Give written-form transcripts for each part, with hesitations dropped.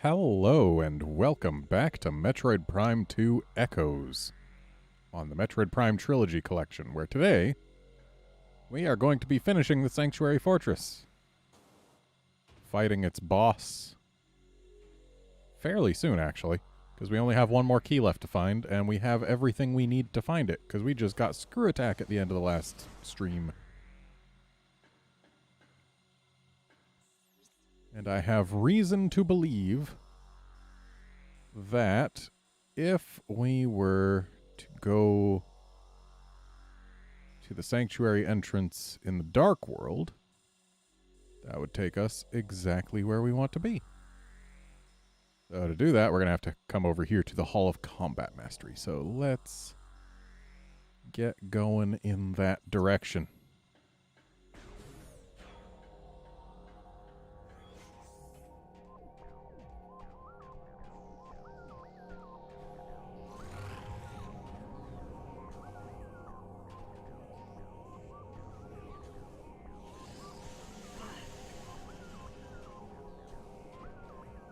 Hello and welcome back to Metroid Prime 2 Echoes on the Metroid Prime Trilogy Collection, where today we are going to be finishing the Sanctuary Fortress, fighting its boss fairly soon actually, because we only have one more key left to find and we have everything we need to find it, because we just got Screw Attack at the end of the last stream. And I have reason to believe that if we were to go to the sanctuary entrance in the Dark World, that would take us exactly where we want to be. So to do that, we're going to have to come over here to the Hall of Combat Mastery. So let's get going in that direction.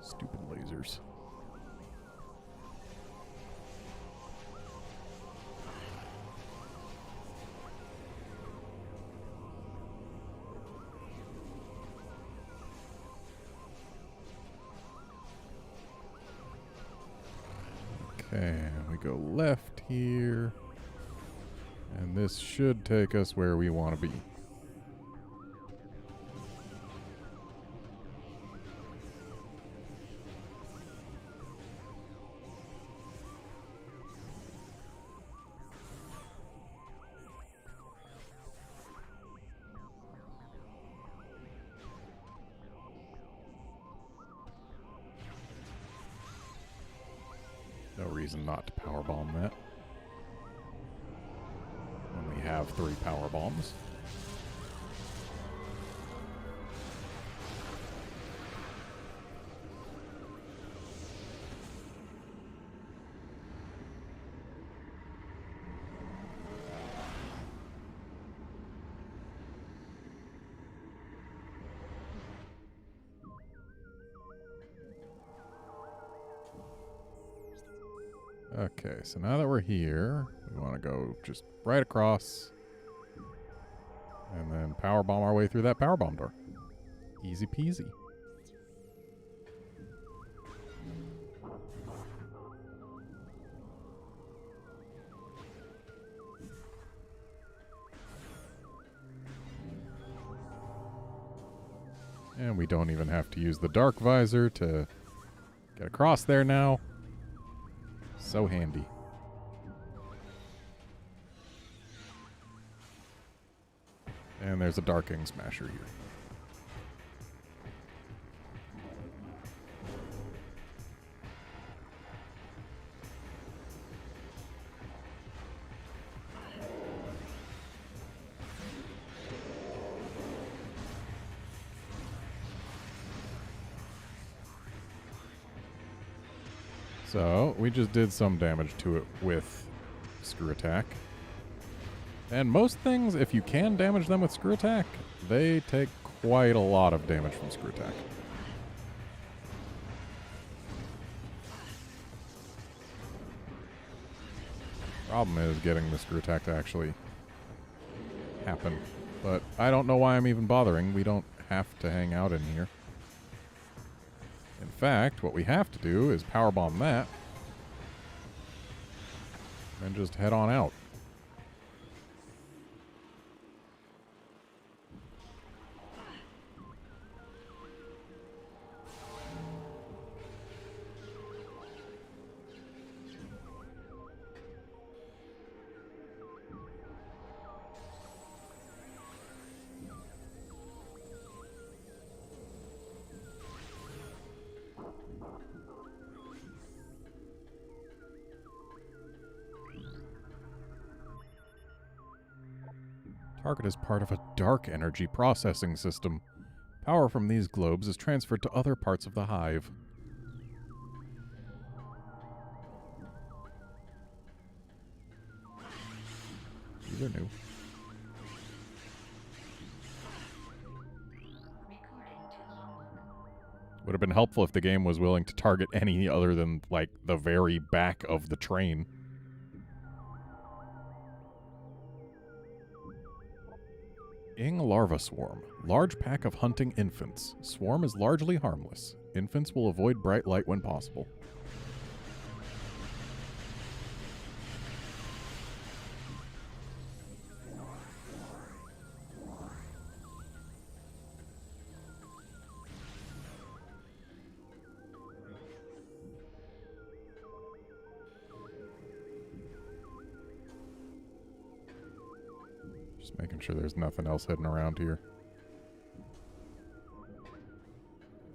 Stupid lasers. Okay, we go left here. And this should take us where we want to be. No reason not to powerbomb that when we have 3 power bombs. Okay, so now that we're here, we want to go just right across and then powerbomb our way through that powerbomb door. Easy peasy. And we don't even have to use the dark visor to get across there now. So handy. And there's a Darking Smasher here. So, we just did some damage to it with Screw Attack. And most things, if you can damage them with Screw Attack, they take quite a lot of damage from Screw Attack. Problem is getting the Screw Attack to actually happen. But I don't know why I'm even bothering. We don't have to hang out in here. In fact, what we have to do is powerbomb that and just head on out. Target is part of a dark energy processing system. Power from these globes is transferred to other parts of the hive. These are new. Would have been helpful if the game was willing to target any other than, like, the very back of the train. Ing Larva Swarm. Large pack of hunting infants. Swarm is largely harmless. Infants will avoid bright light when possible. Just making sure there's nothing else hidden around here.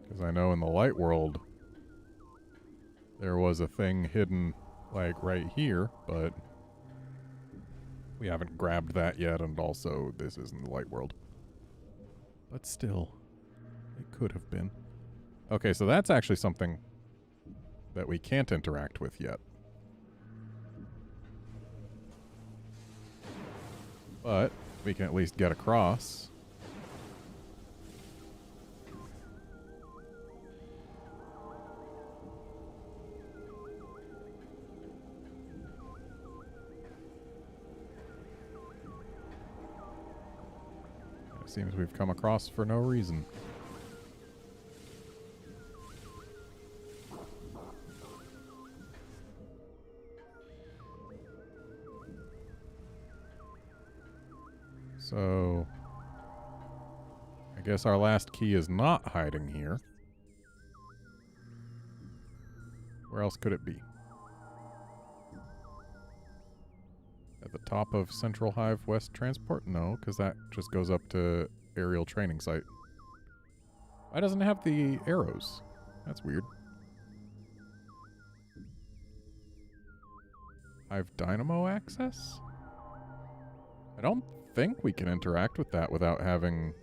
Because I know in the light world, there was a thing hidden, like, right here, but we haven't grabbed that yet, and also, this isn't the light world. But still, it could have been. Okay, so that's actually something that we can't interact with yet. But we can at least get across. It seems we've come across for no reason. So, I guess our last key is not hiding here. Where else could it be? At the top of Central Hive West Transport? No, because that just goes up to aerial training site. Why doesn't it have the arrows? That's weird. Hive Dynamo access? I don't think we can interact with that without having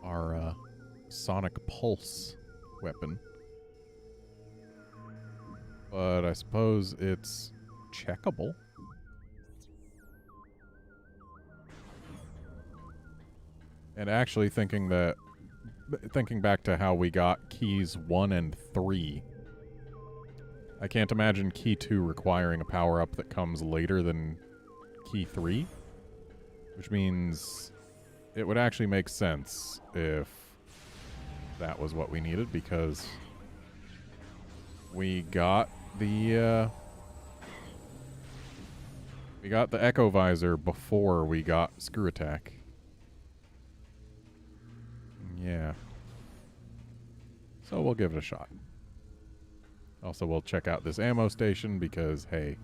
our sonic pulse weapon. But I suppose it's checkable. And actually thinking back to how we got keys 1 and 3, I can't imagine key 2 requiring a power-up that comes later than key 3, which means it would actually make sense if that was what we needed, because we got the Echo Visor before we got Screw Attack. Yeah. So we'll give it a shot. Also, we'll check out this ammo station because, hey,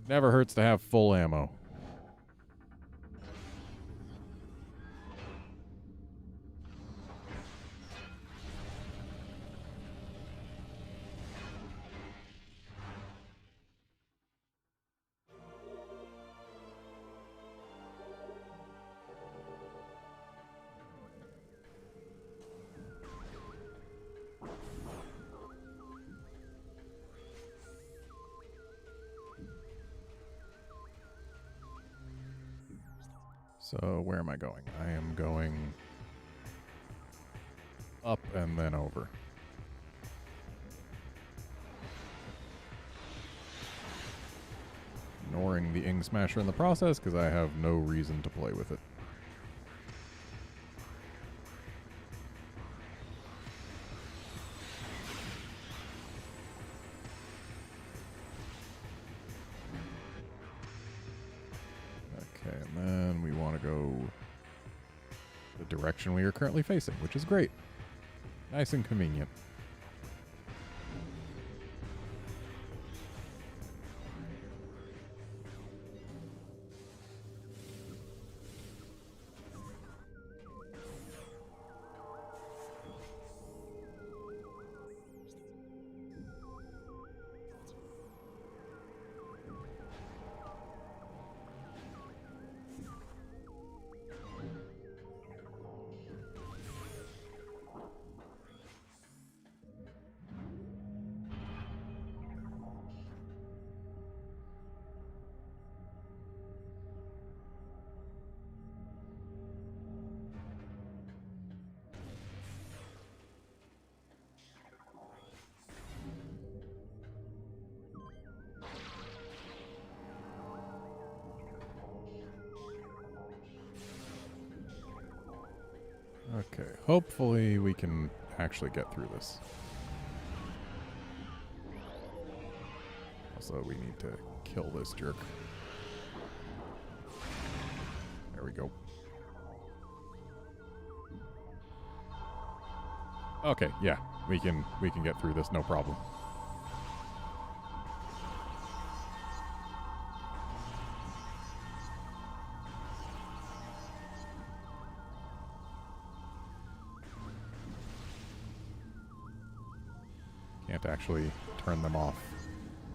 never hurts to have full ammo. So, where am I going? I am going up and then over. Ignoring the Ing Smasher in the process, because I have no reason to play with it. Okay, and then we want to go the direction we are currently facing, which is great. Nice and convenient. Okay, hopefully we can actually get through this. Also, we need to kill this jerk. There we go. Okay, yeah, we can get through this, no problem. Can't actually turn them off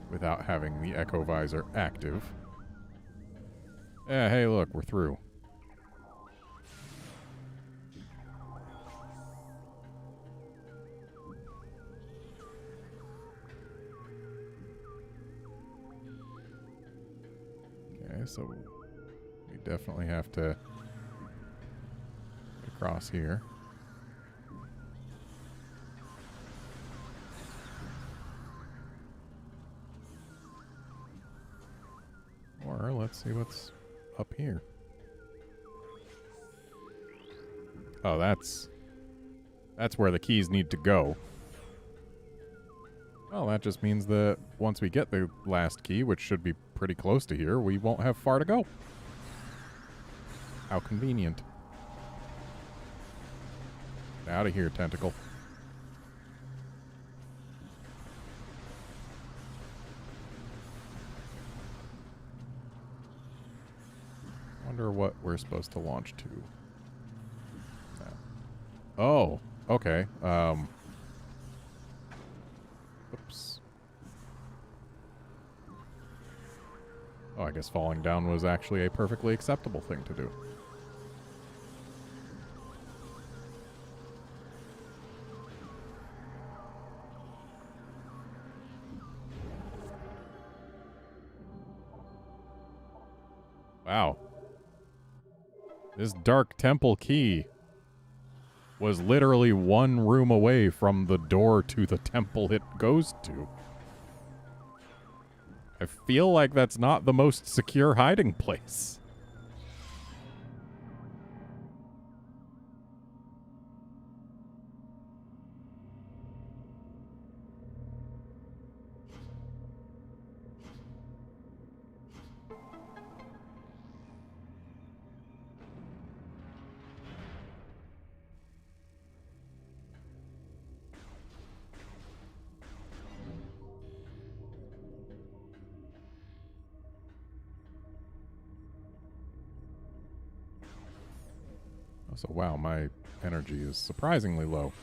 without having the Echo Visor active. Yeah, hey, look, we're through. Okay, so we definitely have to get across here. Or let's see what's up here. Oh, that's where the keys need to go. Well, that just means that once we get the last key, which should be pretty close to here, we won't have far to go. How convenient. Get out of here, tentacle. Wonder what we're supposed to launch to. No. Oh, okay. Oops. Oh, I guess falling down was actually a perfectly acceptable thing to do. Wow. This Dark Temple key was literally one room away from the door to the temple it goes to. I feel like that's not the most secure hiding place. So, wow, my energy is surprisingly low.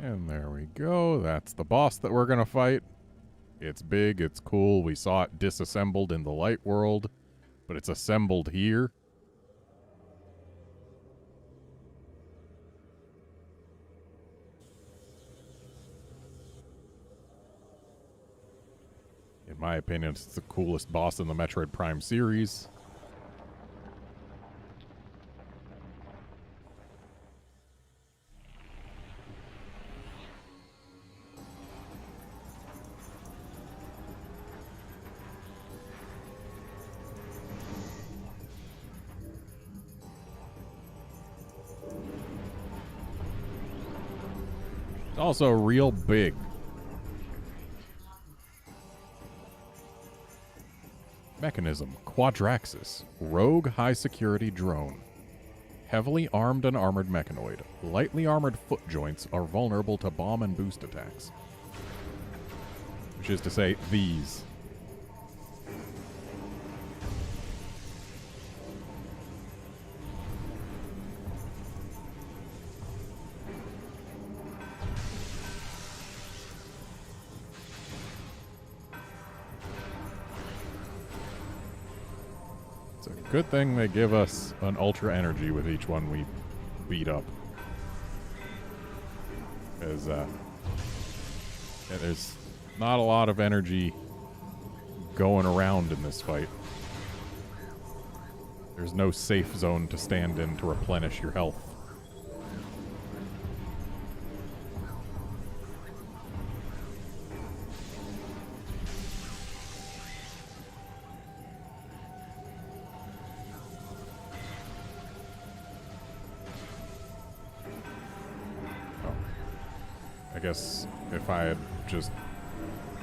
And there we go. That's the boss that we're going to fight. It's big, it's cool. We saw it disassembled in the light world, but it's assembled here. In my opinion, it's the coolest boss in the Metroid Prime series. It's also real big. Mechanism, Quadraxis, rogue high-security drone. Heavily armed and armored mechanoid. Lightly armored foot joints are vulnerable to bomb and boost attacks. Which is to say, these. Good thing they give us an ultra energy with each one we beat up. Because there's not a lot of energy going around in this fight. There's no safe zone to stand in to replenish your health. I guess if I had just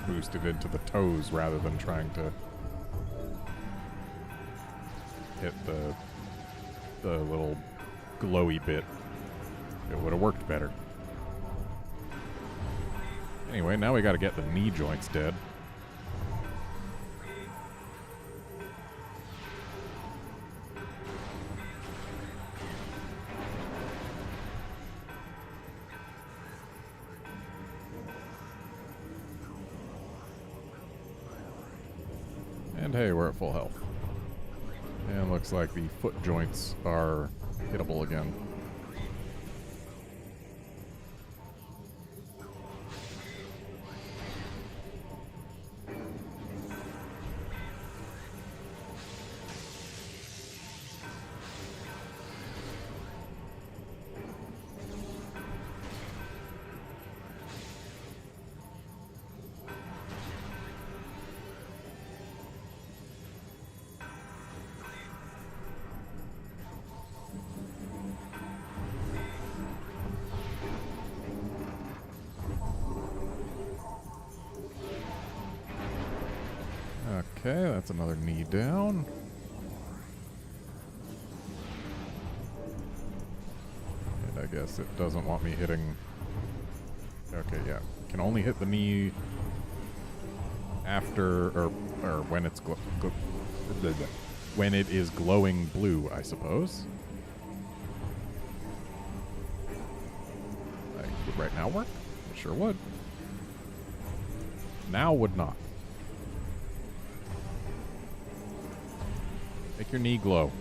boosted into the toes rather than trying to hit the little glowy bit, it would have worked better. Anyway, now we gotta get the knee joints dead. And hey, we're at full health. And looks like the foot joints are hittable again. Okay, that's another knee down. And I guess it doesn't want me hitting... Okay, yeah. Can only hit the knee after, or when it's when it is glowing blue, I suppose. Would right now work? It sure would. Now would not. Make your knee glow.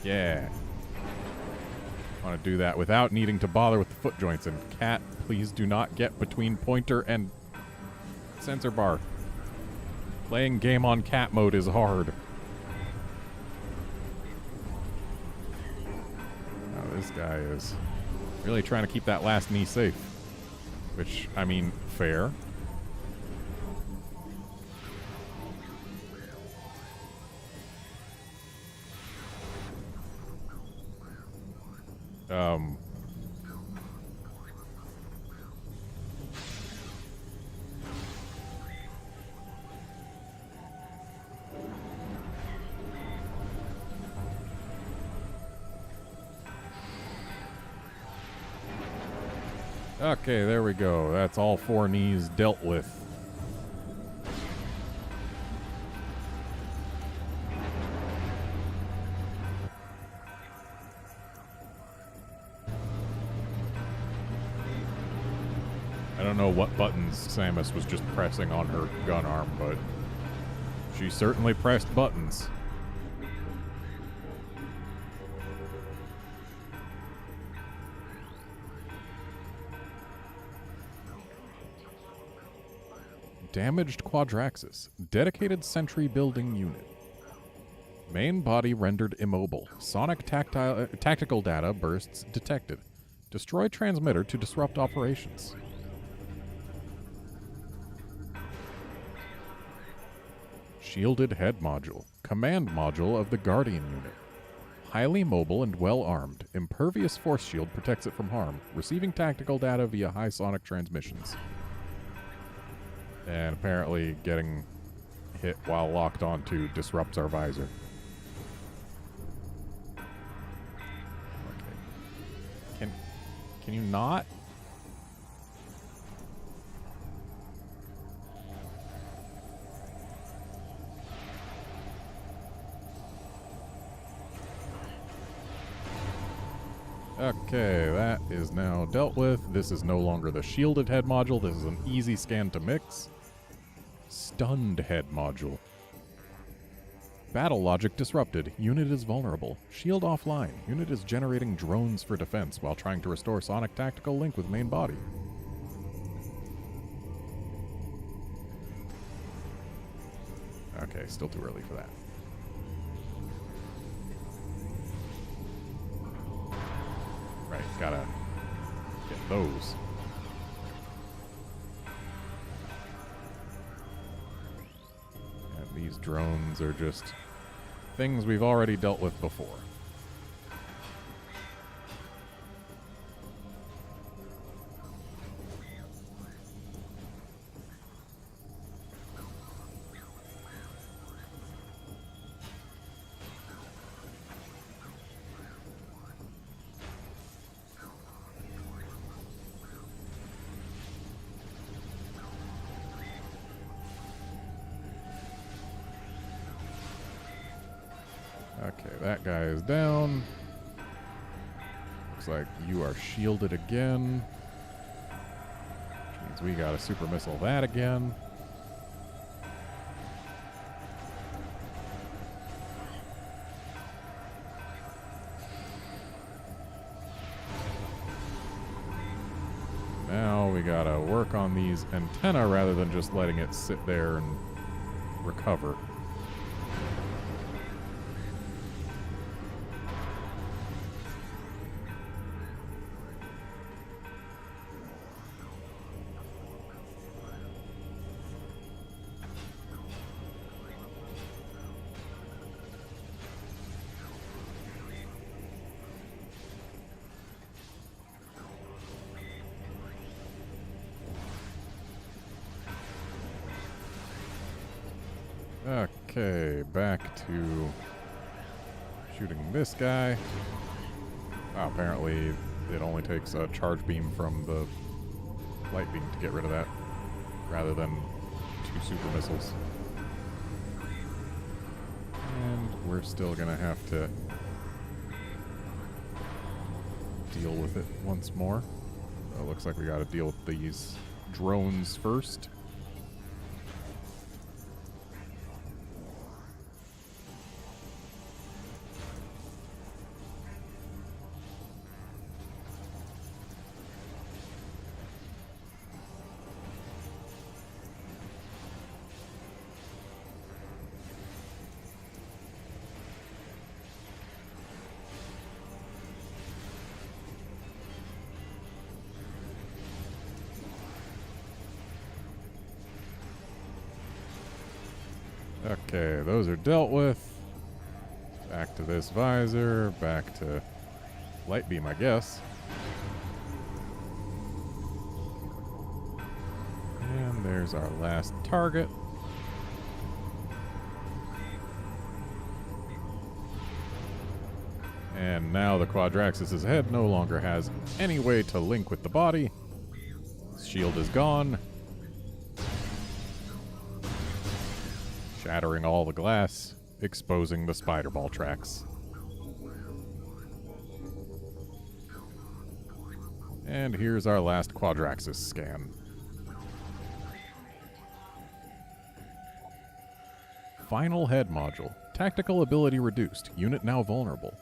Yeah. Want to do that without needing to bother with the foot joints. And cat, please do not get between pointer and sensor bar. Playing game on cat mode is hard. Now this guy is really trying to keep that last knee safe. Which, I mean, fair. Okay, there we go. That's all four knees dealt with. I don't know what buttons Samus was just pressing on her gun arm, but she certainly pressed buttons. Damaged Quadraxis. Dedicated sentry building unit. Main body rendered immobile. Sonic tactical data bursts detected. Destroy transmitter to disrupt operations. Shielded head module. Command module of the Guardian unit. Highly mobile and well armed. Impervious force shield protects it from harm. Receiving tactical data via high sonic transmissions. And apparently getting hit while locked onto disrupts our visor. Okay. Can you not? Okay, that is now dealt with. This is no longer the shielded head module. This is an easy scan to mix. Stunned head module. Battle logic disrupted. Unit is vulnerable. Shield offline. Unit is generating drones for defense while trying to restore sonic tactical link with main body. Okay, still too early for that. gotta get those. And these drones are just things we've already dealt with before. Okay, that guy is down. Looks like you are shielded again. Which means we gotta super missile that again. Now we gotta work on these antennae rather than just letting it sit there and recover. Okay, back to shooting this guy. Wow, apparently it only takes a charge beam from the light beam to get rid of that, rather than 2 super missiles. And we're still gonna have to deal with it once more. So it looks like we gotta deal with these drones first. Okay, those are dealt with. Back to this visor, back to light beam, I guess. And there's our last target. And now the Quadraxis' head no longer has any way to link with the body. His shield is gone. Shattering all the glass, exposing the spider ball tracks. And here's our last Quadraxis scan. Final head module. Tactical ability reduced. Unit now vulnerable.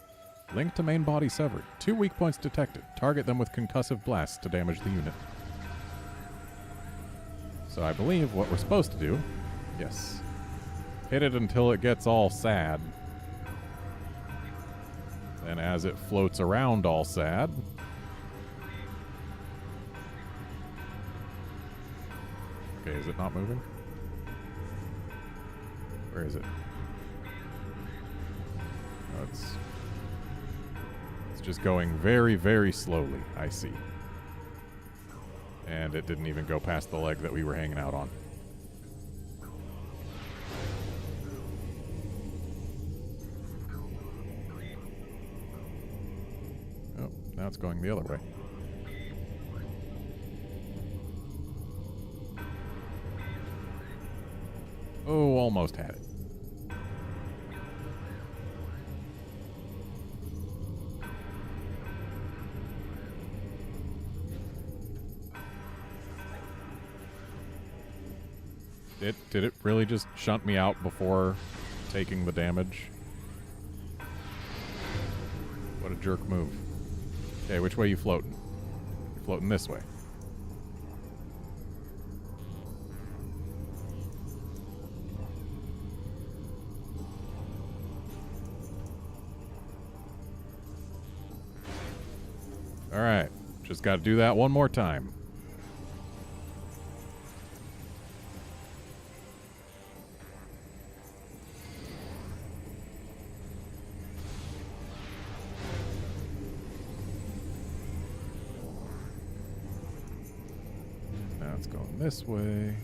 Link to main body severed. 2 weak points detected. Target them with concussive blasts to damage the unit. So I believe what we're supposed to do... Yes. Hit it until it gets all sad. Then as it floats around all sad... Okay, is it not moving? Where is it? Oh, it's just going very, very slowly. I see. And it didn't even go past the leg that we were hanging out on. Oh, now it's going the other way. Oh, almost had it. Did it really just shunt me out before taking the damage? What a jerk move. Okay, which way you floating? You're floating this way. Alright, just got to do that one more time. Now it's going this way.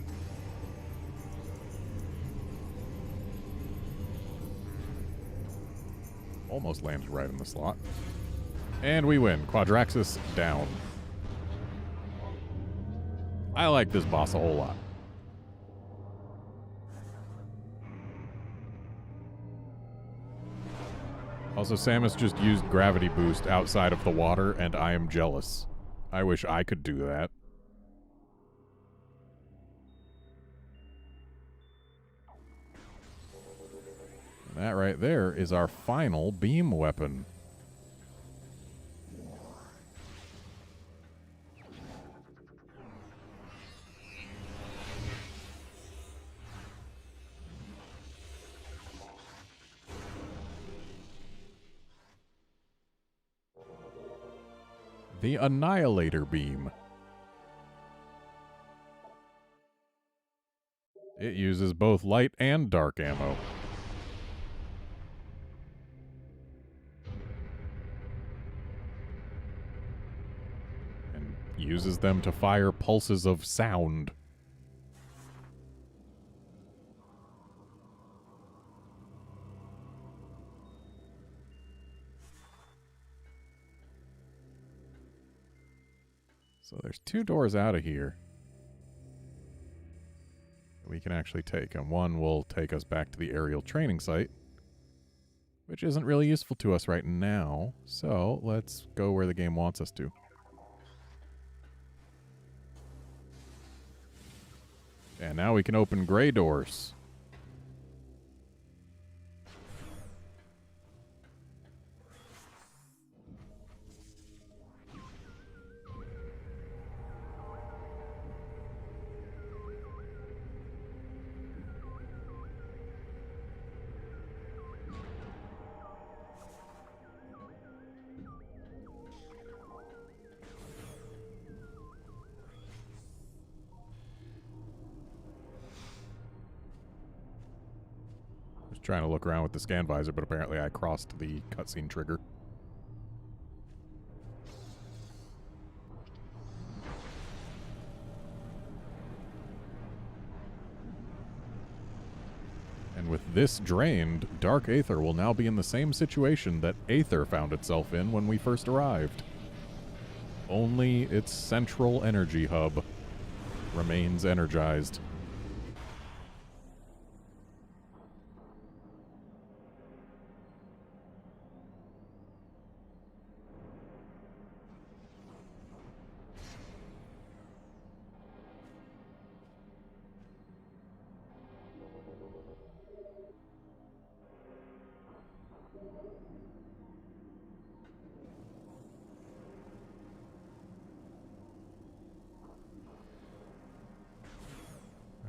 Almost lands right in the slot. And we win. Quadraxis down. I like this boss a whole lot. Also, Samus just used gravity boost outside of the water, and I am jealous. I wish I could do that. And that right there is our final beam weapon. The Annihilator Beam. It uses both light and dark ammo. And uses them to fire pulses of sound. So there's 2 doors out of here that we can actually take, and one will take us back to the aerial training site, which isn't really useful to us right now, so let's go where the game wants us to. And now we can open gray doors. Trying to look around with the scan visor, but apparently I crossed the cutscene trigger. And with this drained, Dark Aether will now be in the same situation that Aether found itself in when we first arrived. Only its central energy hub remains energized.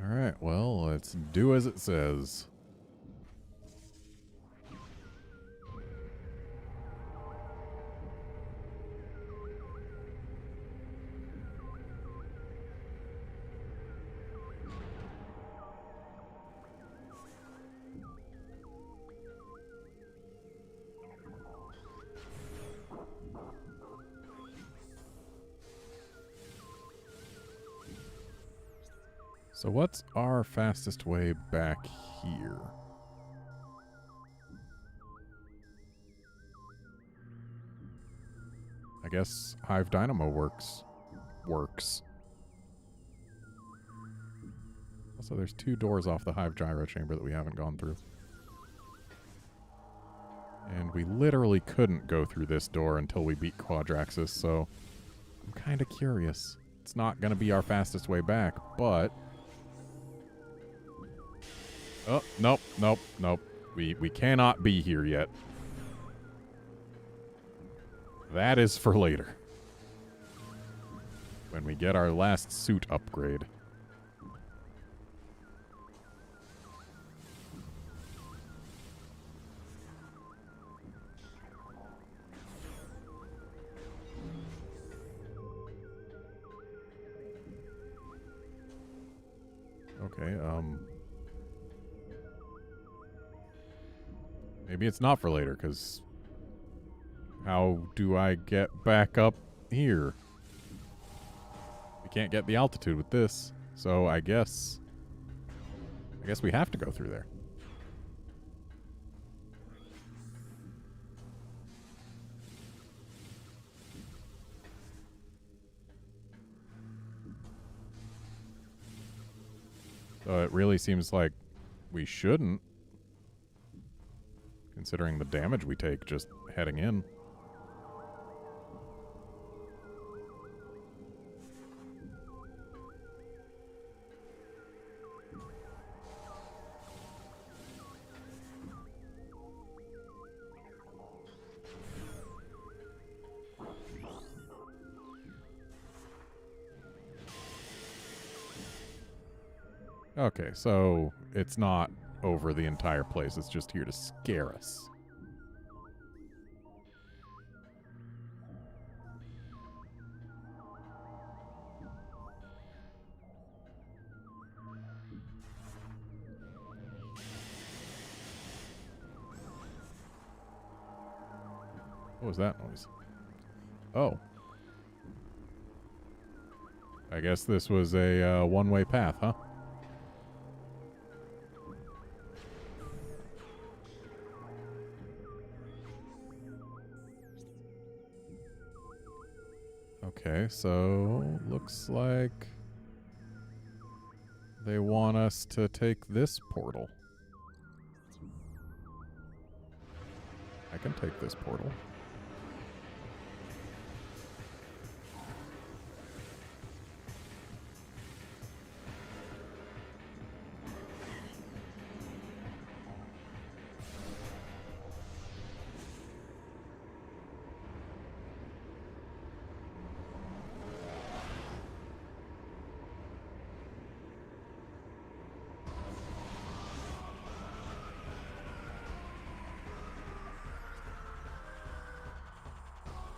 Alright, well, let's do as it says. So what's our fastest way back here? I guess Hive Dynamo works. Also, there's 2 doors off the Hive Gyro Chamber that we haven't gone through. And we literally couldn't go through this door until we beat Quadraxis, so I'm kind of curious. It's not going to be our fastest way back, but... Oh, nope. We cannot be here yet. That is for later. When we get our last suit upgrade. Okay, maybe it's not for later, because how do I get back up here? We can't get the altitude with this, so I guess we have to go through there. So it really seems like we shouldn't, considering the damage we take just heading in. Okay, so it's not over the entire place. It's just here to scare us. What was that noise? Oh. I guess this was a one-way path, huh? Okay, so looks like they want us to take this portal. I can take this portal.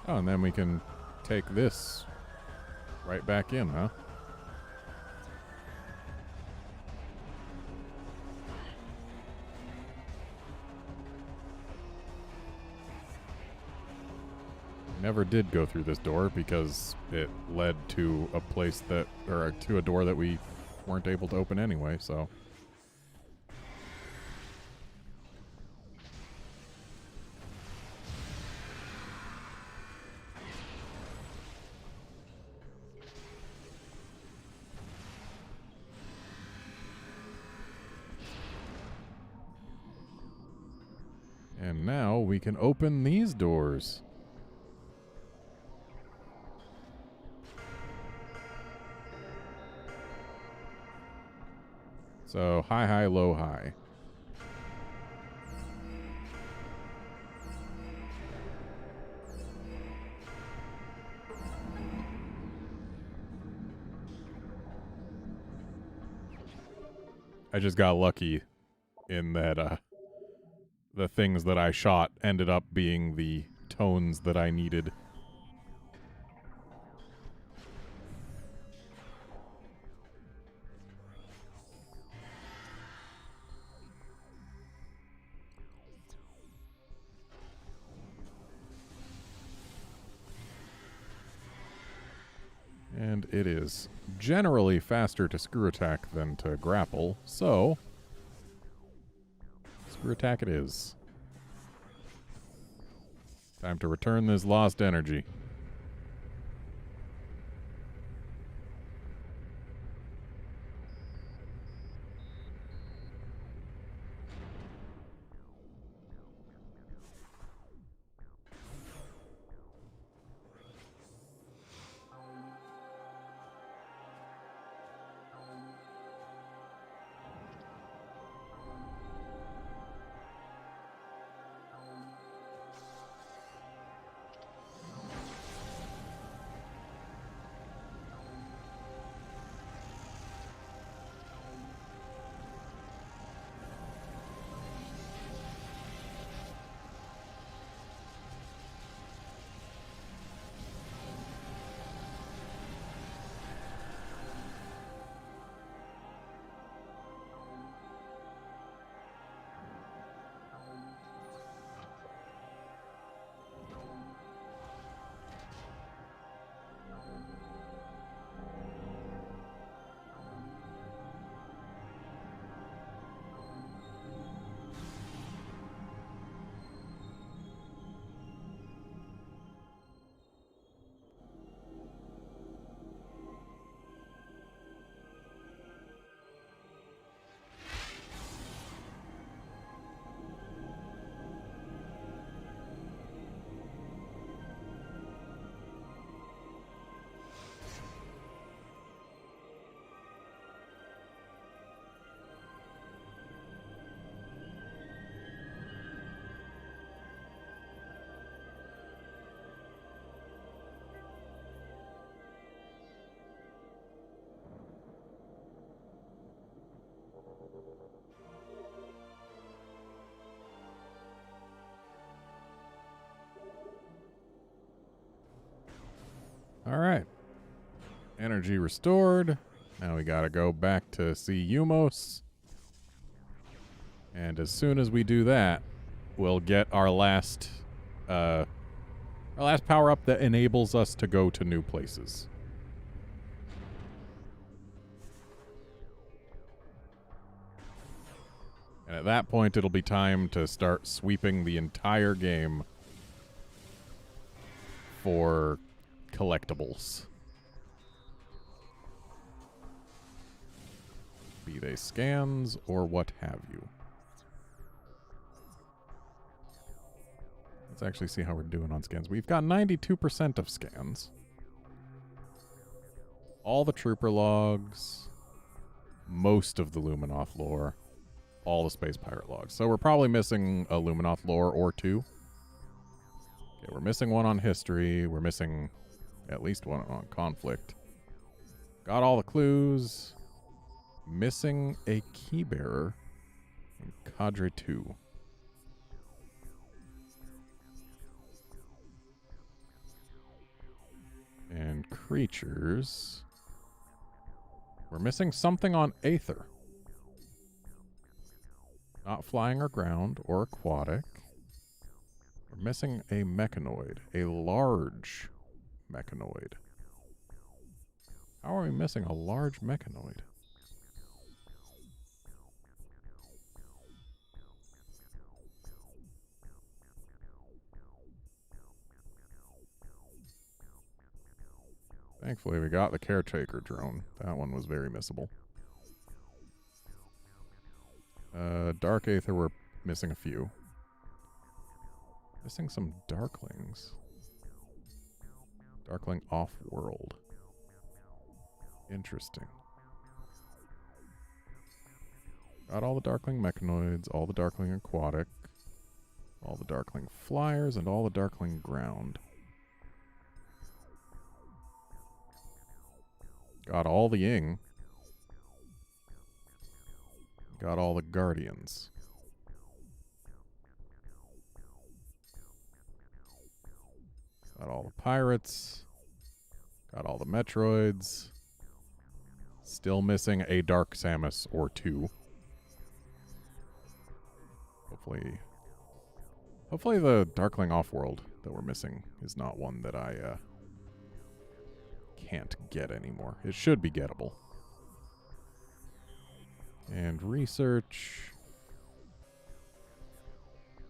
Oh, and then we can take this right back in, huh? Never did go through this door because it led to a place that, or to a door that we weren't able to open anyway, so. And now we can open these doors. So, high, high, low, high. I just got lucky in that the things that I shot ended up being the tones that I needed. And it is generally faster to screw attack than to grapple, so screw attack it is. Time to return this lost energy. Alright. Energy restored. Now we gotta go back to see Umos. And as soon as we do that, we'll get our last power-up that enables us to go to new places. And at that point, it'll be time to start sweeping the entire game for collectibles. Be they scans or what have you. Let's actually see how we're doing on scans. We've got 92% of scans. All the trooper logs. Most of the Luminoth lore. All the Space Pirate logs. So we're probably missing a Luminoth lore or two. Okay, we're missing one on history. We're missing at least one on conflict. Got all the clues. Missing a key bearer in Cadre 2. And creatures. We're missing something on Aether. Not flying or ground or aquatic. We're missing a mechanoid. A large mechanoid. How are we missing a large mechanoid? Thankfully, we got the caretaker drone. That one was very missable. Dark Aether, we're missing a few. Missing some Darklings. Darkling off-world. Interesting. Got all the Darkling mechanoids, all the Darkling aquatic, all the Darkling flyers, and all the Darkling ground. Got all the Ying. Got all the Guardians. Got all the Pirates. Got all the Metroids. Still missing a Dark Samus or two. Hopefully the Darkling Offworld that we're missing is not one that I can't get anymore. It should be gettable. And research.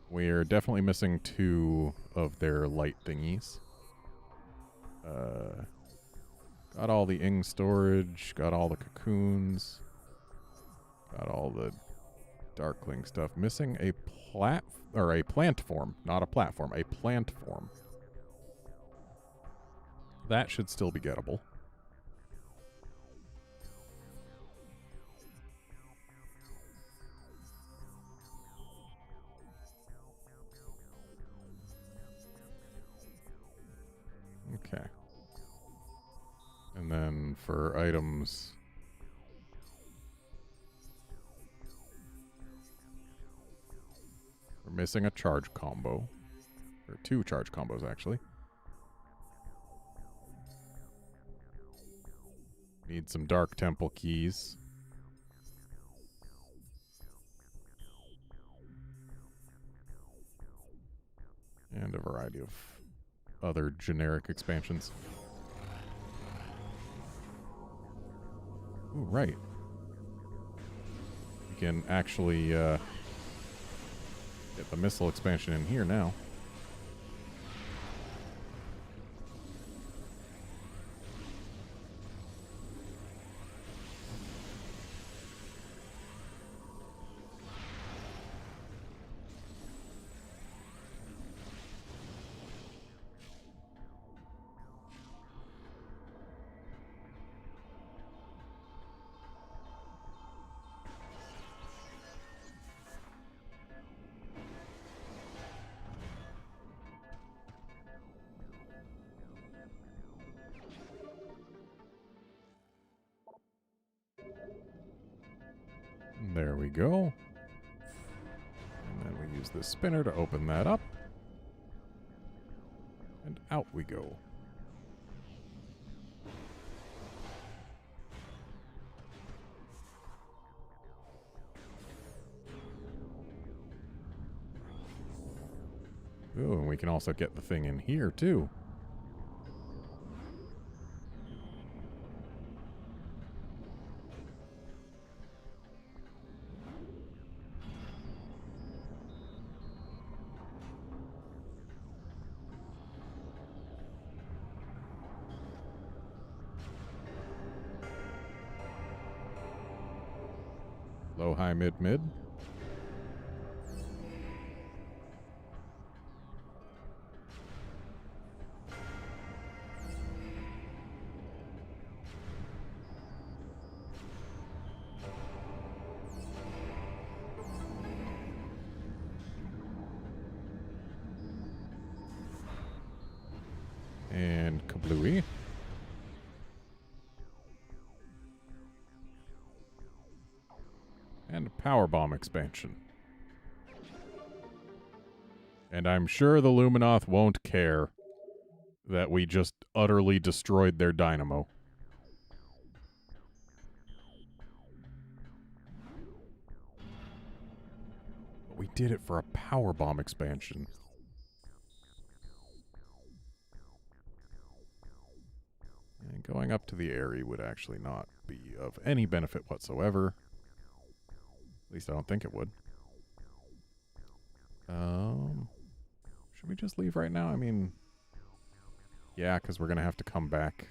We're definitely missing two of their light thingies. Got all the Ing storage. Got all the cocoons. Got all the Darkling stuff. Missing a plant form. Not a platform. A plant form. That should still be gettable. Okay. And then for items, we're missing a charge combo. Or two charge combos, actually. Need some Dark Temple keys. And a variety of other generic expansions. Ooh, right. You can actually get the missile expansion in here now. There we go. And then we use this spinner to open that up. And out we go. can also get the thing in here, too. Low, high, mid, mid. And kablooey. And a power bomb expansion. And I'm sure the Luminoth won't care that we just utterly destroyed their dynamo. But we did it for a power bomb expansion. And going up to the area would actually not be of any benefit whatsoever. At least I don't think it would. Should we just leave right now? I mean, yeah, because we're going to have to come back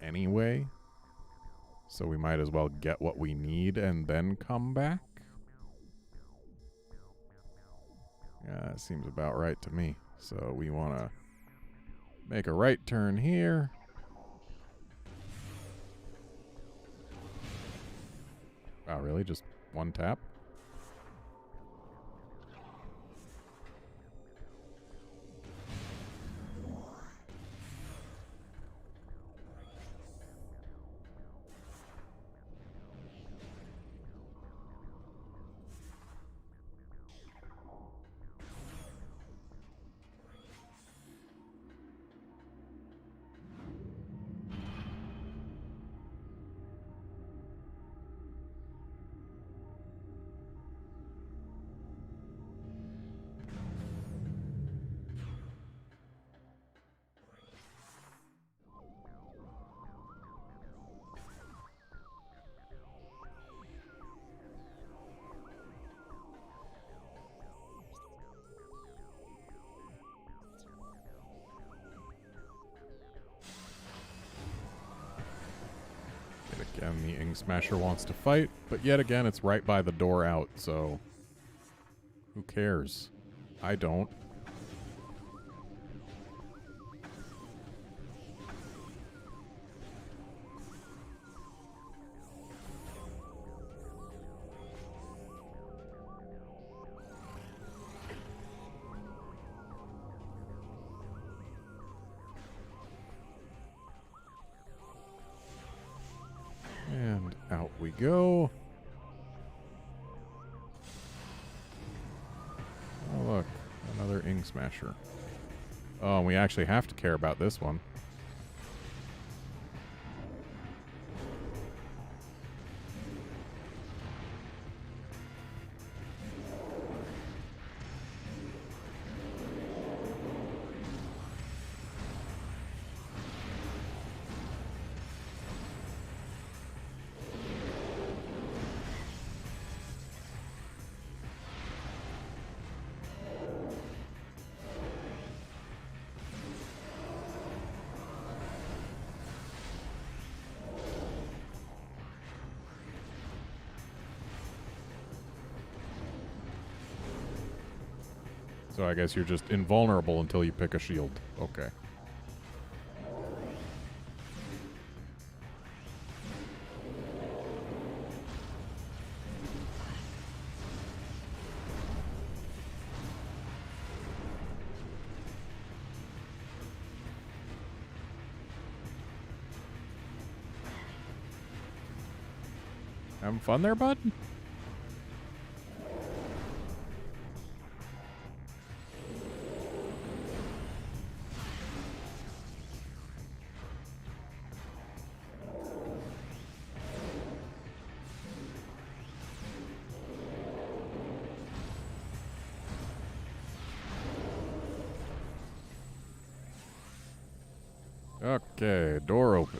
anyway. So we might as well get what we need and then come back. Yeah, that seems about right to me. So we want to make a right turn here. Wow, really? Just one tap? Again, the Ing Smasher wants to fight, but yet again, it's right by the door out, so who cares? I don't. And out we go. Oh, look. Another Ing Smasher. Oh, we actually have to care about this one. So I guess you're just invulnerable until you pick a shield. Okay. Having fun there, bud? Okay, door open.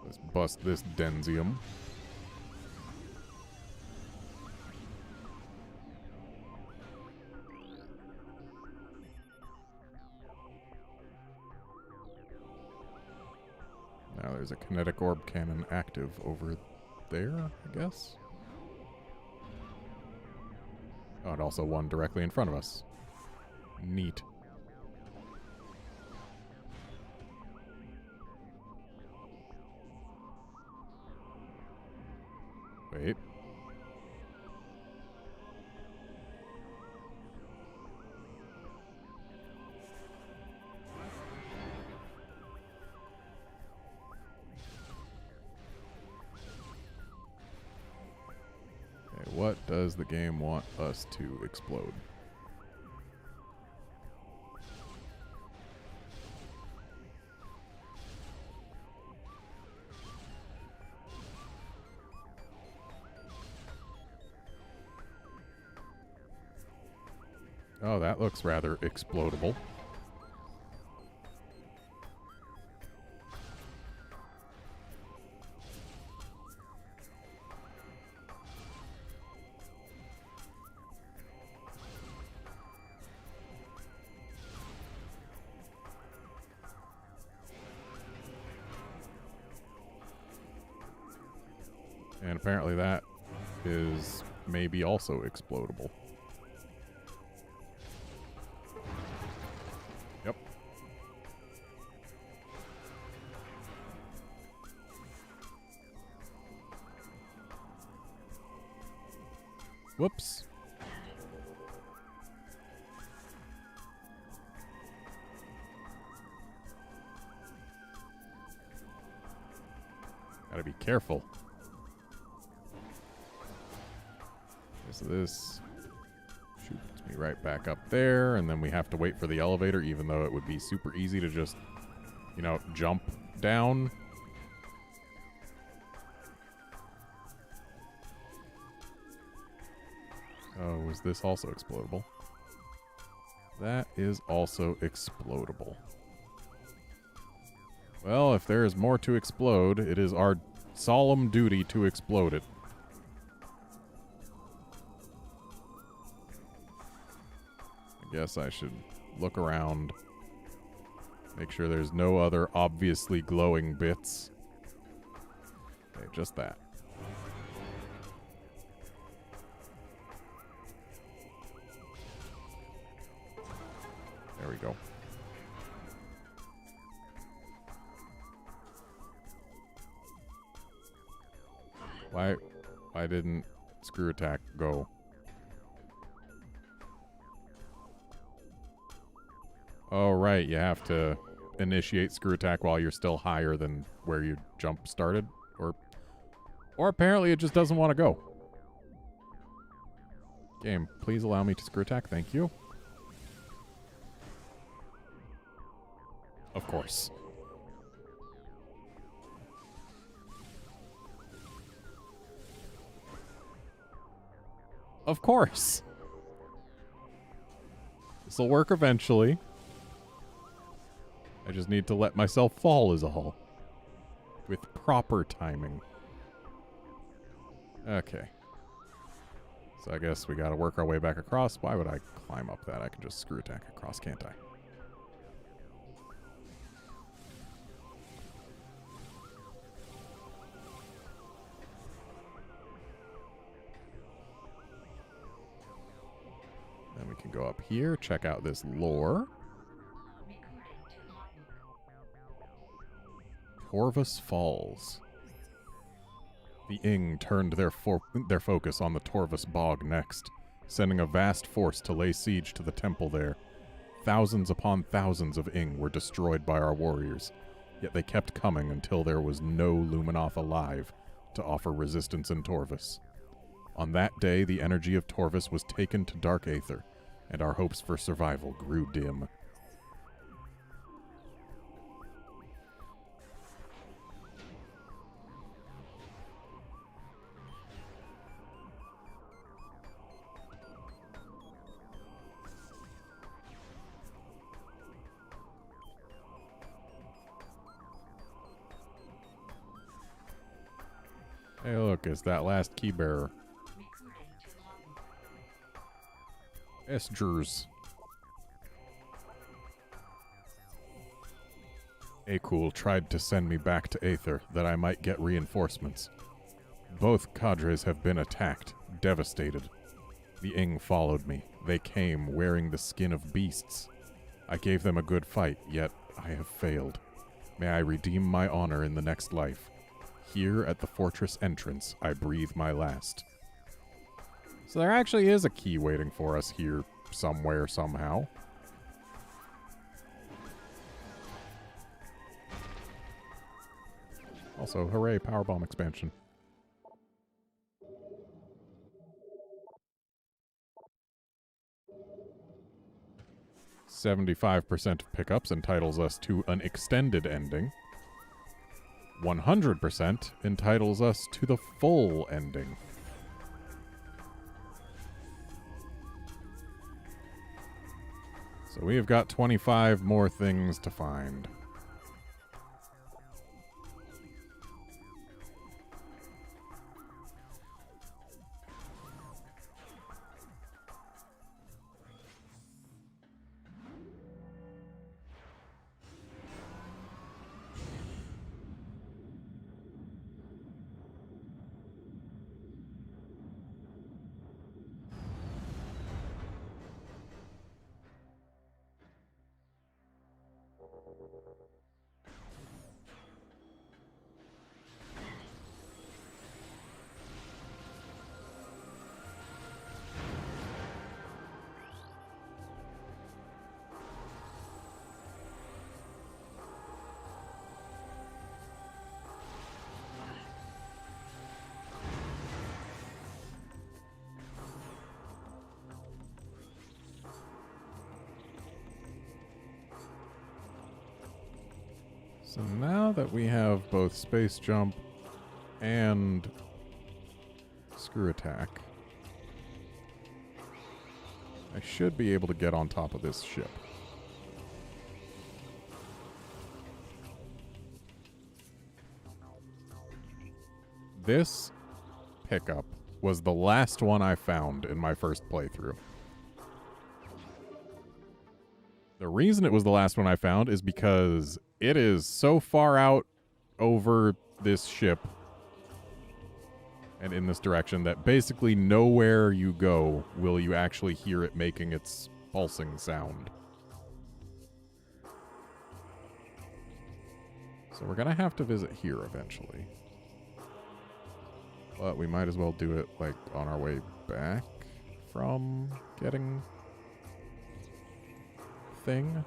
Let's bust this Denzium. Now there's a Kinetic Orb Cannon active over there, I guess. Oh, and also one directly in front of us. Neat. Wait. Okay, what does the game want us to explode? Oh, that looks rather explodable. And apparently that is maybe also explodable. Yep. Whoops. Gotta be careful. So this shoots me right back up there, and then we have to wait for the elevator, even though it would be super easy to just, you know, jump down. Oh, is this also explodable? That is also explodable. Well, if there is more to explode, it is our solemn duty to explode it. I guess I should look around, make sure there's no other obviously glowing bits. Okay, just that. There we go. Why didn't screw attack go? Oh, right, you have to initiate screw attack while you're still higher than where you jump started. Or apparently it just doesn't want to go. Game, please allow me to screw attack, thank you. Of course. Of course. This'll work eventually. I just need to let myself fall is all. With proper timing. Okay. So I guess we gotta work our way back across. Why would I climb up that? I can just screw attack across, can't I? Then we can go up here, check out this lore. Torvus Falls. The Ing turned their focus on the Torvus Bog next, sending a vast force to lay siege to the temple there. Thousands upon thousands of Ing were destroyed by our warriors. Yet they kept coming until there was no Luminoth alive to offer resistance in Torvus. On that day, the energy of Torvus was taken to dark aether, and our hopes for survival grew dim. Hey, look, it's that last key bearer. Estgers. Akul tried to send me back to Aether that I might get reinforcements. Both cadres have been attacked, devastated. The Ing followed me. They came wearing the skin of beasts. I gave them a good fight, yet I have failed. May I redeem my honor in the next life. Here at the fortress entrance, I breathe my last. So there actually is a key waiting for us here somewhere, somehow. Also, hooray, Powerbomb expansion. "75% of pickups entitles us to an extended ending. 100% entitles us to the full ending. So we have got 25 more things to find. So now that we have both Space Jump and Screw Attack, I should be able to get on top of this ship. This pickup was the last one I found in my first playthrough. The reason it was the last one I found is because it is so far out over this ship and in this direction that basically nowhere you go will you actually hear it making its pulsing sound. So we're gonna have to visit here eventually. But we might as well do it, like, on our way back from getting thing.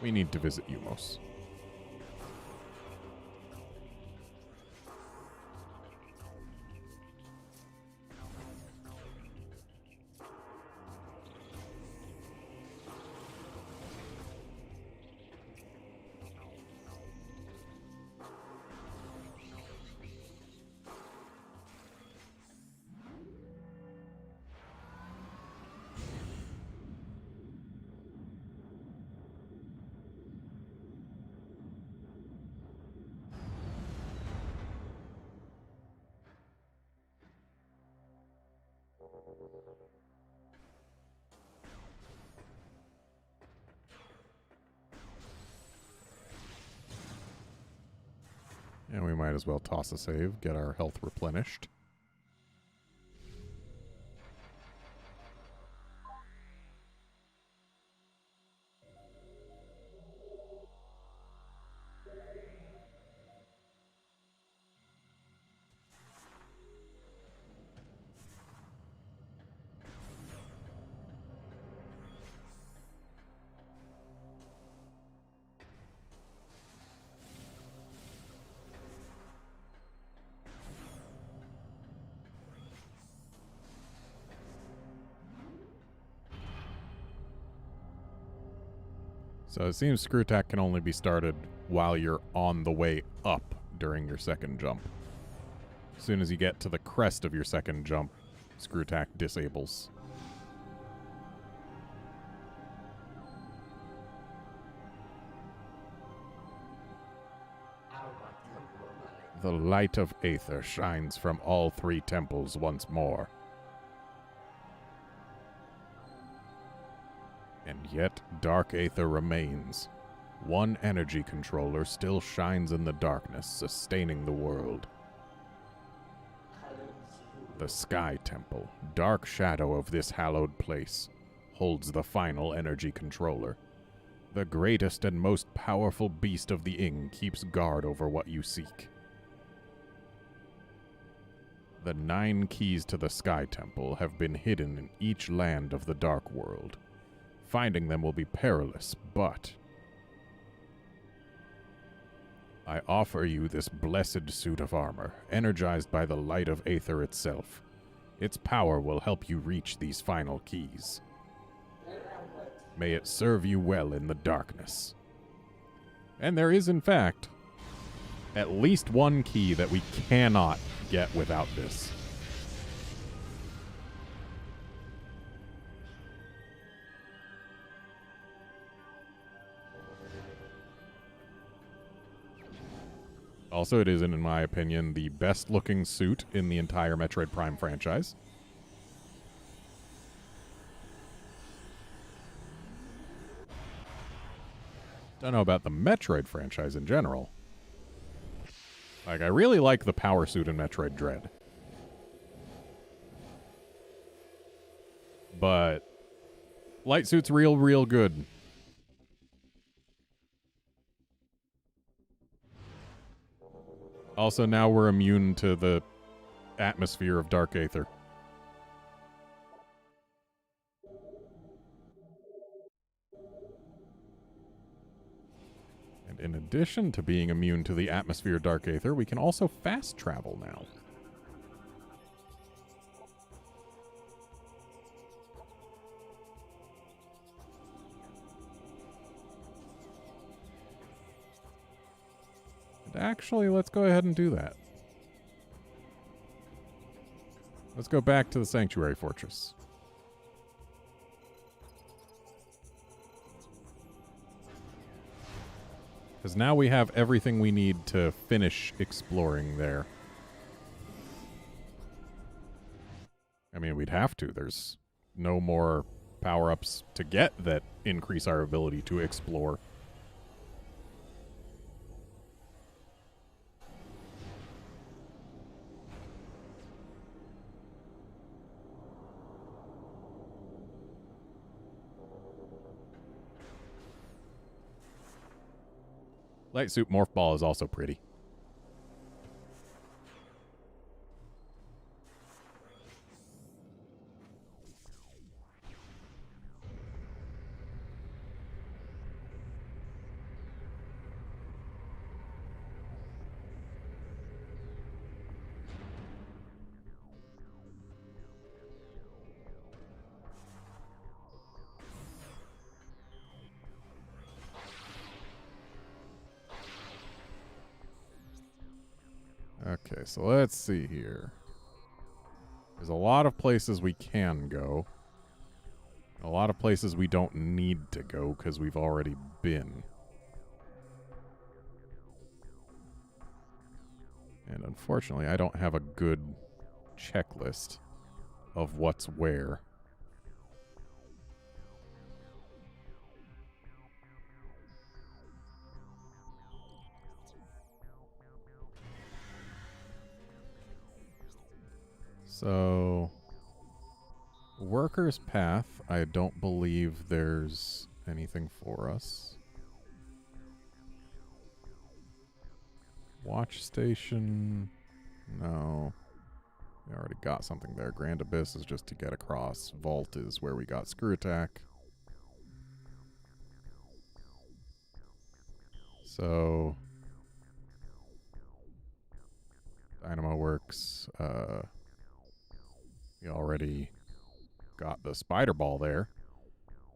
We need to visit Umos. And we might as well toss a save, get our health replenished. So it seems Screw Attack can only be started while you're on the way up during your second jump. As soon as you get to the crest of your second jump, Screw Attack disables. The light of Aether shines from all three temples once more. And yet dark Aether remains. One energy controller still shines in the darkness, sustaining the world. The Sky Temple, dark shadow of this hallowed place, holds the final energy controller. The greatest and most powerful beast of the Ing keeps guard over what you seek. The 9 keys to the Sky Temple have been hidden in each land of the Dark World. Finding them will be perilous, but I offer you this blessed suit of armor, energized by the light of Aether itself. Its power will help you reach these final keys. May it serve you well in the darkness. And there is, in fact, at least one key that we cannot get without this. Also, it is, in my opinion, the best-looking suit in the entire Metroid Prime franchise. Don't know about the Metroid franchise in general. Like, I really like the power suit in Metroid Dread. But light suit's real good. Also, now we're immune to the atmosphere of Dark Aether. And in addition to being immune to the atmosphere of Dark Aether, we can also fast travel now. And actually, let's go ahead and do that. Let's go back to the Sanctuary Fortress. Because now we have everything we need to finish exploring there. I mean, we'd have to. There's no more power-ups to get that increase our ability to explore. Light Suit Morph Ball is also pretty. Okay, so let's see here. There's a lot of places we can go. A lot of places we don't need to go because we've already been. And unfortunately, I don't have a good checklist of what's where. So, Worker's Path, I don't believe there's anything for us. Watch Station, no. We already got something there. Grand Abyss is just to get across. Vault is where we got Screw Attack. So, Dynamo Works, we already got the Spider Ball there.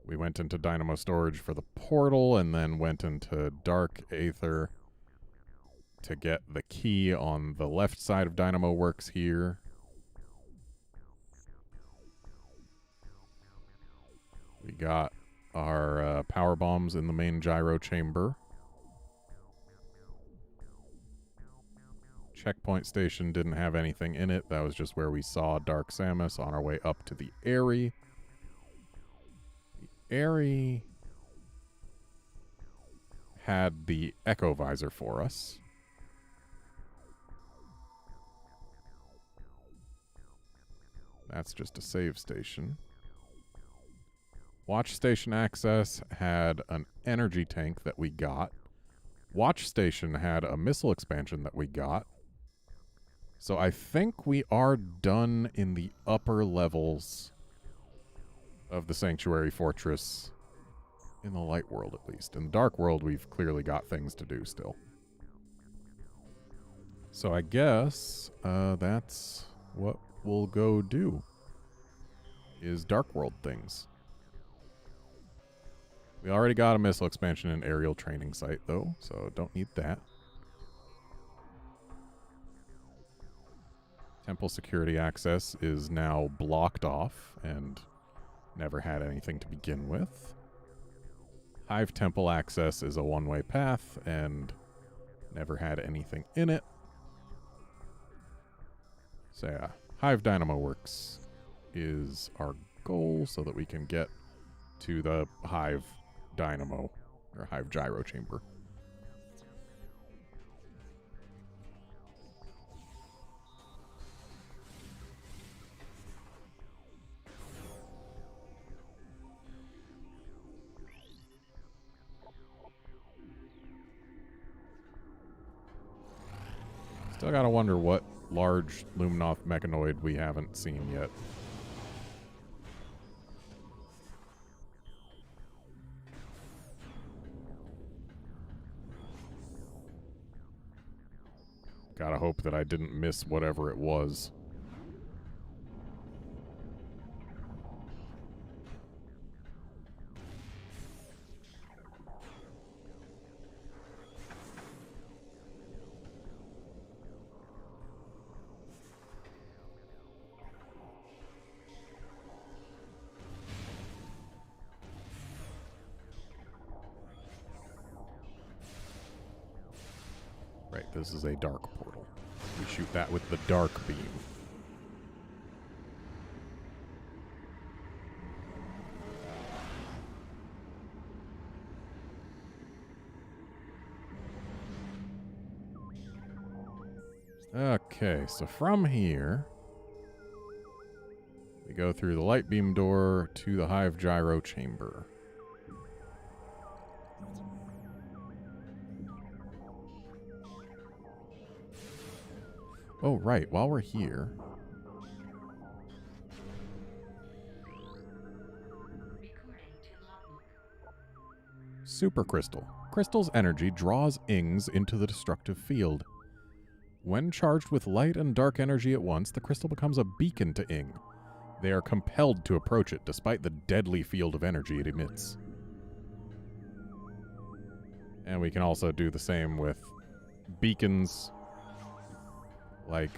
We went into Dynamo Storage for the portal and then went into Dark Aether to get the key on the left side of Dynamo Works here. We got our power bombs in the main gyro chamber. Checkpoint station didn't have anything in it. That was just where we saw Dark Samus on our way up to the Airy. The Airy had the Echo Visor for us. That's just a save station. Watch Station Access had an energy tank that we got. Watch Station had a missile expansion that we got. So I think we are done in the upper levels of the Sanctuary Fortress. In the light world, at least. In the dark world, we've clearly got things to do still. So I guess that's what we'll go do. Is dark world things. We already got a missile expansion and aerial training site, though, so don't need that. Temple security access is now blocked off and never had anything to begin with. Hive Temple access is a one-way path and never had anything in it. So yeah, Hive Dynamo Works is our goal so that we can get to the Hive Dynamo or Hive Gyro Chamber. Still gotta wonder what large Luminoth mechanoid we haven't seen yet. Gotta hope that I didn't miss whatever it was. Right, this is a dark portal. We shoot that with the dark beam. Okay, so from here, we go through the light beam door to the Hive Gyro Chamber. Oh, right, while we're here... Super Crystal. Crystal's energy draws Ings into the destructive field. When charged with light and dark energy at once, the crystal becomes a beacon to Ing. They are compelled to approach it, despite the deadly field of energy it emits. And we can also do the same with beacons... like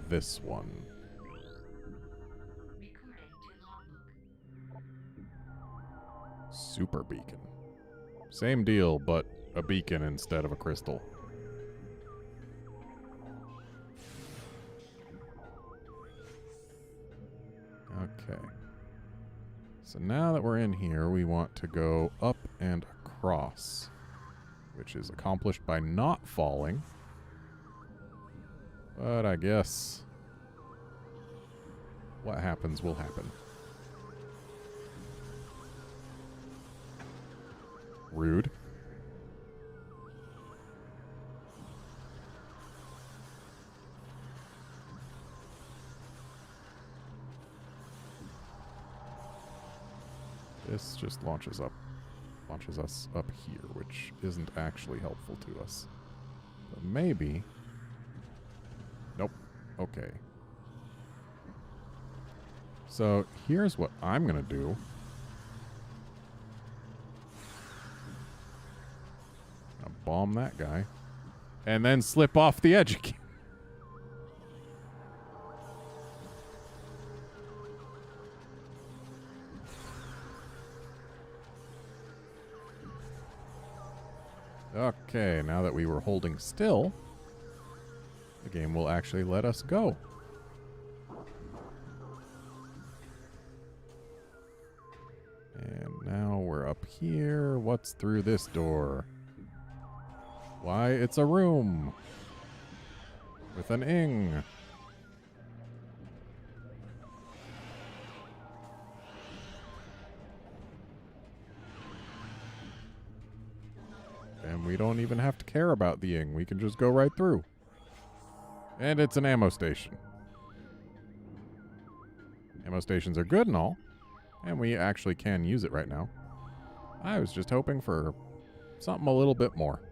this one. Super beacon. Same deal, but a beacon instead of a crystal. Okay. So now that we're in here, we want to go up and across, which is accomplished by not falling. But I guess what happens will happen. Rude. This just launches us up here, which isn't actually helpful to us. But maybe... Nope. Okay. So here's what I'm going to do. bomb that guy. And then slip off the edge again. Okay, now that we were holding still, the game will actually let us go. And now we're up here. What's through this door? Why, it's a room with an ing. And we don't even have to care about the ing. We can just go right through. And it's an ammo station. Ammo stations are good and all. And we actually can use it right now. I was just hoping for something a little bit more.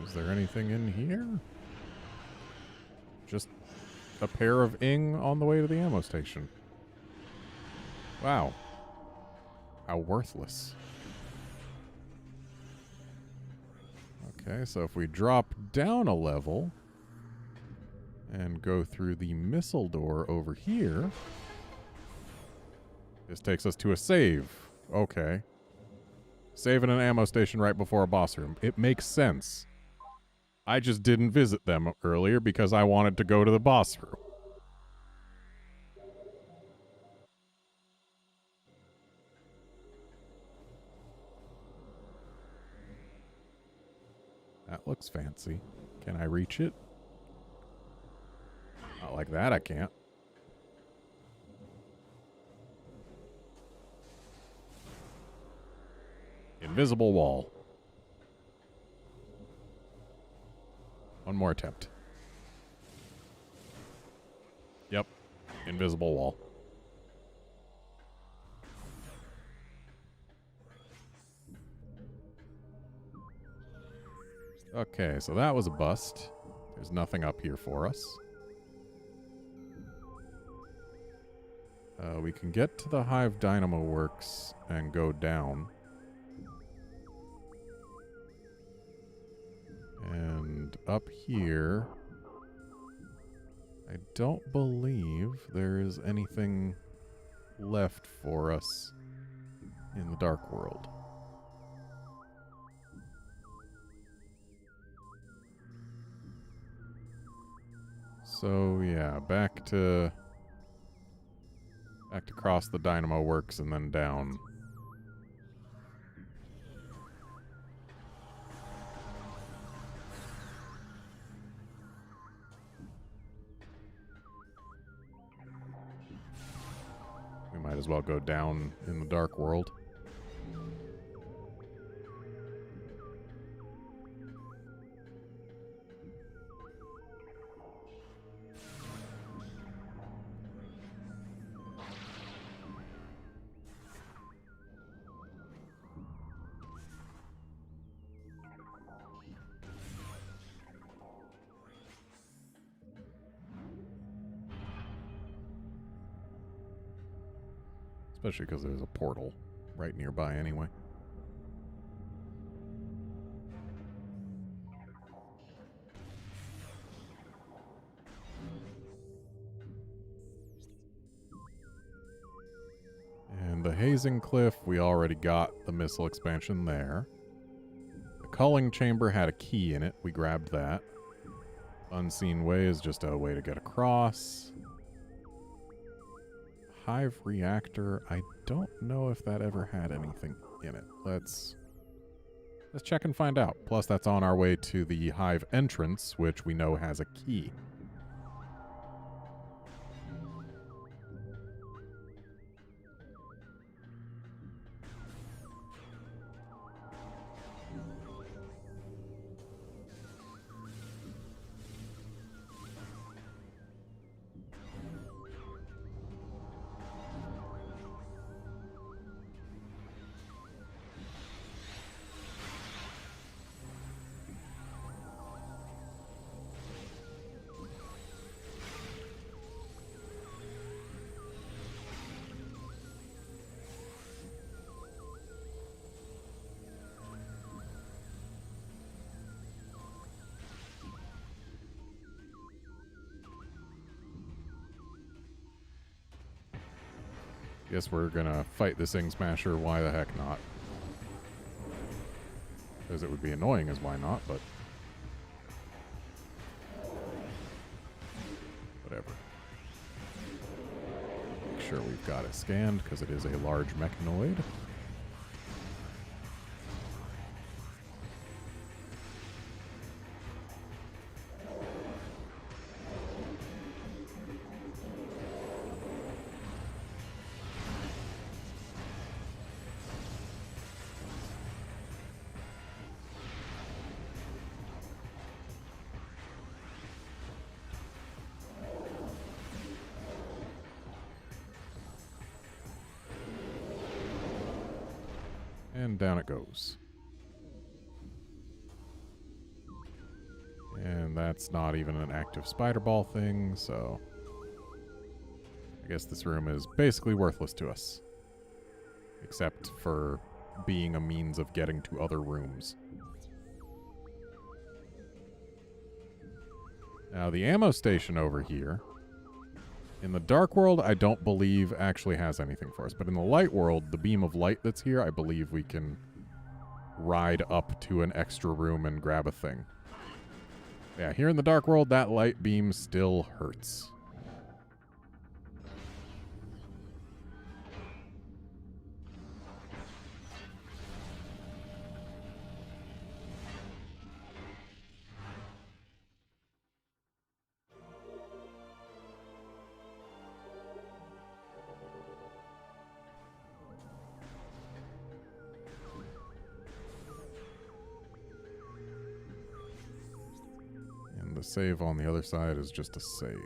Is there anything in here? Just a pair of ing on the way to the ammo station. Wow. How worthless. Okay, so if we drop down a level and go through the missile door over here, this takes us to a save. Okay. Saving an ammo station right before a boss room. It makes sense. I just didn't visit them earlier because I wanted to go to the boss room. That looks fancy. Can I reach it? Not like that, I can't. Invisible wall. One more attempt. Yep. Invisible wall. Okay, so that was a bust. There's nothing up here for us. We can get to the Hive Dynamo Works and go down. And up here, I don't believe there is anything left for us in the Dark World. So yeah, back to cross the Dynamo Works and then down. We might as well go down in the Dark World. Especially because there's a portal right nearby anyway. And the Hazing Cliff, we already got the missile expansion there. The Culling Chamber had a key in it. We grabbed that. Unseen Way is just a way to get across. Hive Reactor, I don't know if that ever had anything in it. Let's check and find out. Plus, that's on our way to the Hive entrance, which we know has a key. Guess we're gonna fight this Ing Smasher. Why the heck not? Because it would be annoying as why not, but whatever. Make sure we've got it scanned because it is a large mechanoid. And down it goes. And that's not even an active spider ball thing, so I guess this room is basically worthless to us. Except for being a means of getting to other rooms. Now the ammo station over here, in the dark world, I don't believe actually has anything for us. But in the light world, the beam of light that's here, I believe we can ride up to an extra room and grab a thing. Yeah, here in the dark world, that light beam still hurts. The save on the other side is just a save.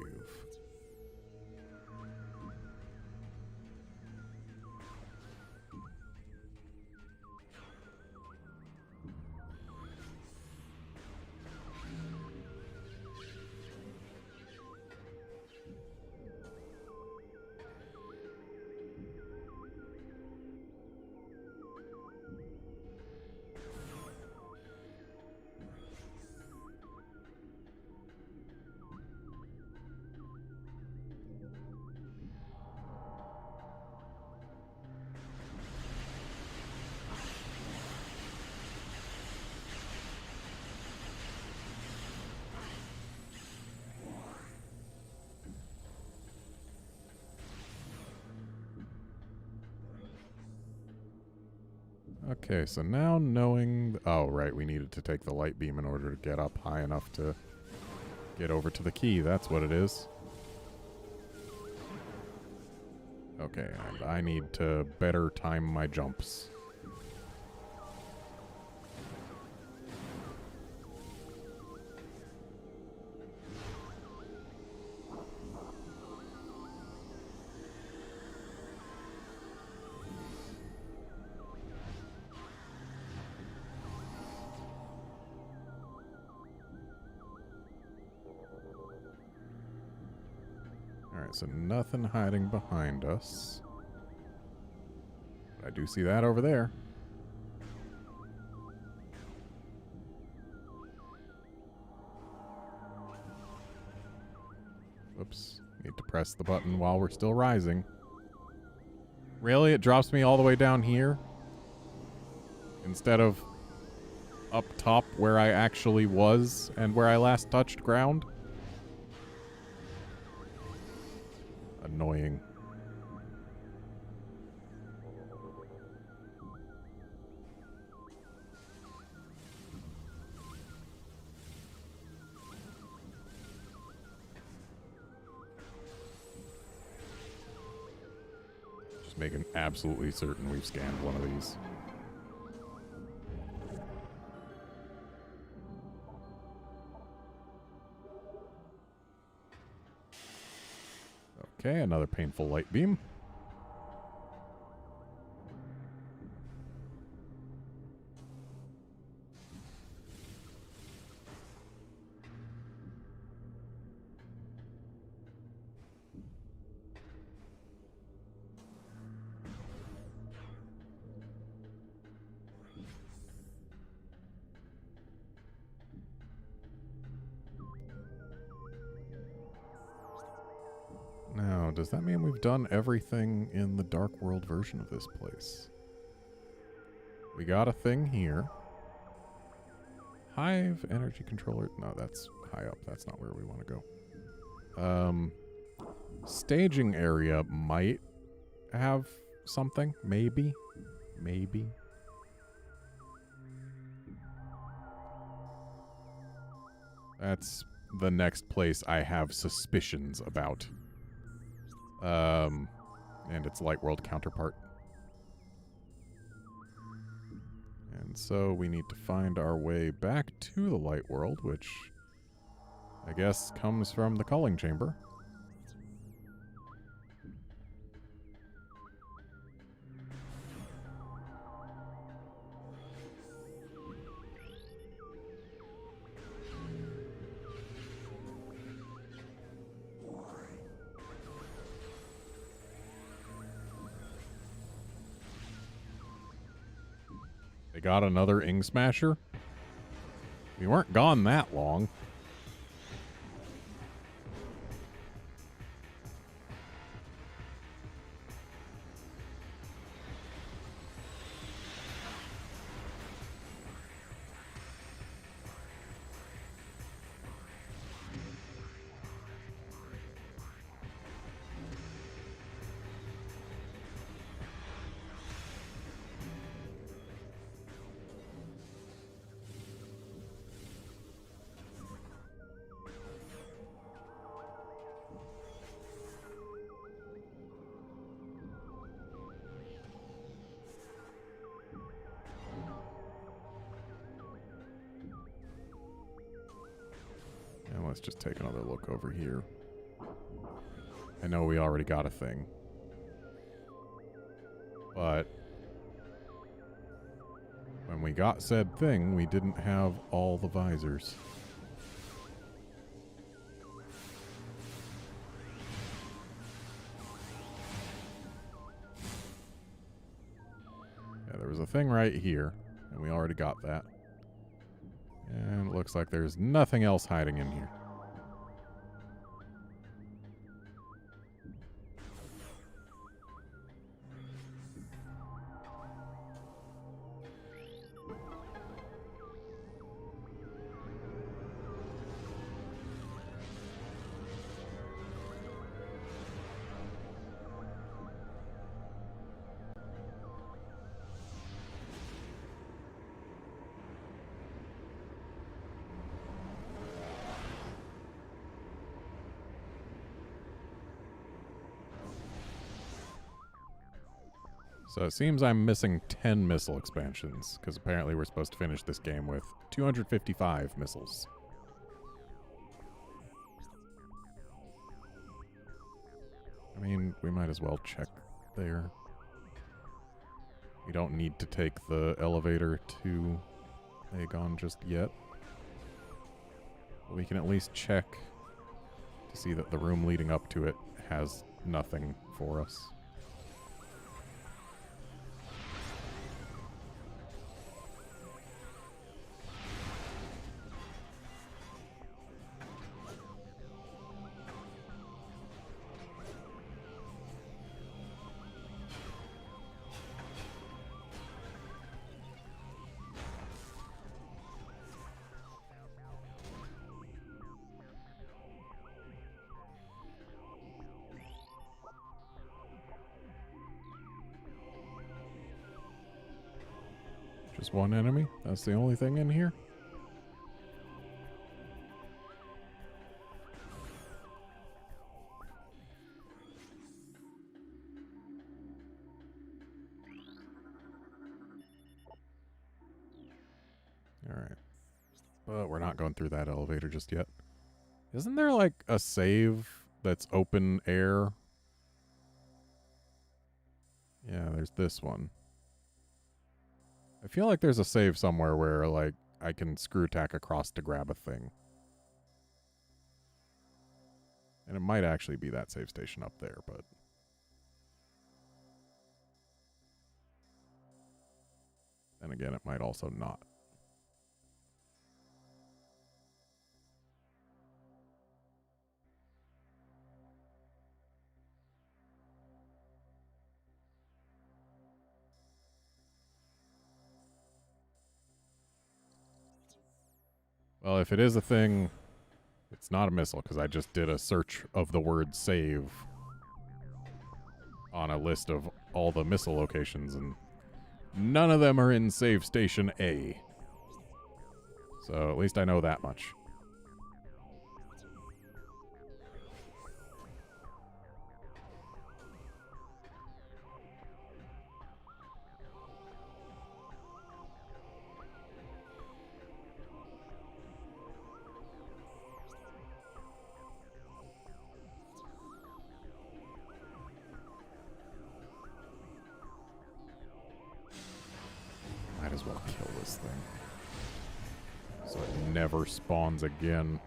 Okay, so now knowing... Oh, right, we needed to take the light beam in order to get up high enough to get over to the key. That's what it is. Okay, and I need to better time my jumps. Alright, so nothing hiding behind us. I do see that over there. Whoops. Need to press the button while we're still rising. Really? It drops me all the way down here? Instead of up top where I actually was and where I last touched ground? Annoying. Just making absolutely certain we've scanned one of these. Okay, another painful light beam. Now, Now, does that mean we've done everything in the Dark World version of this place? We got a thing here. Hive energy controller. No, that's high up. That's not where we want to go. Staging area might have something. Maybe. Maybe. That's the next place I have suspicions about. And its Light World counterpart. And so we need to find our way back to the Light World, which I guess comes from the Calling Chamber. They got another Ing Smasher? We weren't gone that long. Let's just take another look over here. I know we already got a thing. But when we got said thing, we didn't have all the visors. Yeah, there was a thing right here, and we already got that. And it looks like there's nothing else hiding in here. So it seems I'm missing 10 missile expansions, because apparently we're supposed to finish this game with 255 missiles. I mean, we might as well check there. We don't need to take the elevator to Aegon just yet. But we can at least check to see that the room leading up to it has nothing for us. Just one enemy? That's the only thing in here? Alright. But we're not going through that elevator just yet. Isn't there like a save that's open air? Yeah, there's this one. I feel like there's a save somewhere where, like, I can screw attack across to grab a thing. And it might actually be that save station up there, but... then again, it might also not. Well, if it is a thing, it's not a missile, because I just did a search of the word save on a list of all the missile locations, and none of them are in Save Station A. So at least I know that much. Might as well kill this thing, so it never spawns again.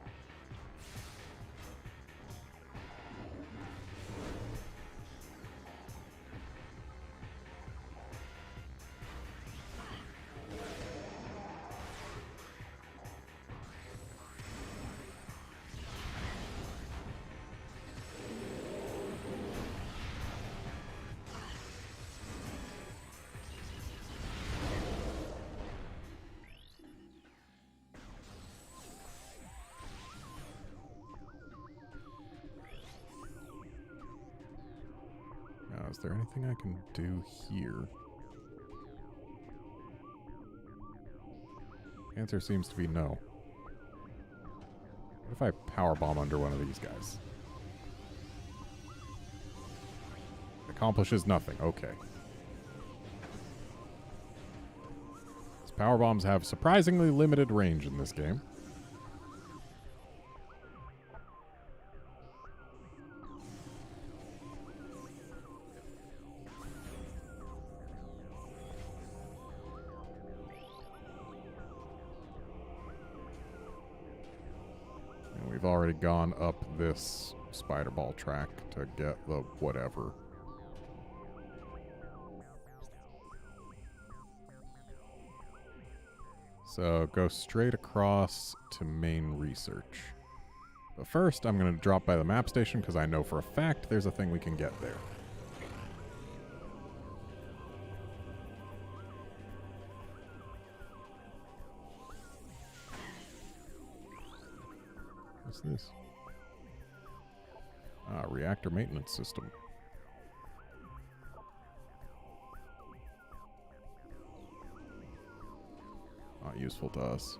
Is there anything I can do here? Answer seems to be no. What if I powerbomb under one of these guys? Accomplishes nothing. Okay. These powerbombs have surprisingly limited range in this game. We've already gone up this spider ball track to get the whatever. So go straight across to main research. But first, I'm going to drop by the map station because I know for a fact there's a thing we can get there. What's this? Ah, reactor maintenance system. Not useful to us.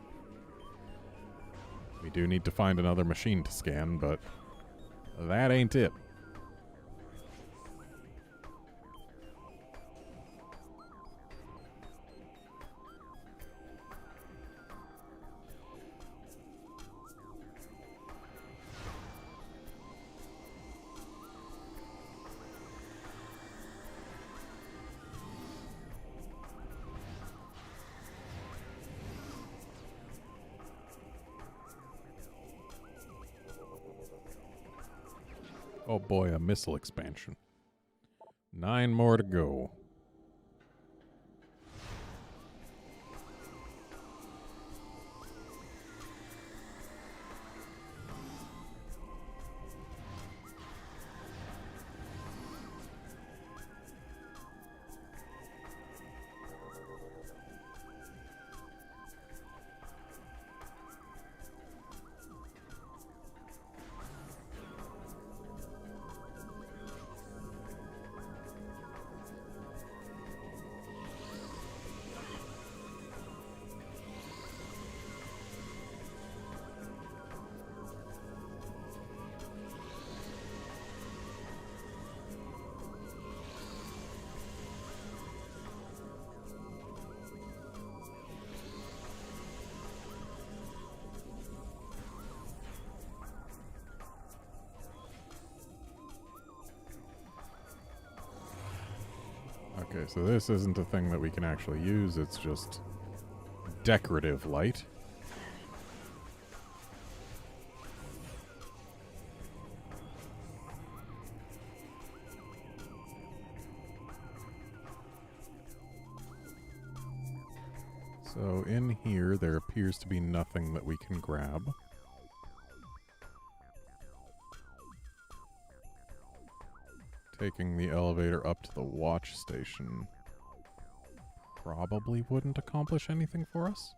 We do need to find another machine to scan, but that ain't it. Oh boy, a missile expansion. 9 more to go. Okay, so this isn't a thing that we can actually use, it's just decorative light. So in here, there appears to be nothing that we can grab. Taking the elevator up to the watch station probably wouldn't accomplish anything for us.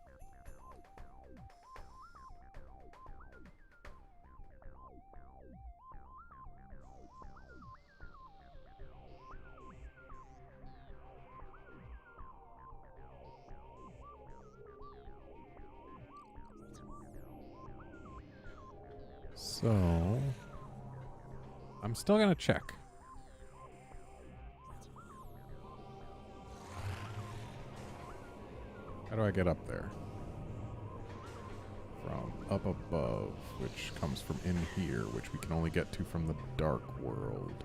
So, I'm still gonna check. How do I get up there? From up above, which comes from in here, which we can only get to from the dark world.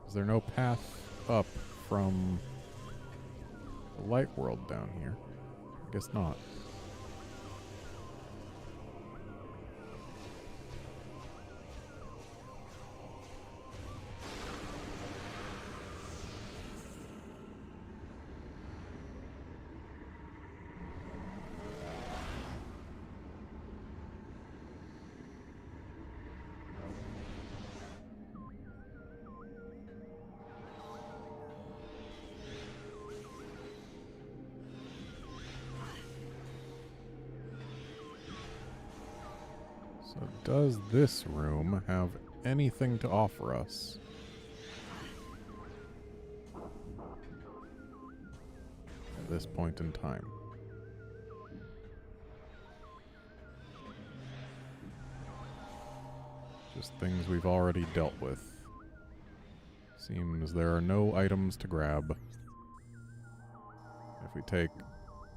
Is there no path up from the light world down here? I guess not. So does this room have anything to offer us? At this point in time. Just things we've already dealt with. Seems there are no items to grab. If we take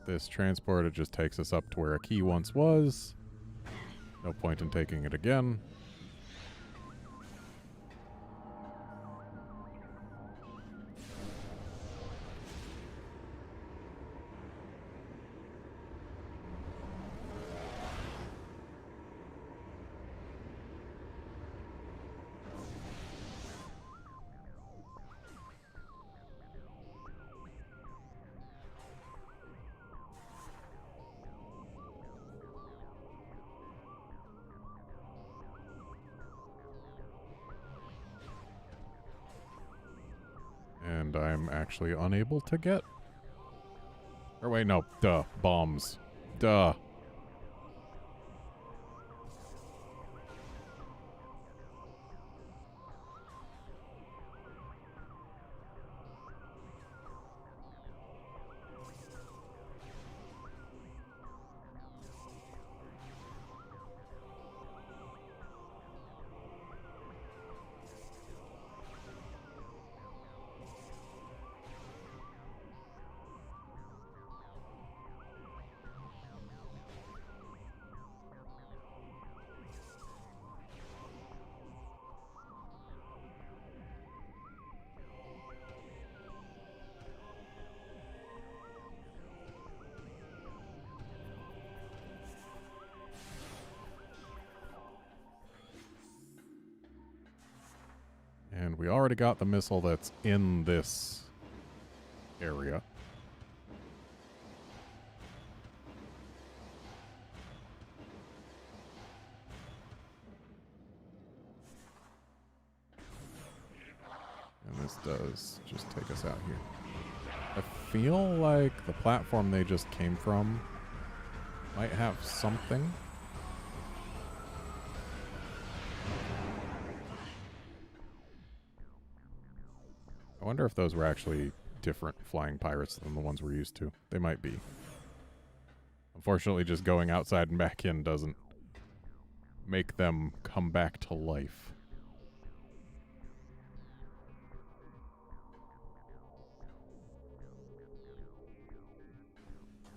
this transport, it just takes us up to where a key once was. No point in taking it again. And I'm actually unable to get... Or wait, no. Duh. Bombs. Duh. And we already got the missile that's in this area. And this does just take us out here. I feel like the platform they just came from might have something. I wonder if those were actually different flying pirates than the ones we're used to. They might be. Unfortunately, just going outside and back in doesn't make them come back to life.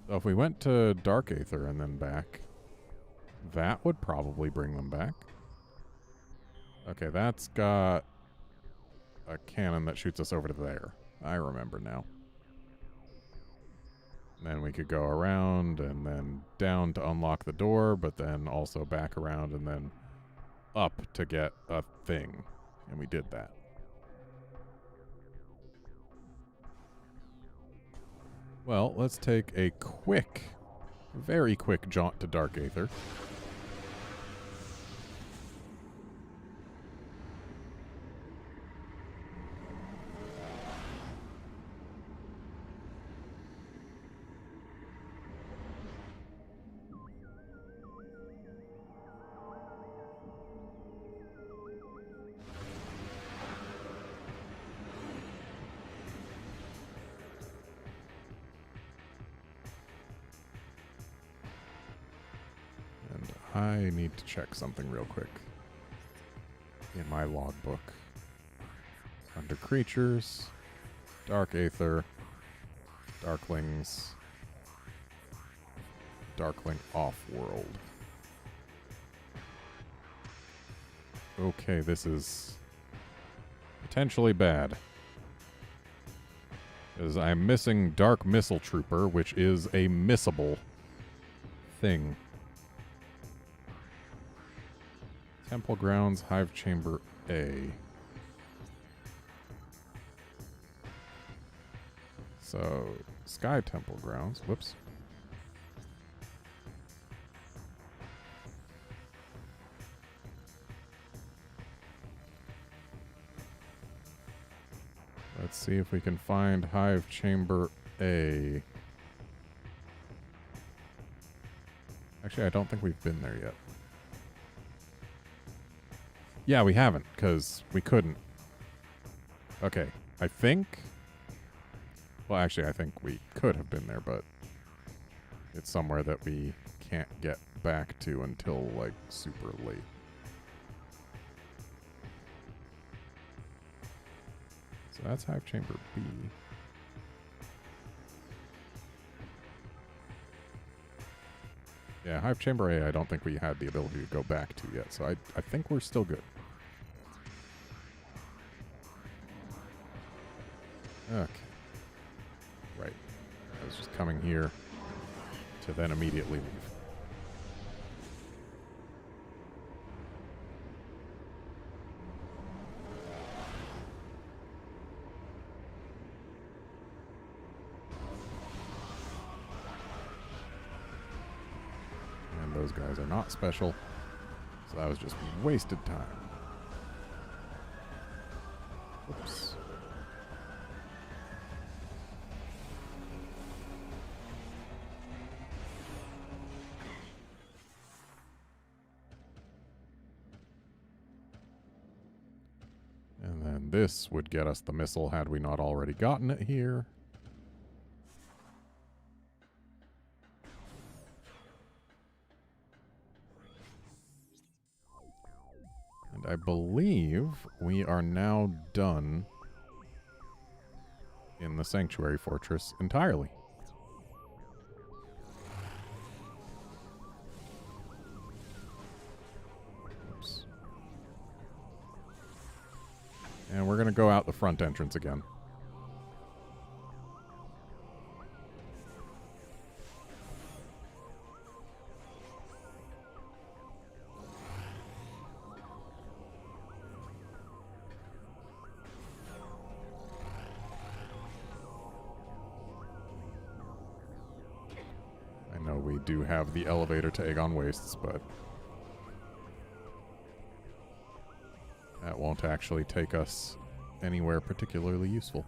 So if we went to Dark Aether and then back, that would probably bring them back. Okay, that's got a cannon that shoots us over to there. I remember now. And then we could go around and then down to unlock the door, but then also back around and then up to get a thing. And we did that. Well, let's take a quick, very quick jaunt to Dark Aether. I need to check something real quick in my logbook. Under creatures, Dark Aether, Darklings, Darkling Off-World. Okay, this is potentially bad. Because I'm missing Dark Missile Trooper, which is a missable thing. Temple Grounds, Hive Chamber A. So, Sky Temple Grounds. Whoops. Let's see if we can find Hive Chamber A. Actually, I don't think we've been there yet. Yeah, we haven't, because we couldn't. Okay, I think... Well, actually, I think we could have been there, but it's somewhere that we can't get back to until, like, super late. So that's Hive Chamber B. Yeah, Hive Chamber A, I don't think we had the ability to go back to yet, so I think we're still good. Okay. Right. I was just coming here to then immediately leave. And those guys are not special, so that was just wasted time. Oops. And then this would get us the missile had we not already gotten it here. And I believe we are now done in the Sanctuary Fortress entirely. Oops. And we're going to go out the front entrance again. I know we do have the elevator to Aegon Wastes, but that won't actually take us anywhere particularly useful.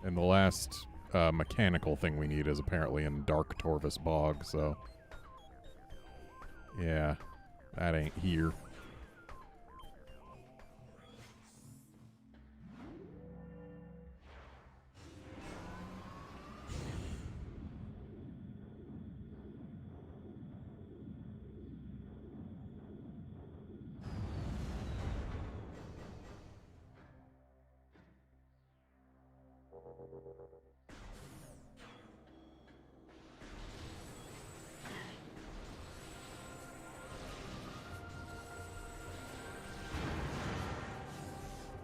And the last mechanical thing we need is apparently in Dark Torvus Bog, so... yeah, that ain't here.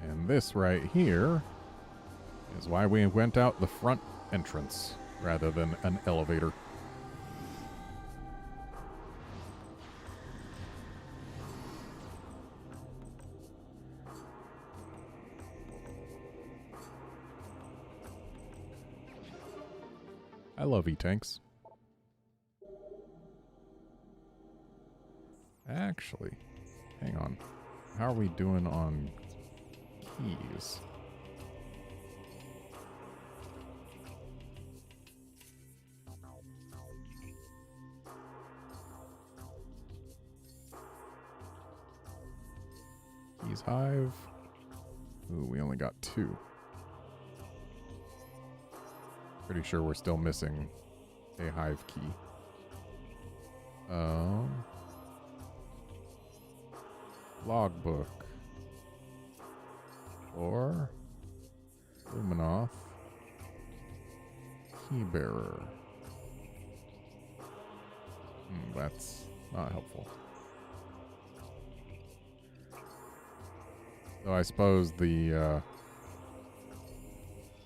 And this right here is why we went out the front entrance rather than an elevator. I love E-tanks. Actually, hang on. How are we doing on keys? Keys Hive. Ooh, we only got 2. Pretty sure we're still missing a Hive key. Logbook. Or Luminoth. Keybearer. That's not helpful. So I suppose the,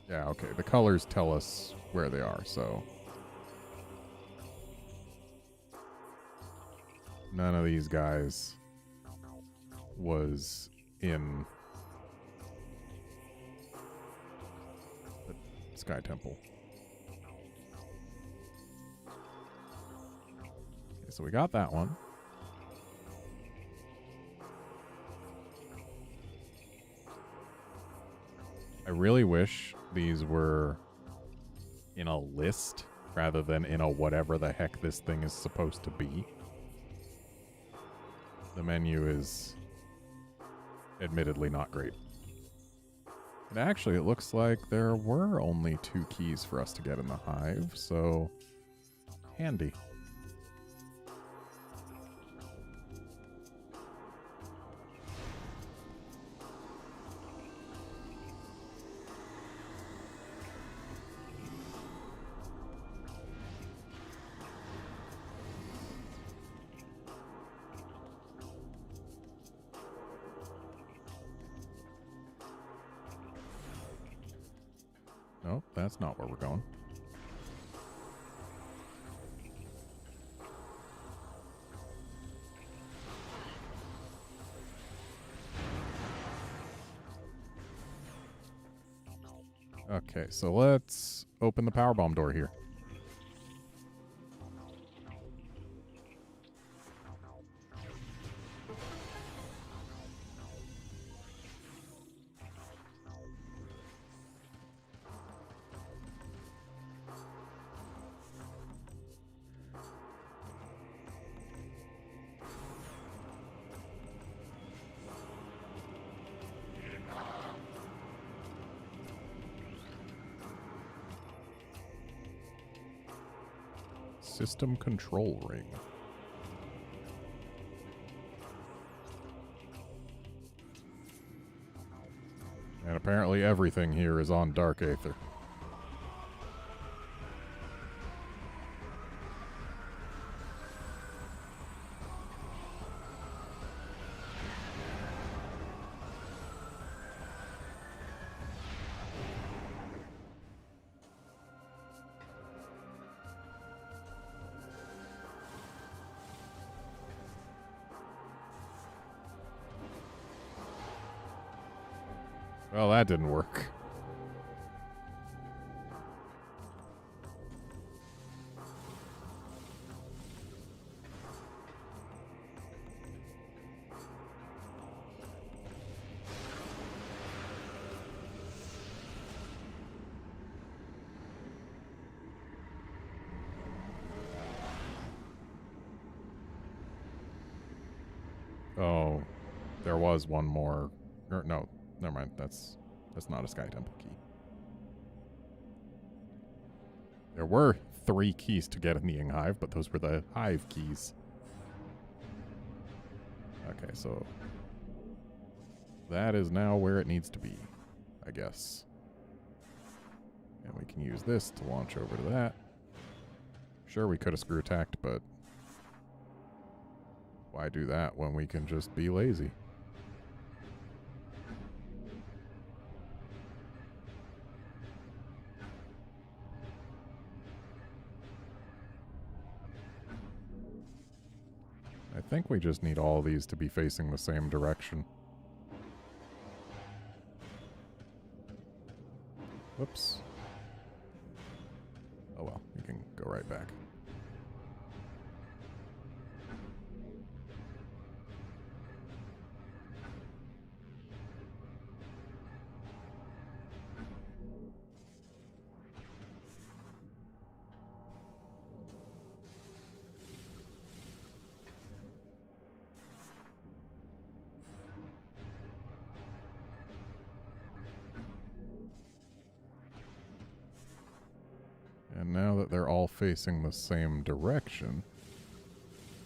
yeah, okay, the colors tell us where they are, so. None of these guys was in the Sky Temple. Okay, so we got that one. I really wish these were in a list rather than in a whatever the heck this thing is supposed to be. The menu is admittedly not great. And actually, it looks like there were only 2 keys for us to get in the Hive, so handy. Nope, that's not where we're going. Okay, so let's open the power bomb door here. System control ring. And apparently everything here is on Dark Aether. Well, that didn't work. Oh, there was one more. No, never mind. That's not a Sky Temple key. There were 3 keys to get in the Hive, but those were the Hive keys. Okay, so that is now where it needs to be, I guess. And we can use this to launch over to that. Sure, we could have screw attacked, but why do that when we can just be lazy? I think we just need all these to be facing the same direction. Whoops. Oh well, we go right back. And now that they're all facing the same direction,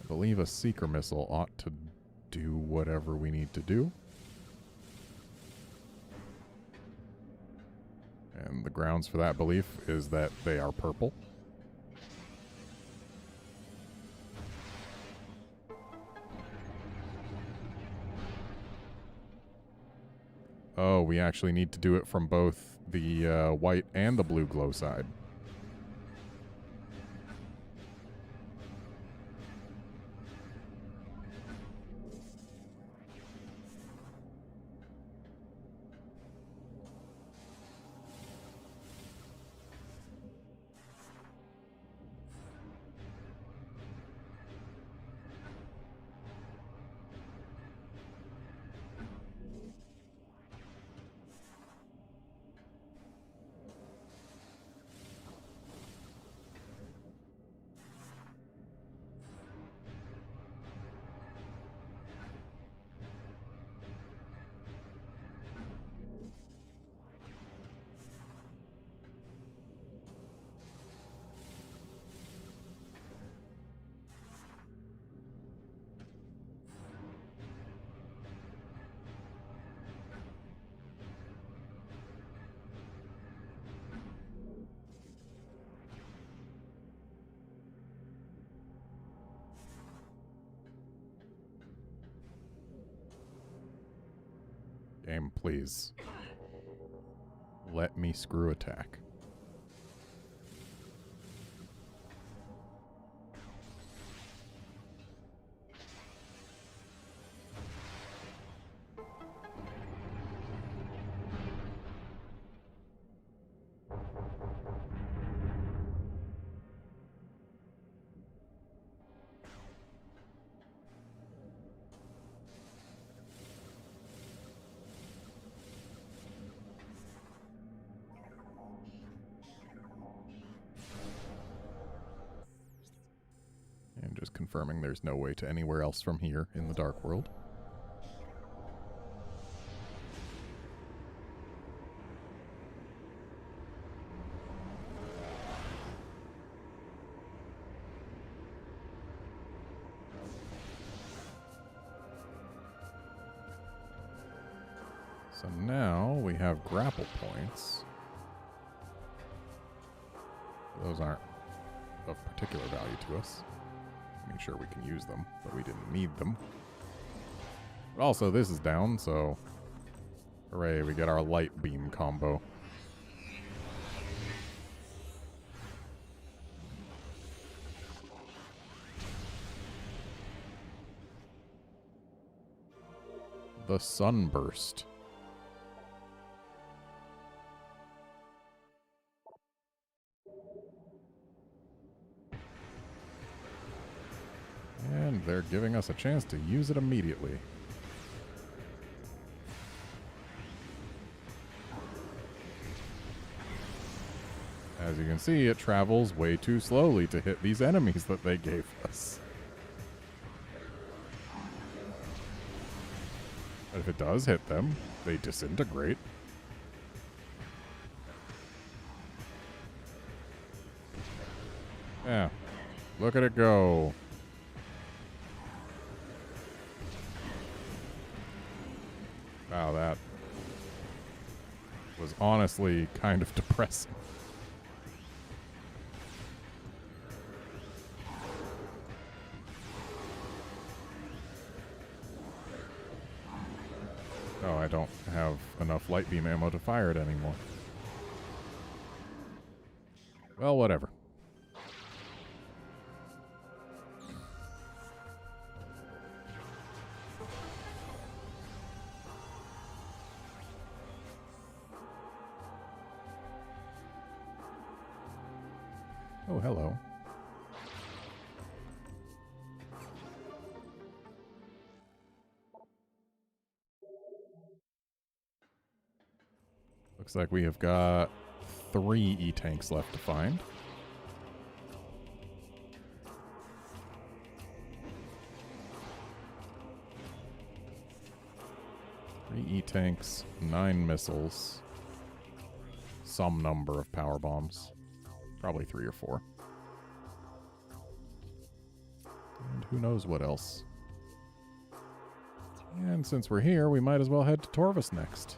I believe a Seeker Missile ought to do whatever we need to do. And the grounds for that belief is that they are purple. Oh, we actually need to do it from both the white and the blue glow side. Game, please. Let me screw attack. And just confirming there's no way to anywhere else from here in the Dark World. So now we have grapple points. Those aren't of particular value to us. Make sure we can use them, but we didn't need them. But also, this is down, so hooray, we get our light beam combo. The Sunburst. And they're giving us a chance to use it immediately. As you can see, it travels way too slowly to hit these enemies that they gave us. But if it does hit them, they disintegrate. Yeah, look at it go. Wow, that was honestly kind of depressing. Oh, I don't have enough light beam ammo to fire it anymore. Well, whatever. Oh, hello. Looks like we have got 3 E-tanks left to find. E-tanks, 9 missiles, some number of power bombs, probably 3 or 4. And who knows what else. And since we're here, we might as well head to Torvus next.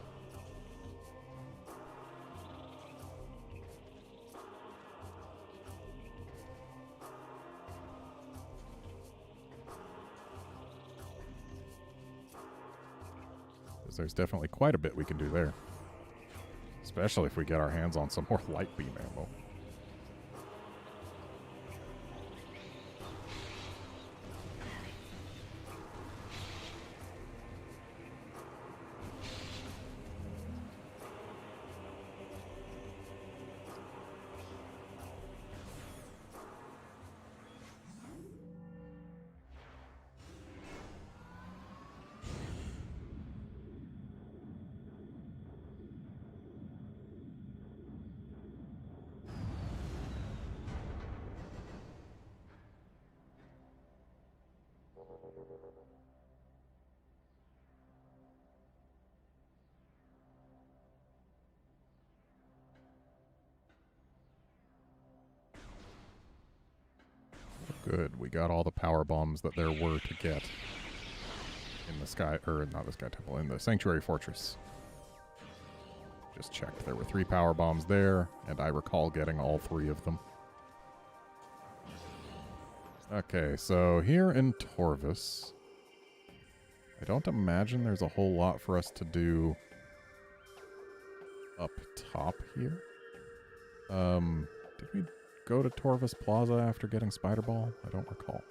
There's definitely quite a bit we can do there. Especially if we get our hands on some more light beam ammo. Good, we got all the power bombs that there were to get in the sky, or not the sky temple, in the sanctuary fortress. Just checked, there were 3 power bombs there, and I recall getting all 3 of them. Okay, so here in Torvus, I don't imagine there's a whole lot for us to do up top here. Did we go to Torvus Plaza after getting Spider Ball? I don't recall.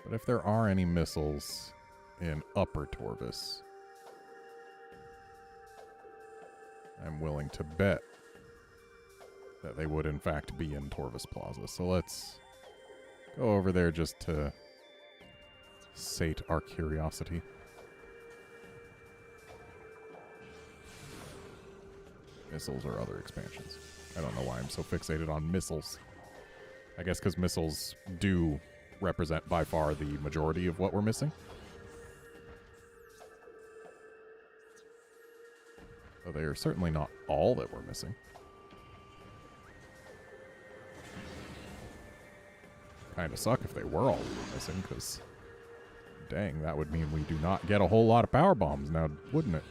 But if there are any missiles in Upper Torvus, I'm willing to bet that they would in fact be in Torvus Plaza. So let's go over there just to sate our curiosity. Missiles or other expansions. I don't know why I'm so fixated on missiles. I guess because missiles do represent by far the majority of what we're missing. So they are certainly not all that we're missing. Kind of suck if they were all we were missing, because dang, that would mean we do not get a whole lot of power bombs now, wouldn't it?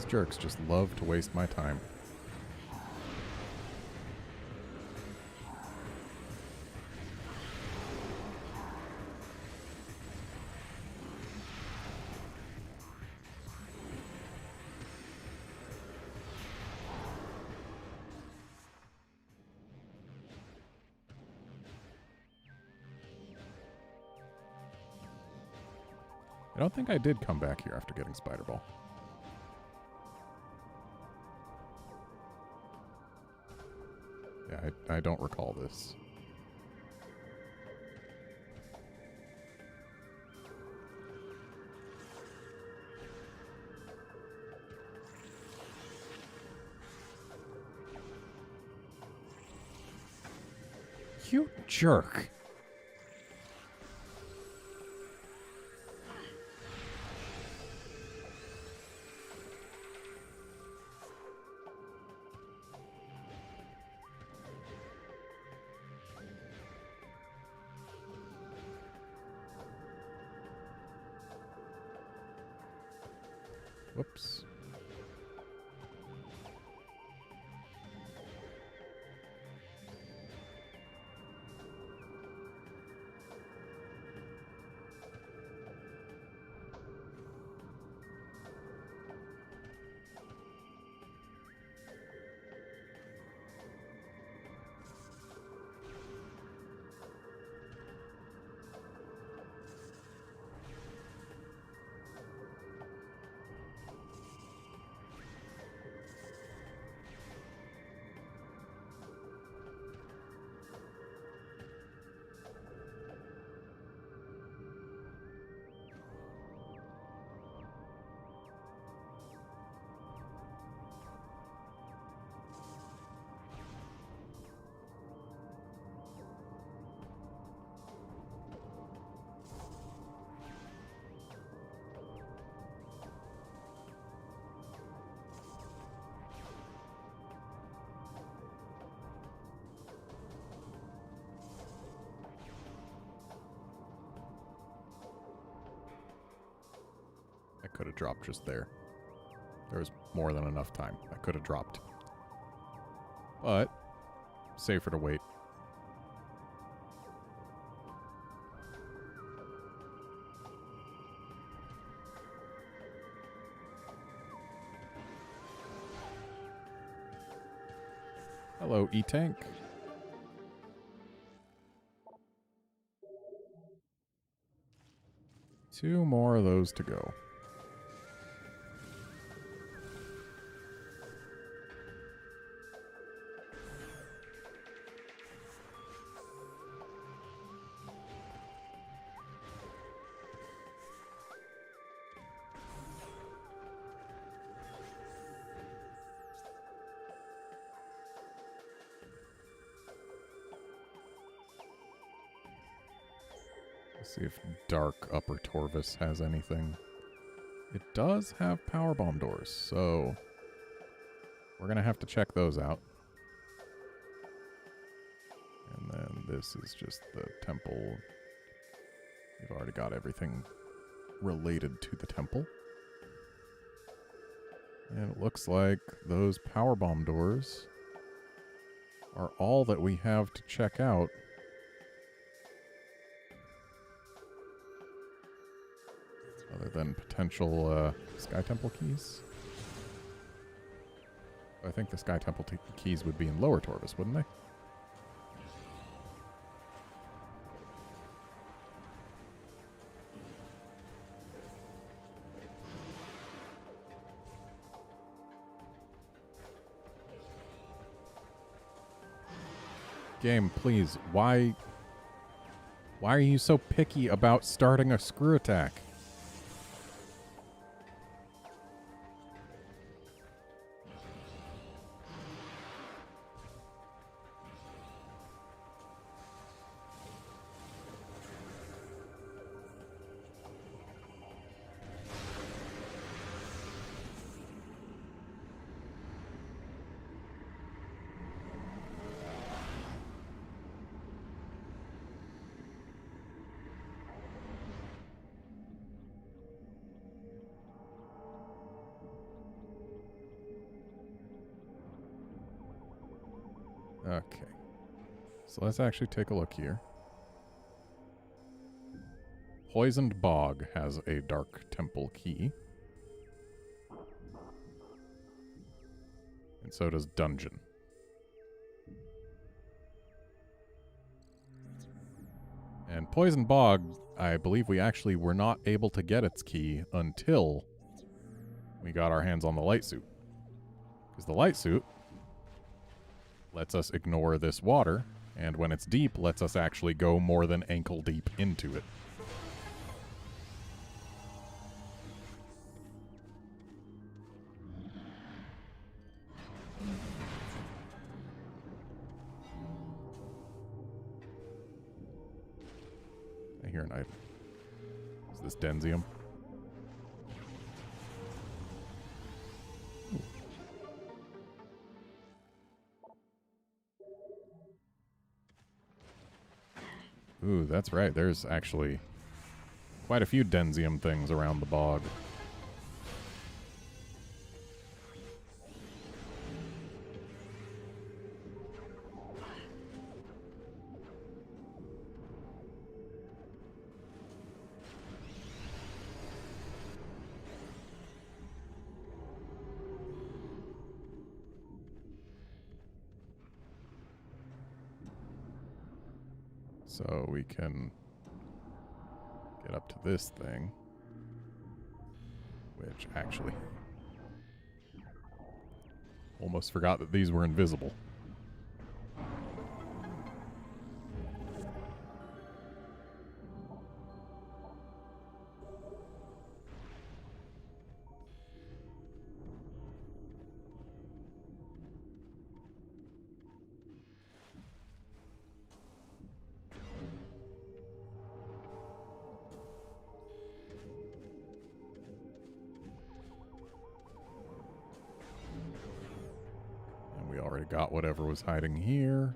Jerks just love to waste my time. I don't think I did come back here after getting Spider Ball. Yeah, I don't recall this. You jerk. Whoops. I could have dropped just there. There was more than enough time. I could have dropped. But, safer to wait. Hello, E-Tank. Two more of those to go. See if Dark Upper Torvus has anything. It does have power bomb doors, so we're going to have to check those out. And then this is just the temple. We've already got everything related to the temple. And it looks like those power bomb doors are all that we have to check out. Other than potential Sky Temple keys. I think the Sky Temple keys would be in Lower Torvus, wouldn't they? Game, please, why are you so picky about starting a screw attack? Okay. So let's actually take a look here. Poisoned Bog has a Dark Temple key. And so does Dungeon. And Poisoned Bog, I believe we actually were not able to get its key until we got our hands on the light suit. Because the light suit lets us ignore this water, and when it's deep, lets us actually go more than ankle deep into it. I hear an item. Is this Denzium? Ooh, that's right. There's actually quite a few Denzium things around the bog. So we can get up to this thing, which actually almost forgot that these were invisible. Got whatever was hiding here.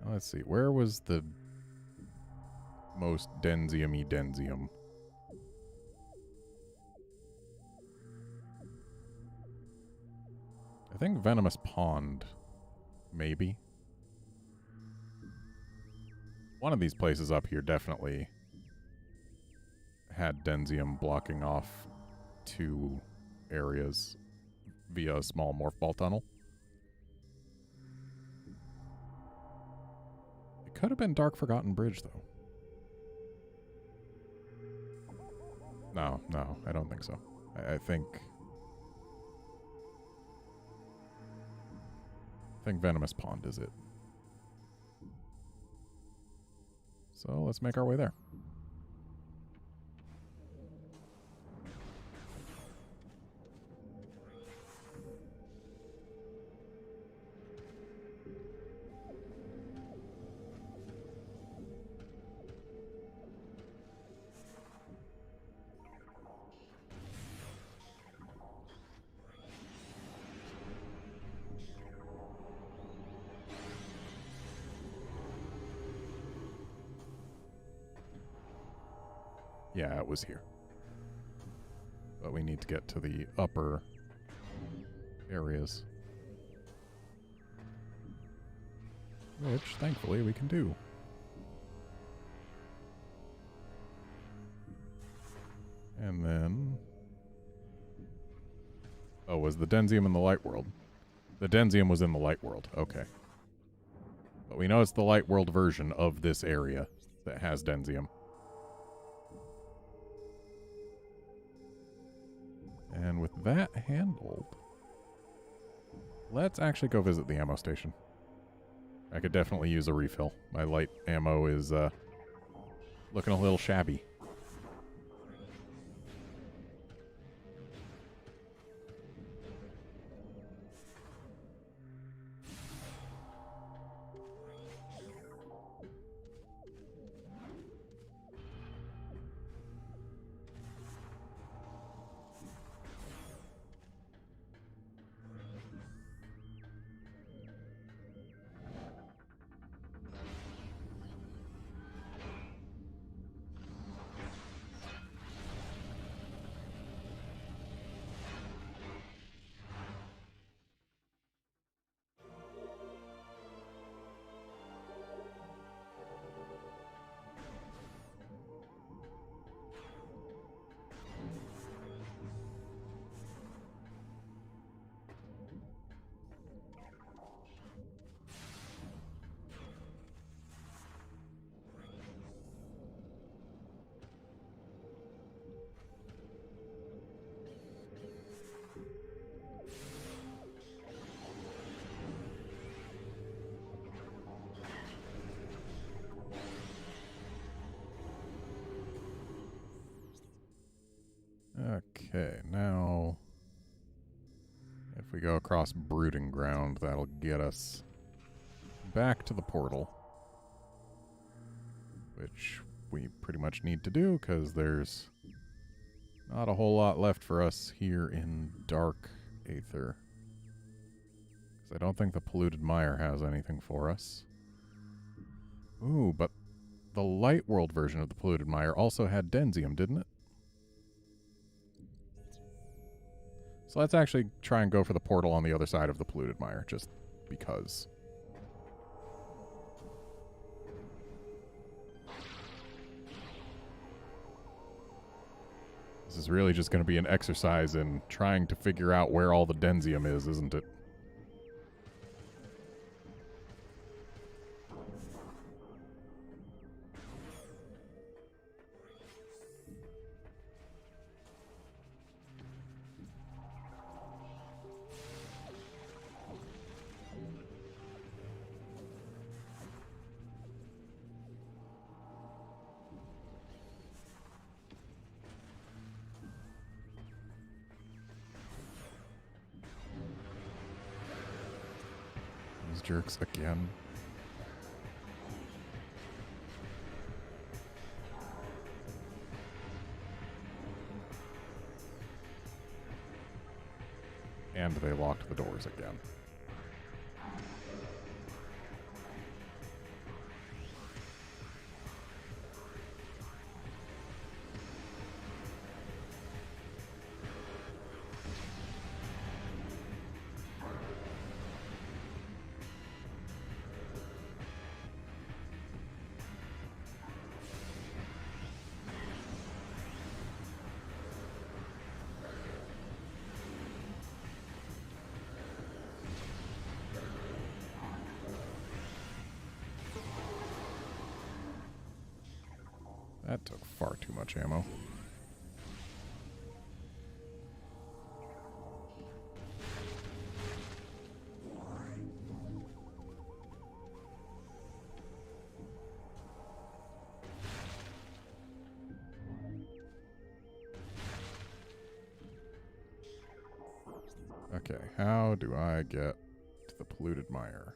Let's see, where was the most densium-y densium? I think Venomous Pond, maybe. One of these places up here definitely had densium blocking off 2 areas via a small morph ball tunnel. It could have been Dark Forgotten Bridge, though. No, I don't think so. I think Venomous Pond is it. So let's make our way there. Yeah, it was here. But we need to get to the upper areas. Which, thankfully, we can do. And then... Oh, was the Densium in the Light World? The Densium was in the Light World, okay. But we know it's the Light World version of this area that has Densium. And with that handled, let's actually go visit the ammo station. I could definitely use a refill. My light ammo is looking a little shabby. Okay, now if we go across Brooding Ground, that'll get us back to the portal, which we pretty much need to do because there's not a whole lot left for us here in Dark Aether. Because I don't think the Polluted Mire has anything for us. Ooh, but the Light World version of the Polluted Mire also had Densium, didn't it? So let's actually try and go for the portal on the other side of the Polluted Mire, just because. This is really just going to be an exercise in trying to figure out where all the Denzium is, isn't it? Jerks again. And they locked the doors again. That took far too much ammo. Okay, how do I get to the polluted mire?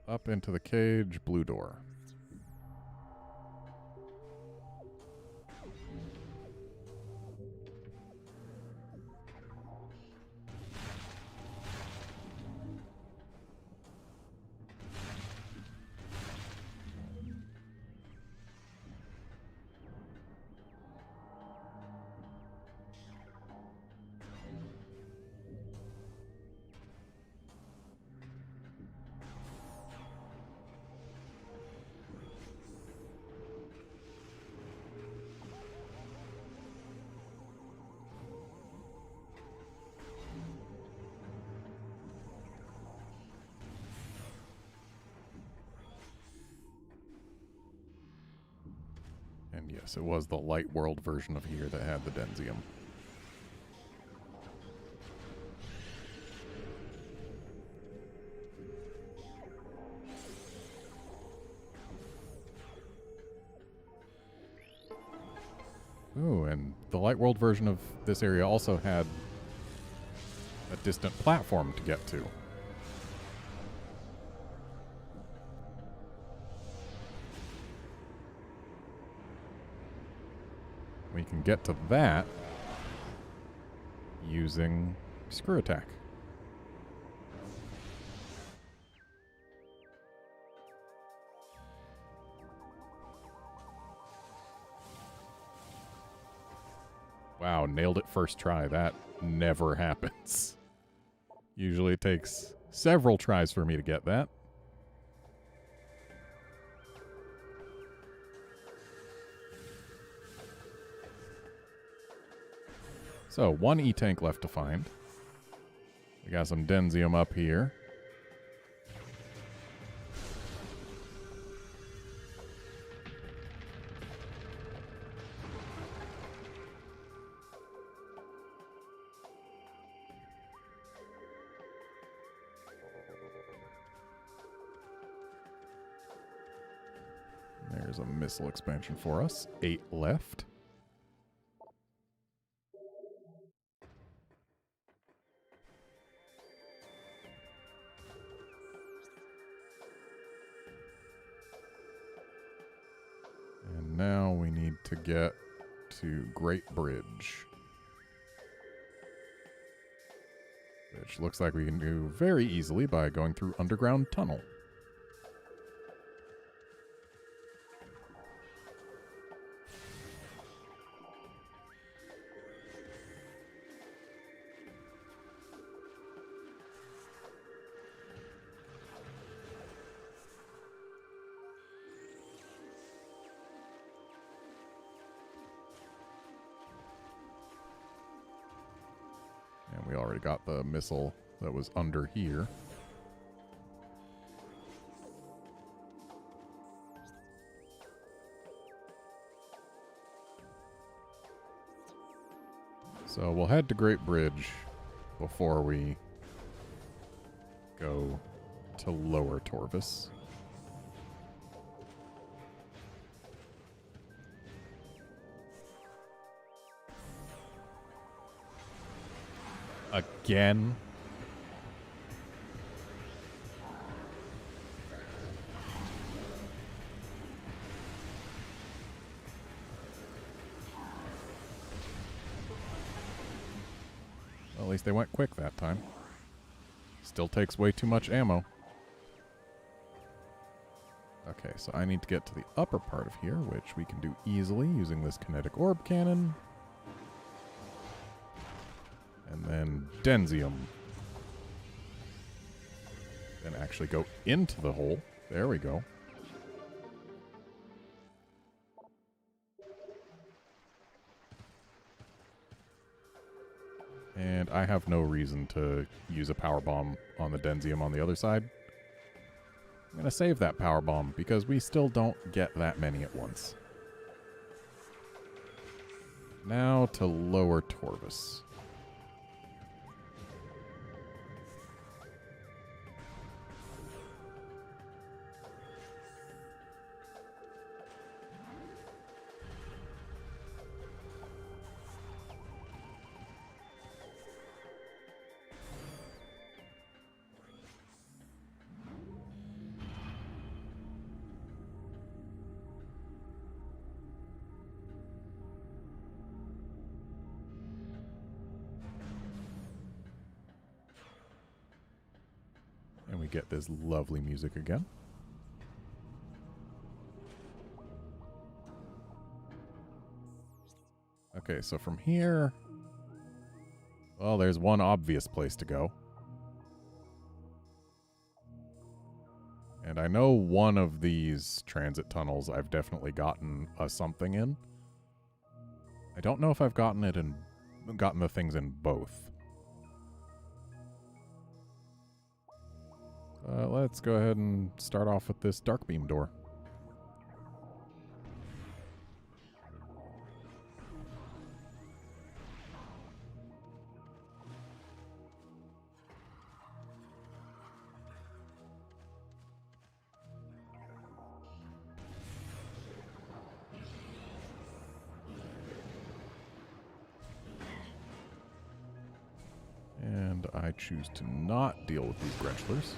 Up into the cage, blue door. And yes, it was the light world version of here that had the Denzium. Ooh, and the light world version of this area also had a distant platform to get to. We can get to that using Screw Attack. Wow, nailed it first try. That never happens. Usually it takes several tries for me to get that. So, one E-Tank left to find. We got some Denzium up here. There's a missile expansion for us. 8 left. And now we need to get to Great Bridge, which looks like we can do very easily by going through underground tunnel. We already got the missile that was under here. So we'll head to Great Bridge before we go to Lower Torvus. Again? Well, at least they went quick that time. Still takes way too much ammo. Okay, so I need to get to the upper part of here, which we can do easily using this Kinetic Orb Cannon. And then Denzium. Then actually go into the hole. There we go. And I have no reason to use a power bomb on the Denzium on the other side. I'm going to save that power bomb because we still don't get that many at once. Now to Lower Torvus. And we get this lovely music again. Okay, so from here... Well, there's one obvious place to go. And I know one of these transit tunnels I've definitely gotten a something in. I don't know if I've gotten the things in both. Let's go ahead and start off with this dark beam door. And I choose to not deal with these Grenchlers.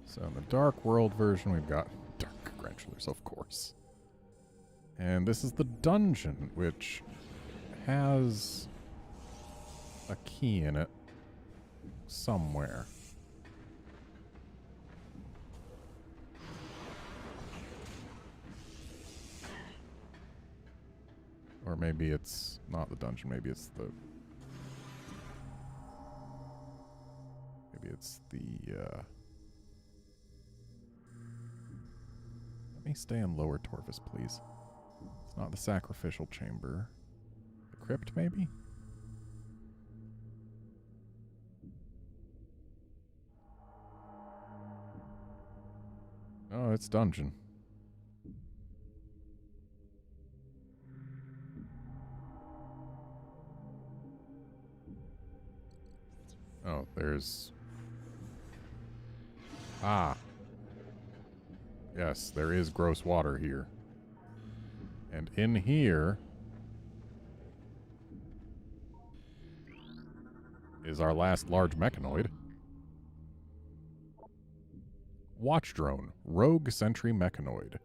So in the Dark World version, we've got Dark Grenchlers, of course. And this is the dungeon, which has a key in it somewhere. Or maybe it's not the dungeon, maybe it's the... Maybe it's the, Let me stay in Lower Torvus, please. It's not the Sacrificial Chamber. The Crypt, maybe? Oh, it's dungeon. Oh, there's... Ah. Yes, there is gross water here. And in here is our last large mechanoid. Watch Drone, Rogue Sentry Mechanoid.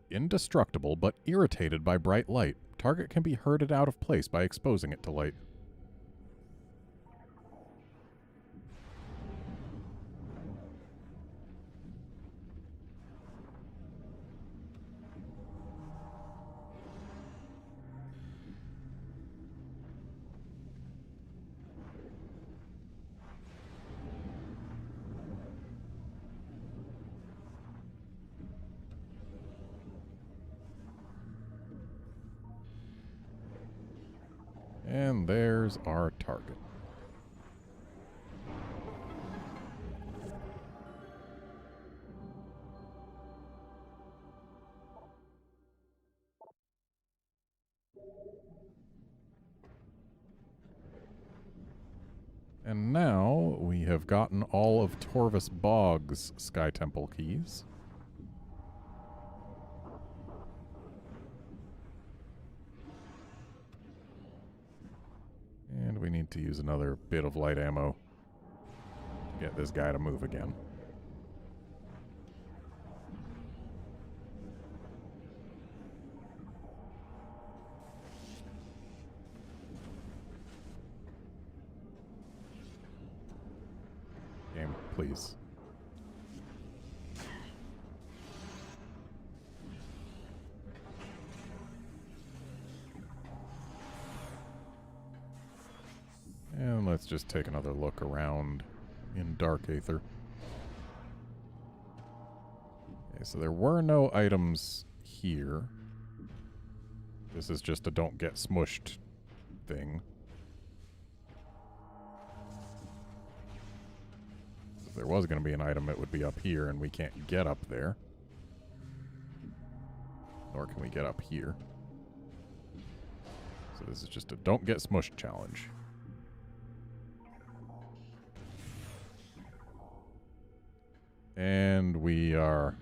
Indestructible, but irritated by bright light. Target can be herded out of place by exposing it to light. And there's our target. And now we have gotten all of Torvus Bog's Sky Temple keys. And we need to use another bit of light ammo to get this guy to move again. Game, please. And let's just take another look around in Dark Aether. Okay, so there were no items here. This is just a don't get smushed thing. If there was going to be an item, it would be up here, and we can't get up there. Nor can we get up here. So this is just a don't get smushed challenge. And we are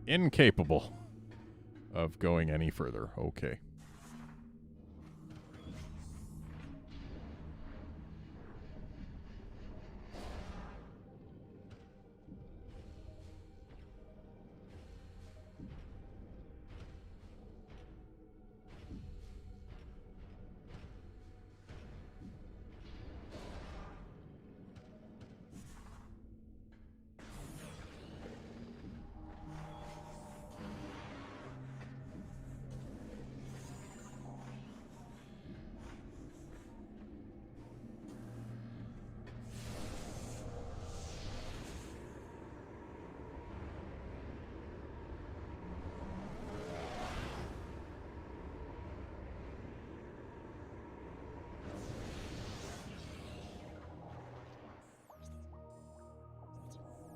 incapable of going any further. Okay.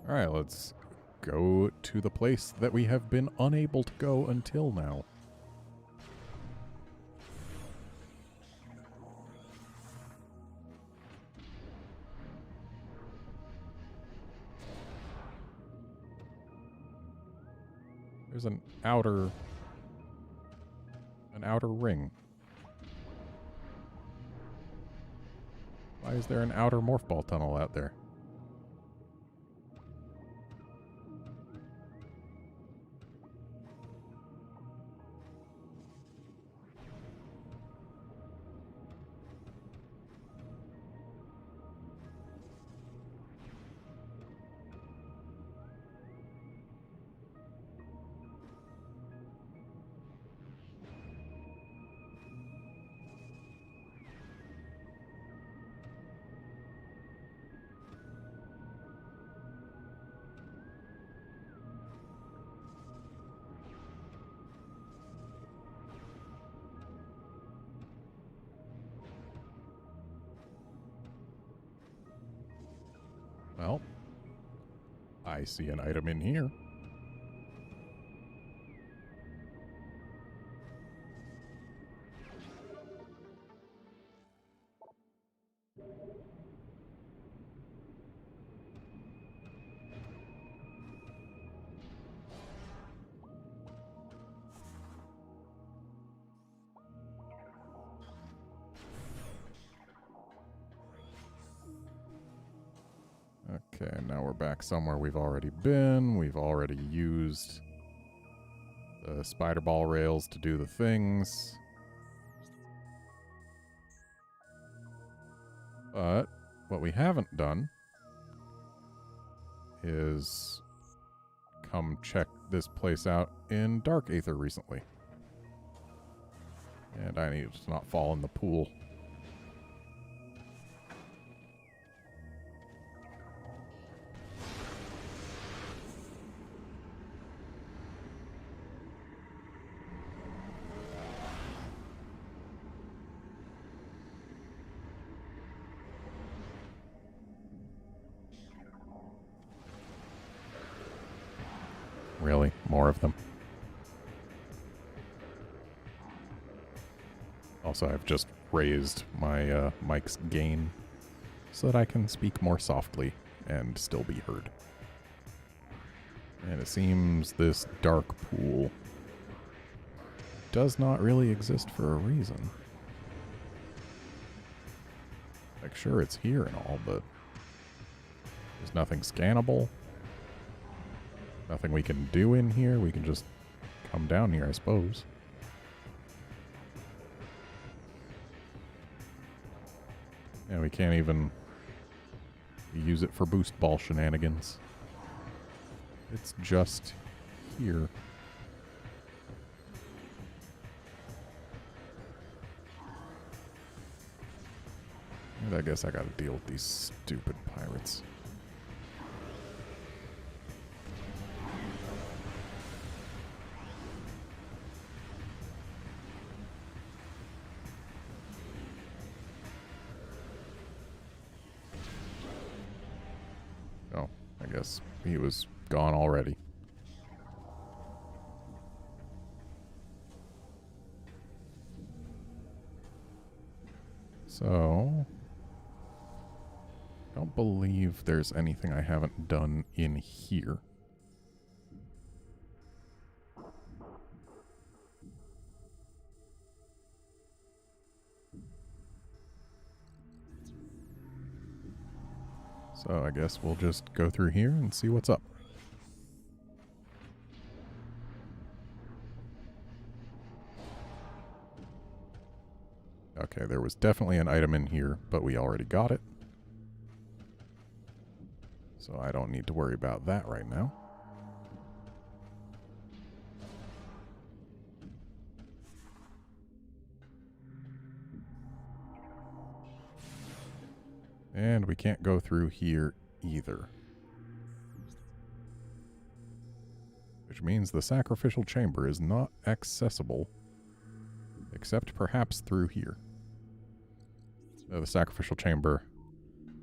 Alright, let's go to the place that we have been unable to go until now. There's an outer ring. Why is there an outer morph ball tunnel out there? Well, I see an item in here. Okay, now we're back somewhere we've already been. We've already used the spider ball rails to do the things. But what we haven't done is come check this place out in Dark Aether recently. And I need to not fall in the pool. of them. Also, I've just raised my mic's gain so that I can speak more softly and still be heard. And it seems this dark pool does not really exist for a reason. Like, sure, it's here and all, but there's nothing scannable. Nothing we can do in here. We can just come down here, I suppose. And we can't even use it for boost ball shenanigans. It's just here. And I guess I gotta deal with these stupid pirates. Oh, I guess he was gone already. So, I don't believe there's anything I haven't done in here. So I guess we'll just go through here and see what's up. Okay, there was definitely an item in here, but we already got it. So I don't need to worry about that right now. And we can't go through here either. Which means the sacrificial chamber is not accessible, except perhaps through here. The sacrificial chamber,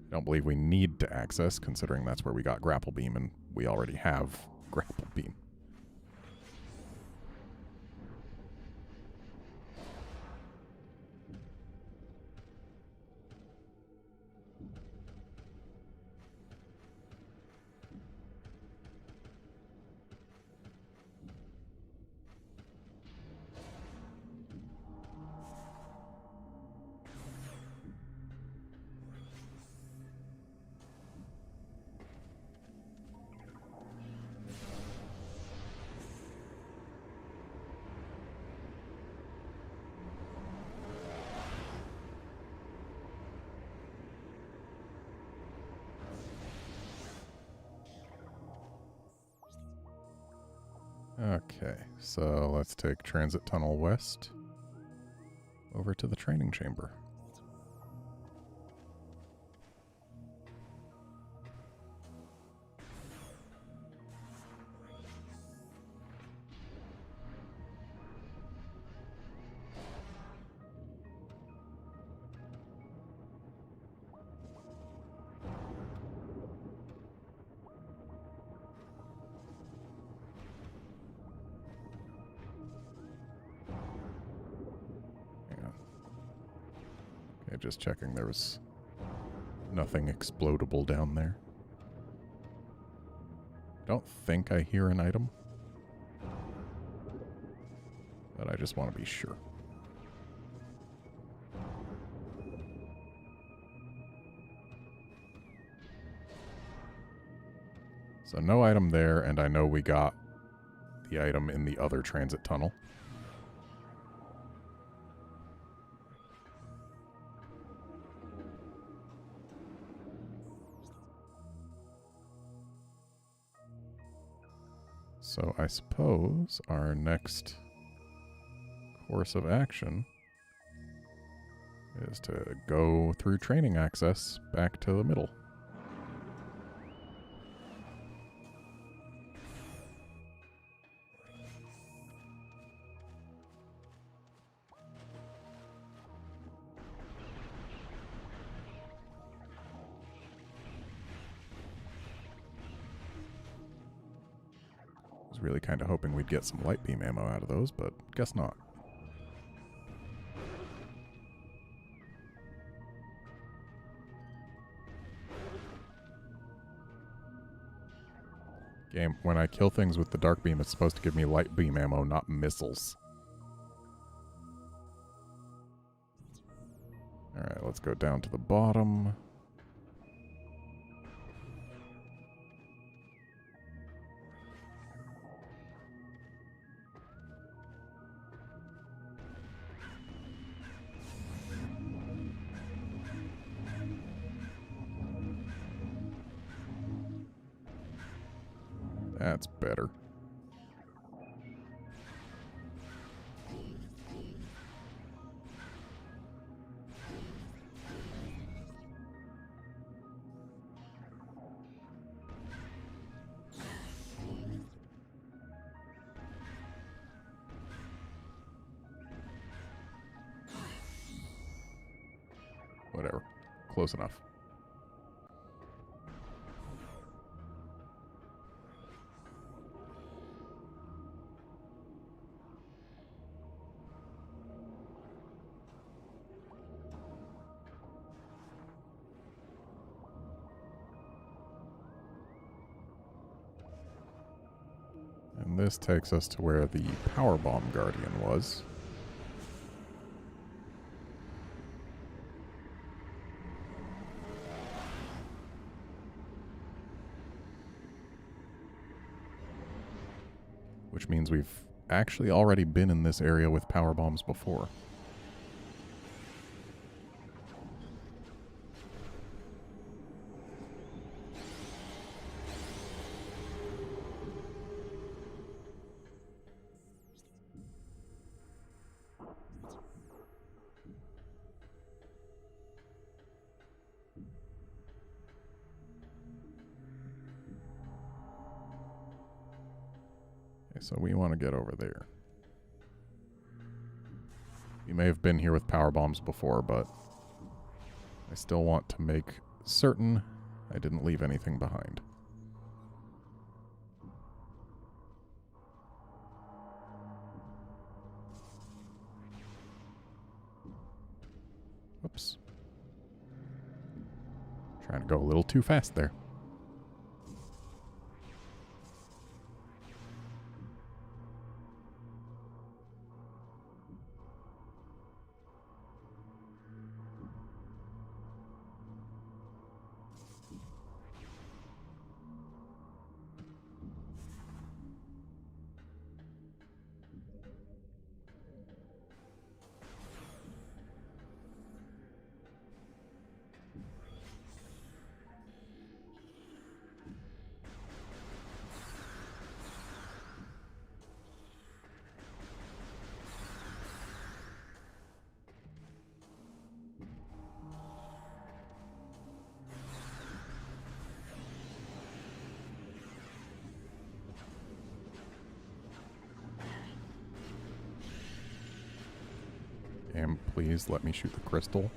I don't believe we need to access, considering that's where we got grapple beam, and we already have grapple beam. Okay, so let's take Transit Tunnel West over to the training chamber. Just checking there was nothing explodable down there. Don't think I hear an item, but I just want to be sure. So no item there, and I know we got the item in the other transit tunnel. So I suppose our next course of action is to go through training access back to the middle. was really kind of hoping we'd get some light beam ammo out of those, but guess not. Game, when I kill things with the dark beam, it's supposed to give me light beam ammo, not missiles. Alright, let's go down to the bottom. That's better. Whatever. Close enough. And this takes us to where the Power Bomb Guardian was. Which means we've actually already been in this area with power bombs before. So we want to get over there. We may have been here with power bombs before, but I still want to make certain I didn't leave anything behind. Whoops. Trying to go a little too fast there. And please let me shoot the crystal.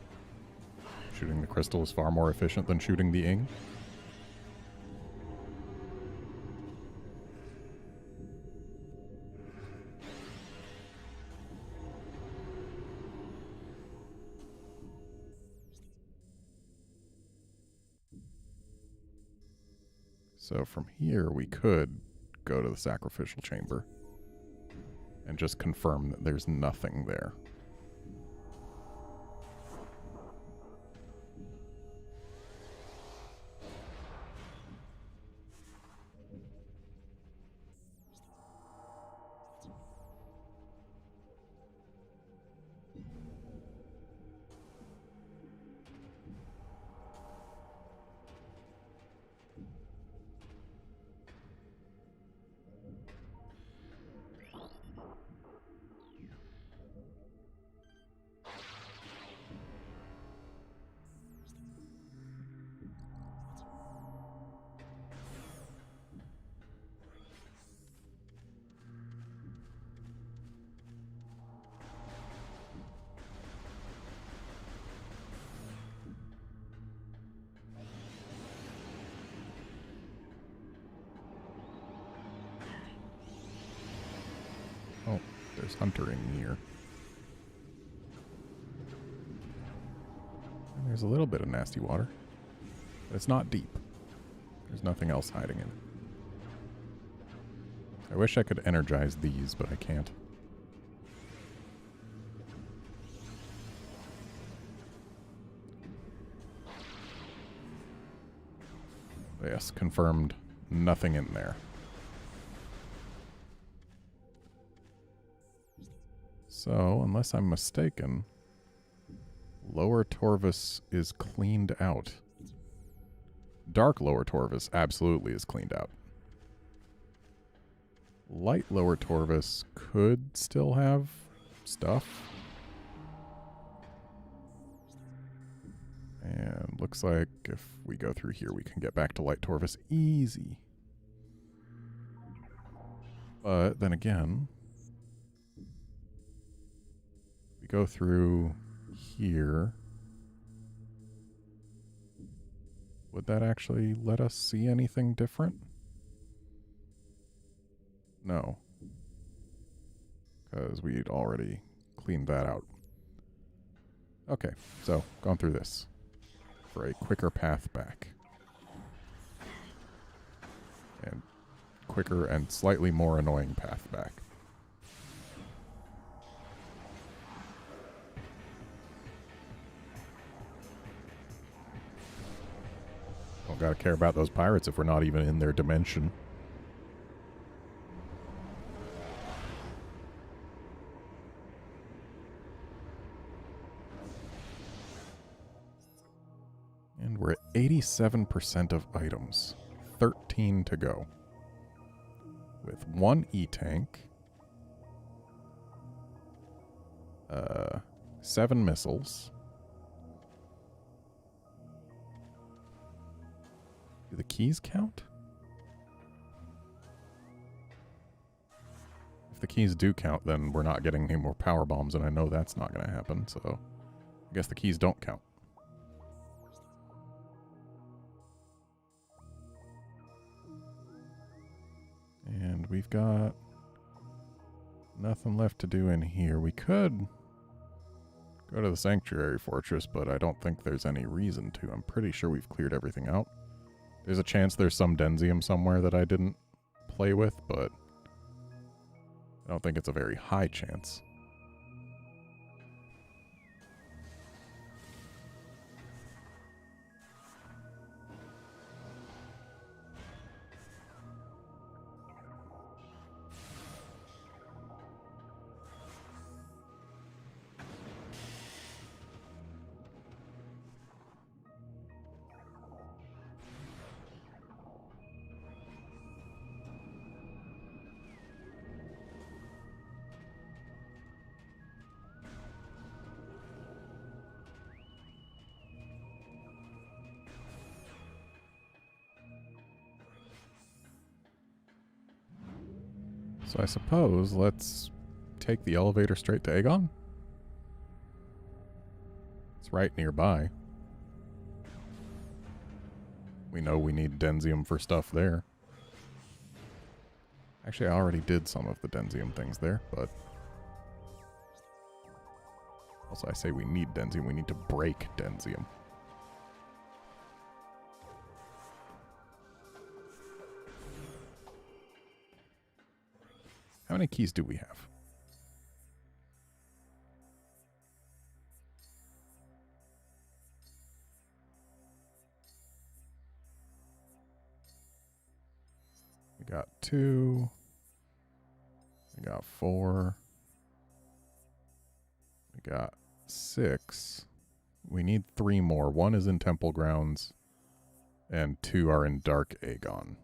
Shooting the crystal is far more efficient than shooting the ing. So from here we could go to the sacrificial chamber and just confirm that there's nothing there. There's Hunter in here. And there's a little bit of nasty water. But it's not deep. There's nothing else hiding in it. I wish I could energize these, but I can't. Yes, confirmed. Nothing in there. So, unless I'm mistaken, Lower Torvus is cleaned out. Dark Lower Torvus absolutely is cleaned out. Light Lower Torvus could still have stuff. And looks like if we go through here, we can get back to Light Torvus easy. But then again, we go through here. Would that actually let us see anything different? No. Because we'd already cleaned that out. Okay, so gone through this for a quicker path back. And quicker and slightly more annoying path back. Don't gotta care about those pirates if we're not even in their dimension. And we're at 87% of items. 13 to go. With 1 E-tank. 7 missiles. Do the keys count? If the keys do count, then we're not getting any more power bombs, and I know that's not going to happen, so I guess the keys don't count. And we've got nothing left to do in here. We could go to the Sanctuary Fortress, but I don't think there's any reason to. I'm pretty sure we've cleared everything out. There's a chance there's some Denzium somewhere that I didn't play with, but I don't think it's a very high chance. So I suppose let's take the elevator straight to Aegon. It's right nearby. We know we need Denzium for stuff there. Actually, I already did some of the Denzium things there, but also I say we need Denzium. We need to break Denzium. How many keys do we have? We got 2. We got 4. We got 6. We need 3 more. 1 is in Temple Grounds, and 2 are in Dark Aegon.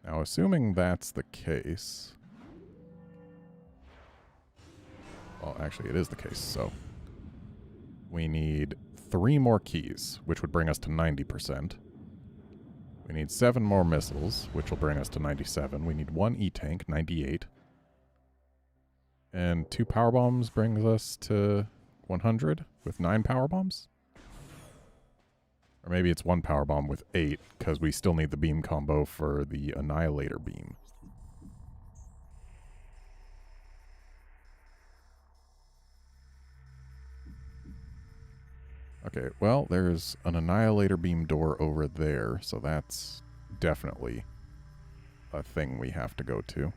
Now, assuming that's the case... Well, actually, it is the case, so... We need 3 more keys, which would bring us to 90%. We need 7 more missiles, which will bring us to 97. We need 1 E-tank, 98. And 2 power bombs brings us to 100 with 9 power bombs? Or maybe it's 1 power bomb with 8, because we still need the beam combo for the Annihilator Beam. Okay, well, there's an Annihilator Beam door over there, so that's definitely a thing we have to go to.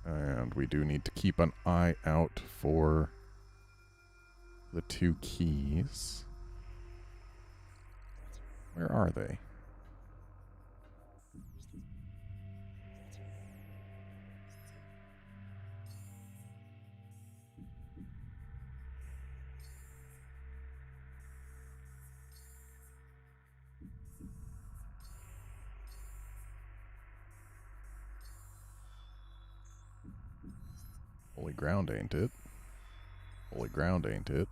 And we do need to keep an eye out for the 2 keys. Where are they? Holy ground, ain't it? Holy ground, ain't it?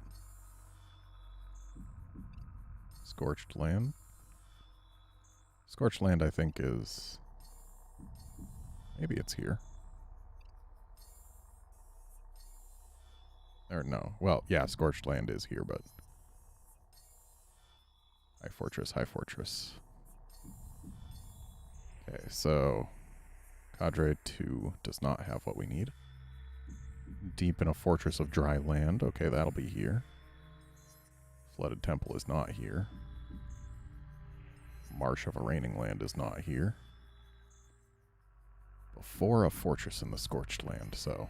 Scorched land? Scorched land, I think, is... Maybe it's here. Or no. Well, yeah, Scorched land is here, but... High Fortress, High Fortress. Okay, so... Cadre 2 does not have what we need. Deep in a Fortress of Dry Land. Okay, that'll be here. Flooded Temple is not here. Marsh of a Raining Land is not here. Before a Fortress in the Scorched Land, so...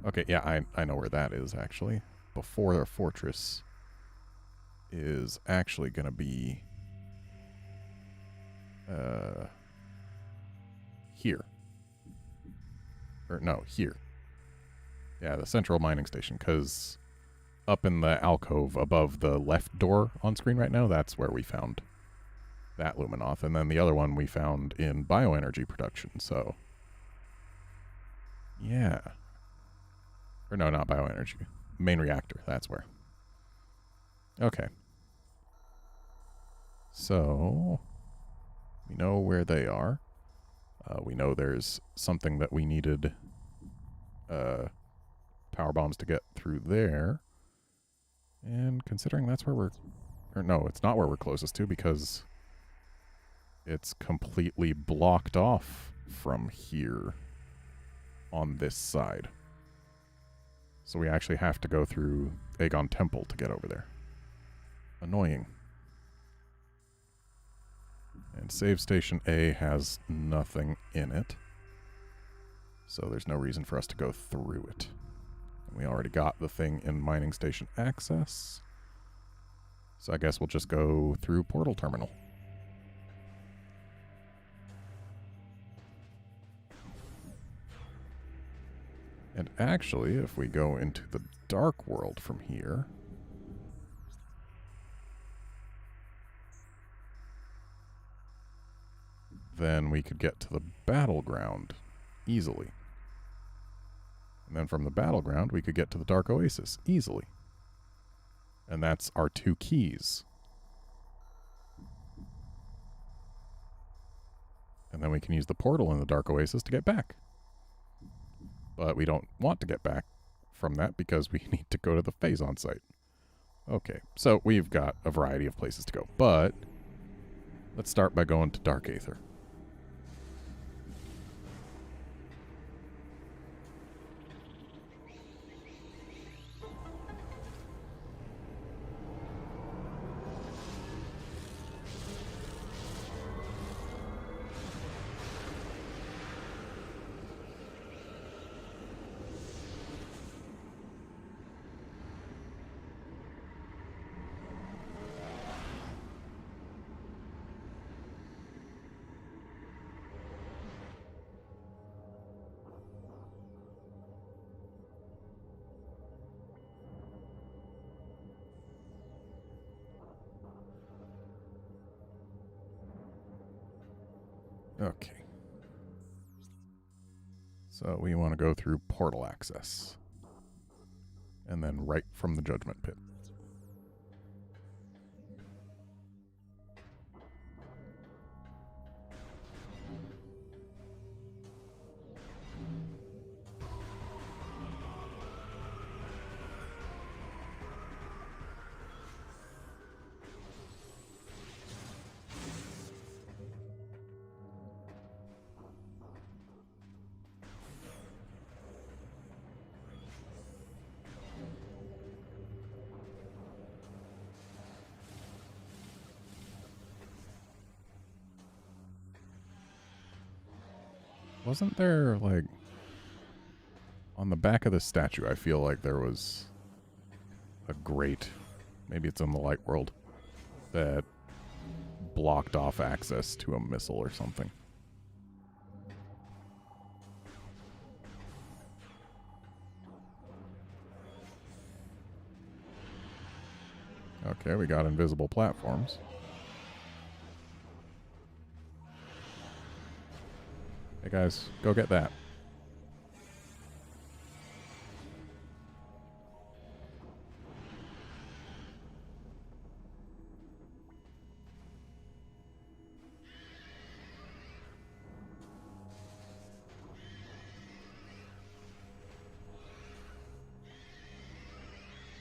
Okay, yeah, I know where that is, actually. Before a Fortress is actually going to be... here. Or, no, here. Yeah, the central mining station, because up in the alcove above the left door on screen right now, that's where we found that Luminoth. And then the other one we found in bioenergy production, so... Yeah. Or no, not bioenergy. Main reactor, that's where. Okay. So, we know where they are. We know there's something that we needed power bombs to get through there. And considering that's where we're... Or no, it's not where we're closest to because it's completely blocked off from here on this side. So we actually have to go through Aegon Temple to get over there. Annoying. And Save Station A has nothing in it. So there's no reason for us to go through it. And we already got the thing in Mining Station Access. So I guess we'll just go through Portal Terminal. And actually, if we go into the Dark World from here... then we could get to the Battleground easily. And then from the Battleground, we could get to the Dark Oasis easily. And that's our 2 keys. And then we can use the portal in the Dark Oasis to get back. But we don't want to get back from that because we need to go to the Phazon site. Okay, so we've got a variety of places to go. But let's start by going to Dark Aether. Okay. So we want to go through portal access. And then right from the Judgment Pit. Wasn't there, like, on the back of the statue, I feel like there was a grate, maybe it's in the light world, that blocked off access to a missile or something. Okay, we got invisible platforms. Hey guys, go get that.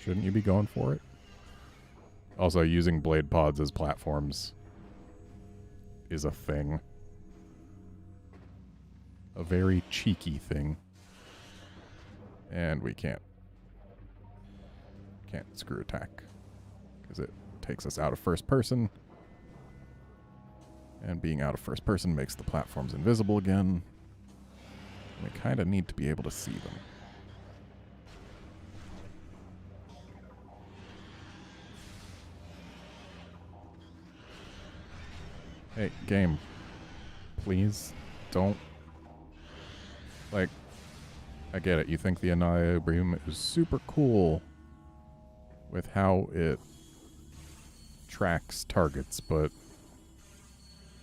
Shouldn't you be going for it? Also, using blade pods as platforms is a thing. A very cheeky thing. And we can't screw attack, because it takes us out of first person. And being out of first person makes the platforms invisible again. We kind of need to be able to see them. Hey, game. Please don't. Like, I get it. You think the Annihilator Beam is super cool with how it tracks targets, but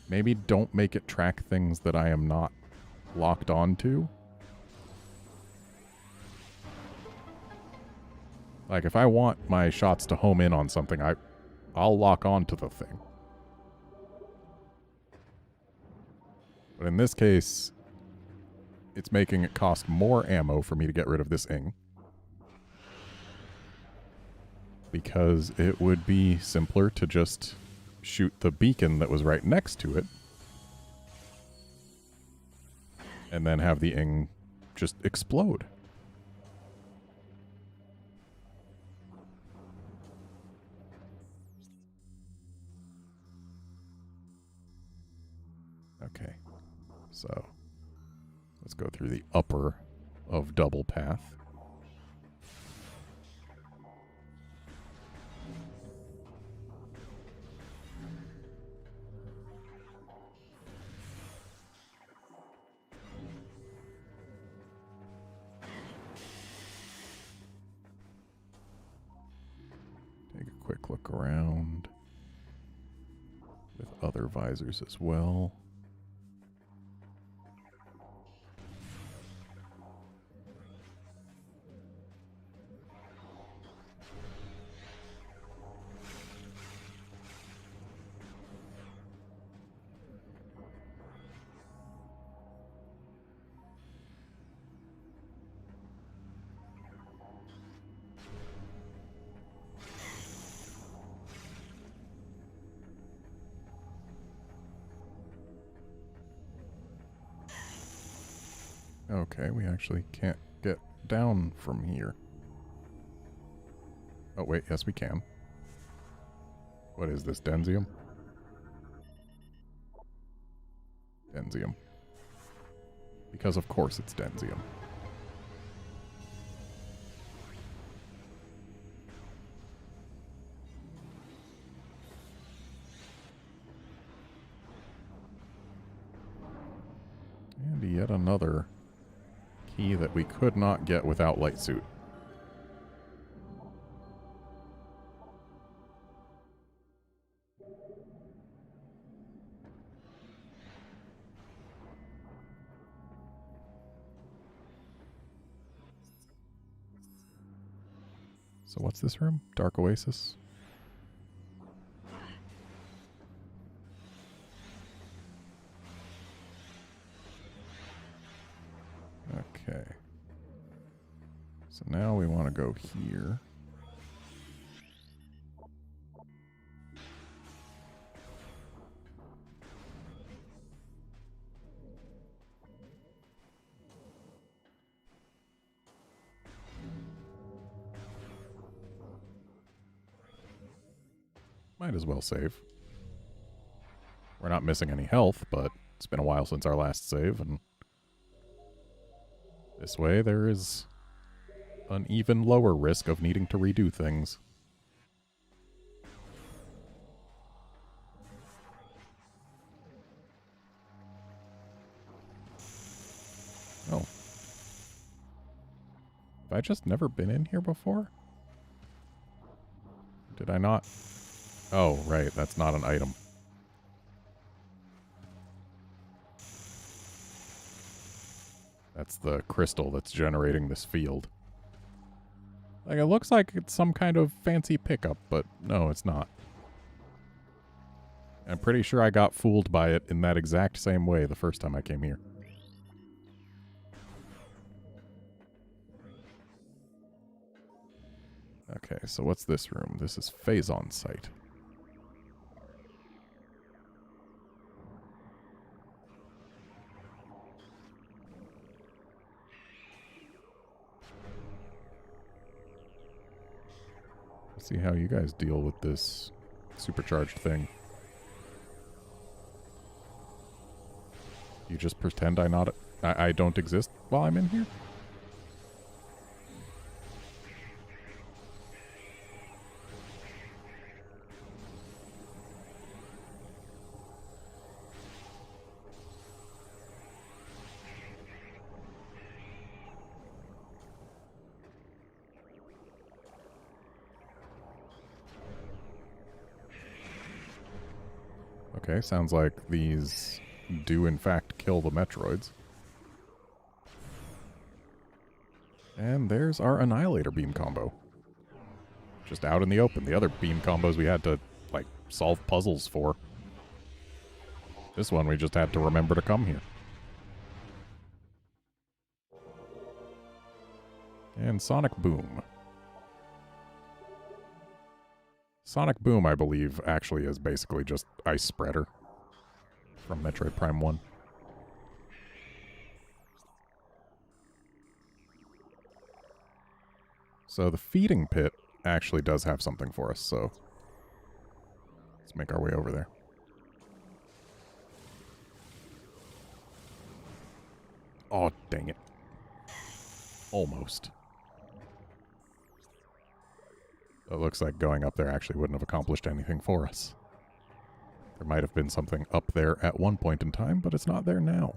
maybe don't make it track things that I am not locked onto. Like, if I want my shots to home in on something, I'll lock onto the thing. But in this case, it's making it cost more ammo for me to get rid of this ing. Because it would be simpler to just shoot the beacon that was right next to it. And then have the ing just explode. Okay. So, let's go through the upper of Double Path. Take a quick look around with other visors as well. Okay, we actually can't get down from here. Oh wait, yes we can. What is this, Denzium? Denzium. Because of course it's Denzium. And yet another key that we could not get without light suit. So what's this room? Dark Oasis? Okay. So now we want to go here. Might as well save. We're not missing any health, but it's been a while since our last save, and This way there is an even lower risk of needing to redo things. Oh. Have I just never been in here before? Did I not? Oh, right, that's not an item. That's the crystal that's generating this field. Like, it looks like it's some kind of fancy pickup, but no, it's not. I'm pretty sure I got fooled by it in that exact same way the first time I came here. Okay, so what's this room? This is Phazon's site. Let's see how you guys deal with this supercharged thing. You just pretend I don't exist while I'm in here? Okay, sounds like these do in fact kill the Metroids. And there's our Annihilator Beam combo. Just out in the open. The other beam combos we had to, like, solve puzzles for. This one we just had to remember to come here. And Sonic Boom. Sonic Boom, I believe, actually is basically just Ice Spreader from Metroid Prime 1. So the feeding pit actually does have something for us, so let's make our way over there. Oh, dang it. Almost. It looks like going up there actually wouldn't have accomplished anything for us. There might have been something up there at one point in time, but it's not there now.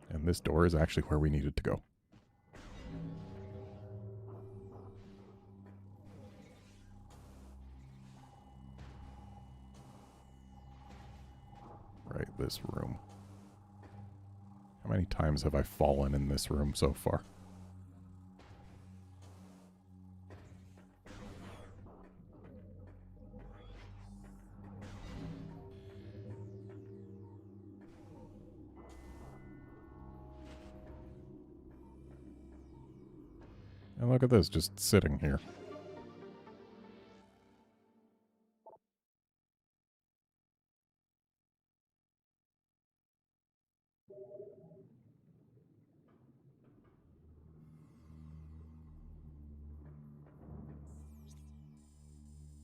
And this door is actually where we needed to go. Right, this room. How many times have I fallen in this room so far? And look at this, just sitting here.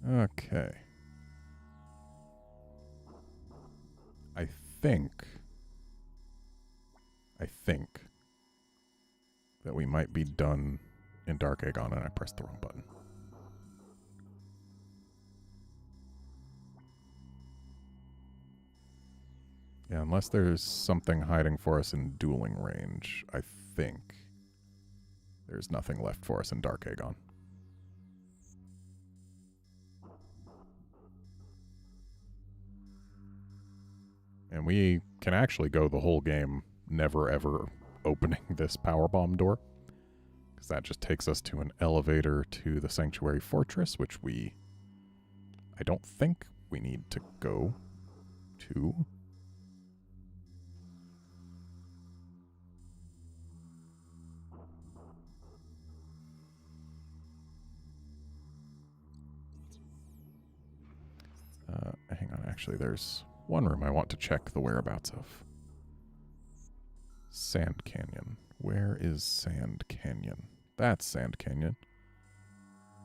Okay. I think that we might be done in Dark Aegon, and I pressed the wrong button. Yeah, unless there's something hiding for us in dueling range, I think there's nothing left for us in Dark Aegon. And we can actually go the whole game never ever opening this powerbomb door, because that just takes us to an elevator to the Sanctuary Fortress, which I don't think we need to go to. Hang on, actually, there's one room I want to check the whereabouts of. Sand Canyon. Where is Sand Canyon? That's Sand Canyon.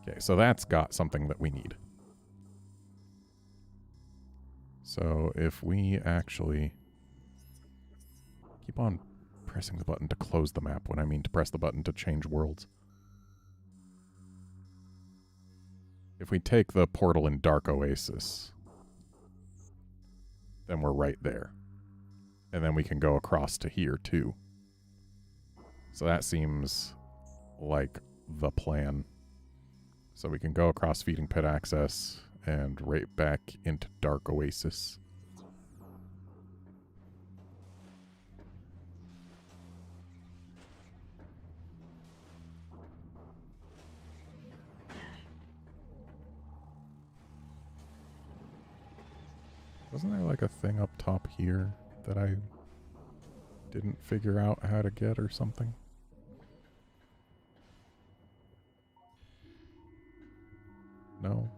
Okay, so that's got something that we need. So if we actually keep on pressing the button to close the map when I mean to press the button to change worlds. If we take the portal in Dark Oasis, then we're right there. And then we can go across to here, too. So that seems like the plan. So we can go across Feeding Pit Access and right back into Dark Oasis. Wasn't there like a thing up top here that I didn't figure out how to get or something? No?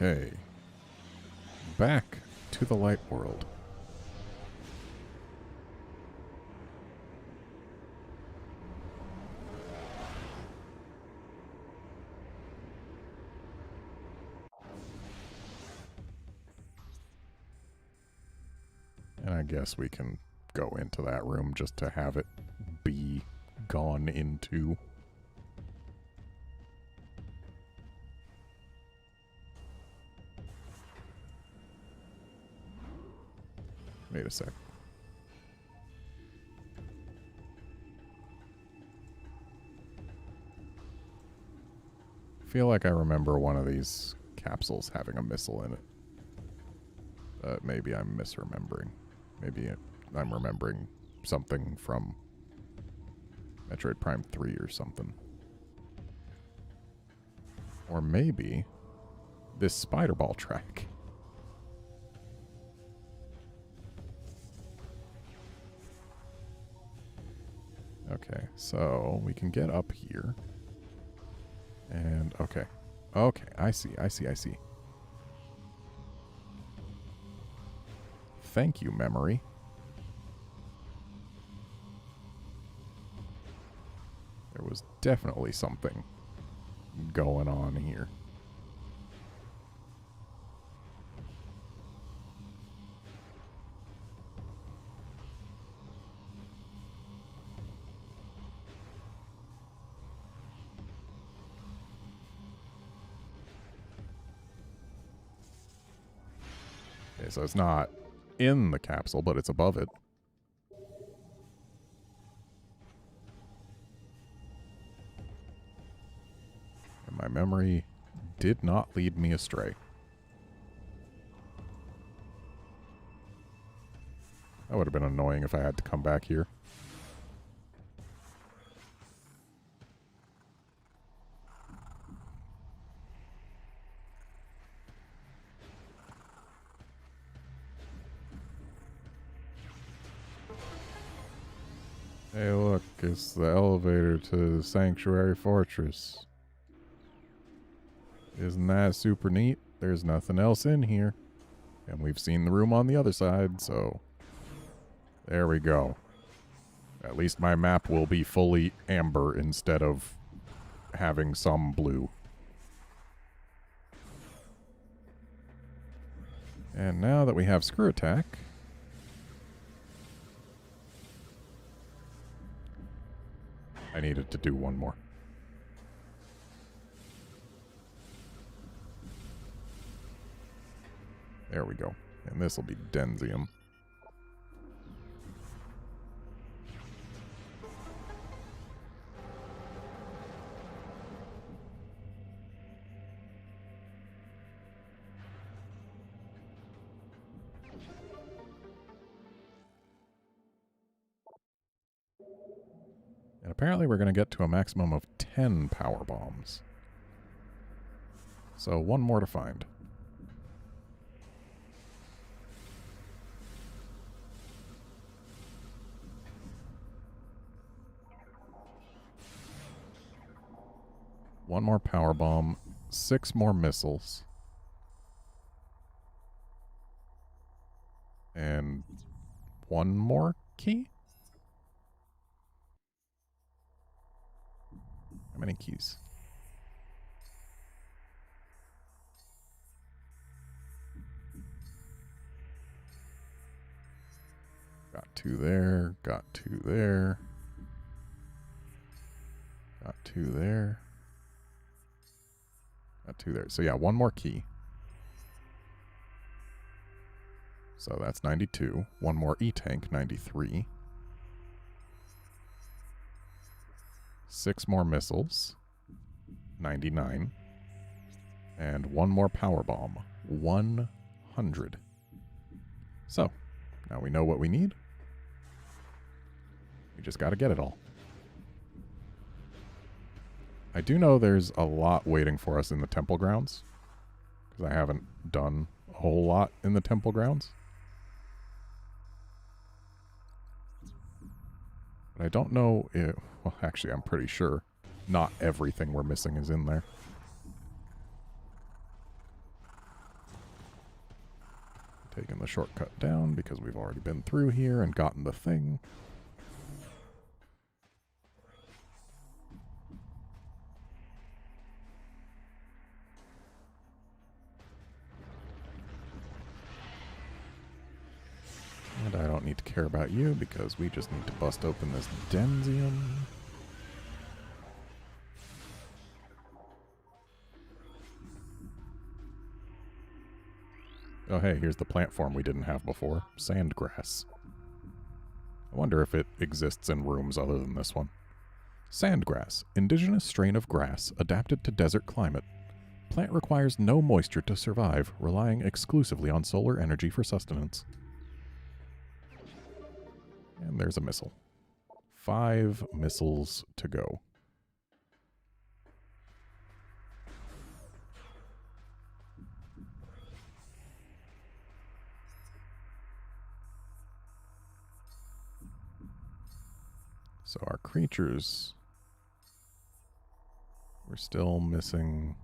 Okay. Back to the light world. And I guess we can go into that room just to have it be gone into. Wait a sec. I feel like I remember one of these capsules having a missile in it. Maybe I'm misremembering. Maybe I'm remembering something from Metroid Prime 3 or something. Or maybe this spider ball track. Okay, so we can get up here. And, okay. Okay, I see. Thank you, memory. There was definitely something going on here. Okay, so it's not in the capsule, but it's above it. And my memory did not lead me astray. That would have been annoying if I had to come back here. Hey, look, it's the elevator to the Sanctuary Fortress. Isn't that super neat? There's nothing else in here. And we've seen the room on the other side, so there we go. At least my map will be fully amber instead of having some blue. And now that we have Screw Attack, I needed to do one more. There we go. And this will be Denzium. And apparently we're going to get to a maximum of 10 power bombs. So one more to find. One more power bomb, 6 more missiles, and one more key? How many keys? Got 2 there, got 2 there, got 2 there, got 2 there. So yeah, one more key. So that's 92. One more E-Tank, 93. 6 more missiles, 99. And one more power bomb, 100. So, now we know what we need. We just got to get it all. I do know there's a lot waiting for us in the temple grounds, because I haven't done a whole lot in the temple grounds. But I don't know if... Well, actually, I'm pretty sure not everything we're missing is in there. Taking the shortcut down because we've already been through here and gotten the thing. And I don't need to care about you because we just need to bust open this Denzium. Oh hey, here's the plant form we didn't have before. Sandgrass. I wonder if it exists in rooms other than this one. Sandgrass, indigenous strain of grass adapted to desert climate. Plant requires no moisture to survive, relying exclusively on solar energy for sustenance. And there's a missile. 5 missiles to go. So our creatures, we're still missing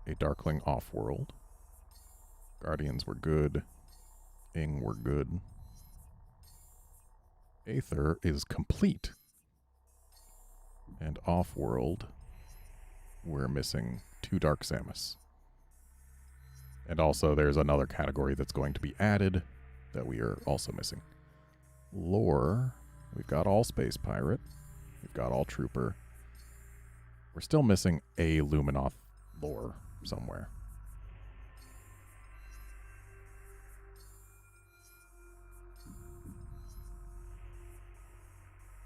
a Darkling off-world. Guardians were good. Ing were good. Aether is complete. And off-world, we're missing 2 Dark Samus. And also there's another category that's going to be added that we are also missing. Lore... We've got all Space Pirate. We've got all Trooper. We're still missing a Luminoth lore somewhere.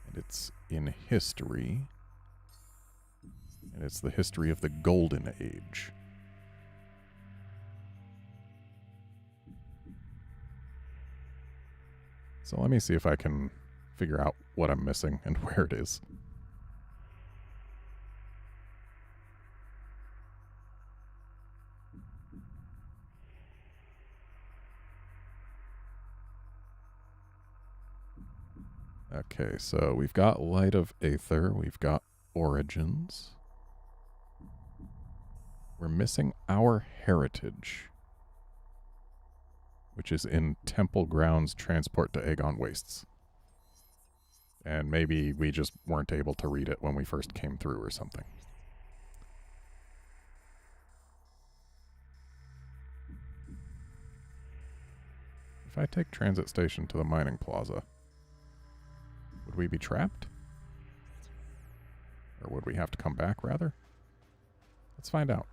And it's in history. And it's the history of the Golden Age. So let me see if I can figure out what I'm missing and where it is. Okay, so we've got Light of Aether, we've got Origins. We're missing Our Heritage, which is in Temple Grounds Transport to Aegon Wastes. And maybe we just weren't able to read it when we first came through or something. If I take Transit Station to the Mining Plaza, would we be trapped? Or would we have to come back, rather? Let's find out.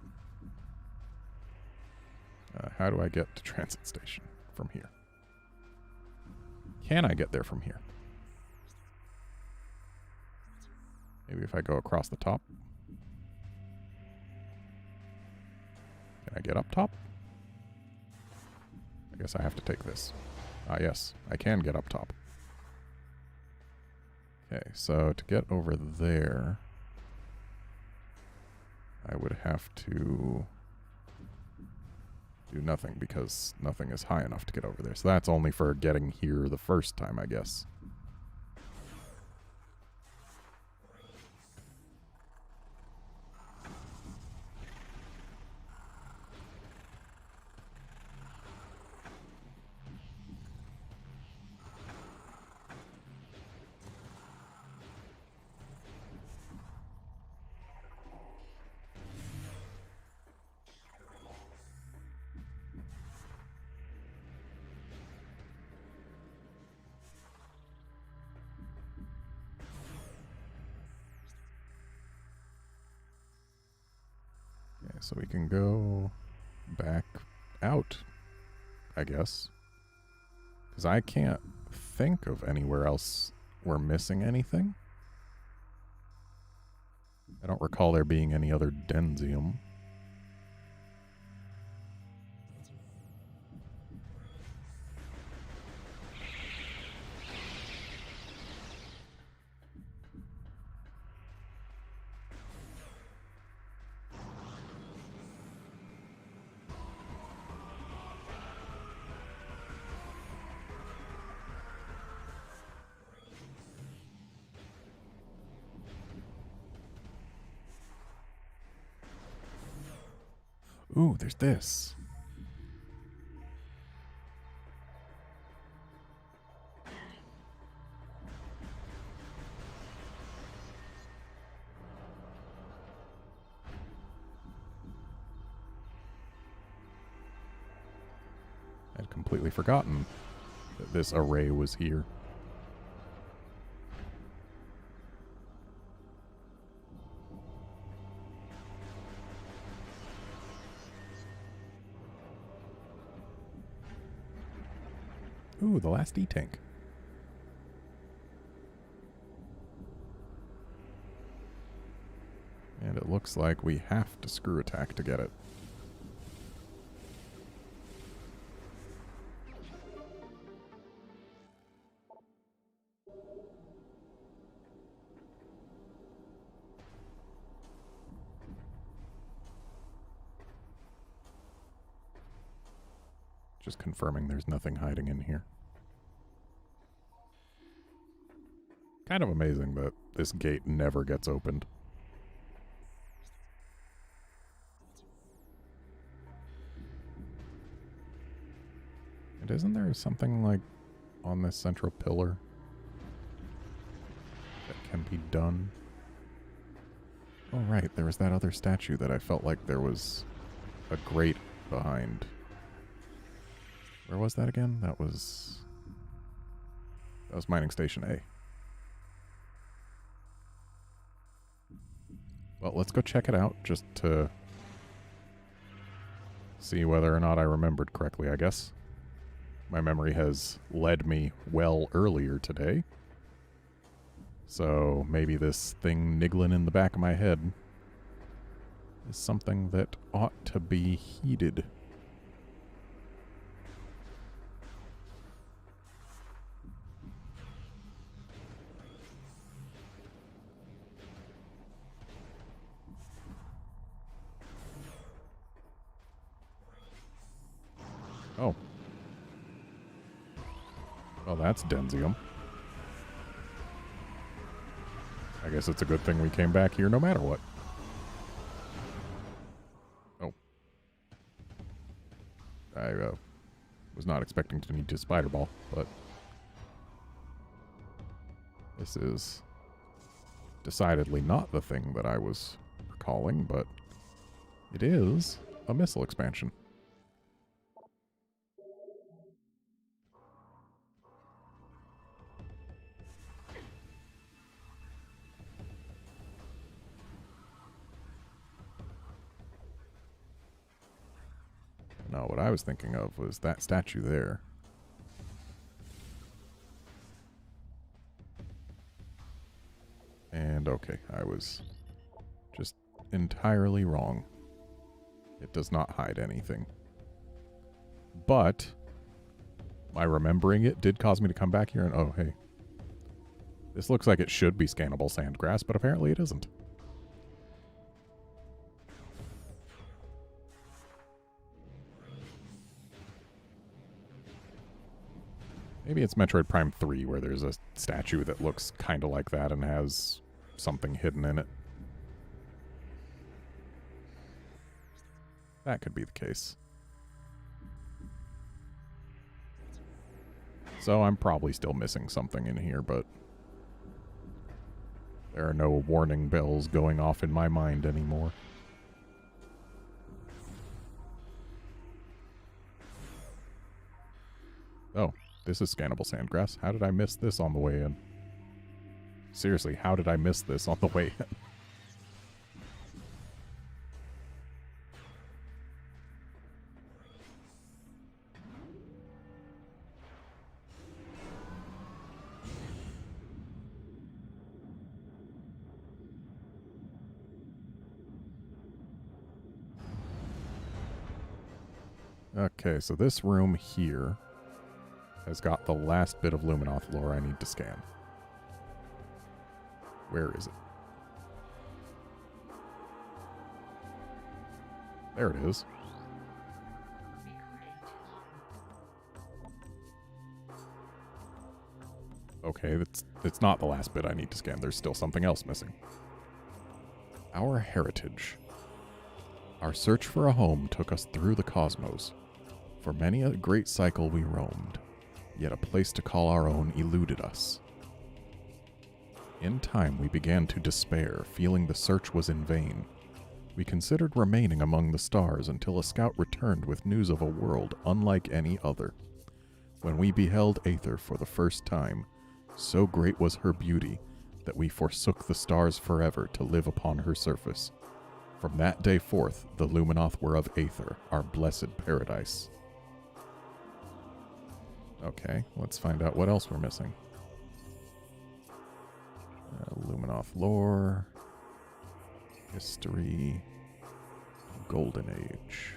How do I get to Transit Station from here? Can I get there from here? Maybe if I go across the top. Can I get up top? I guess I have to take this. Ah, yes. I can get up top. Okay, so to get over there, I would have to do nothing because nothing is high enough to get over there. So that's only for getting here the first time, I guess. So we can go back out, I guess. Because I can't think of anywhere else we're missing anything. I don't recall there being any other Denzium. Ooh, there's this. I'd completely forgotten that this array was here. Ooh, the last E-tank. And it looks like we have to screw attack to get it. Just confirming there's nothing hiding in here. Kind of amazing that this gate never gets opened. And isn't there something like on this central pillar that can be done? Oh right, there was that other statue that I felt like there was a grate behind. Where was that again? That was Mining Station A. Well, let's go check it out just to see whether or not I remembered correctly, I guess. My memory has led me well earlier today. So maybe this thing niggling in the back of my head is something that ought to be heeded. Oh. Well, that's Denzium. I guess it's a good thing we came back here no matter what. Oh. I was not expecting to need to spider ball, but this is decidedly not the thing that I was recalling, but it is a missile expansion. No, what I was thinking of was that statue there. And okay, I was just entirely wrong. It does not hide anything. But my remembering it did cause me to come back here and, oh, hey. This looks like it should be scannable sandgrass, but apparently it isn't. Maybe it's Metroid Prime 3 where there's a statue that looks kind of like that and has something hidden in it. That could be the case. So I'm probably still missing something in here, but there are no warning bells going off in my mind anymore. Oh, this is scannable sandgrass. How did I miss this on the way in? Seriously, how did I miss this on the way in? Okay, so this room here has got the last bit of Luminoth lore I need to scan. Where is it? There it is. Okay, it's not the last bit I need to scan. There's still something else missing. Our heritage. Our search for a home took us through the cosmos. For many a great cycle we roamed, yet a place to call our own eluded us. In time we began to despair, feeling the search was in vain. We considered remaining among the stars until a scout returned with news of a world unlike any other. When we beheld Aether for the first time, so great was her beauty that we forsook the stars forever to live upon her surface. From that day forth, the Luminoth were of Aether, our blessed paradise. Okay, let's find out what else we're missing. Luminoth lore, history, Golden Age.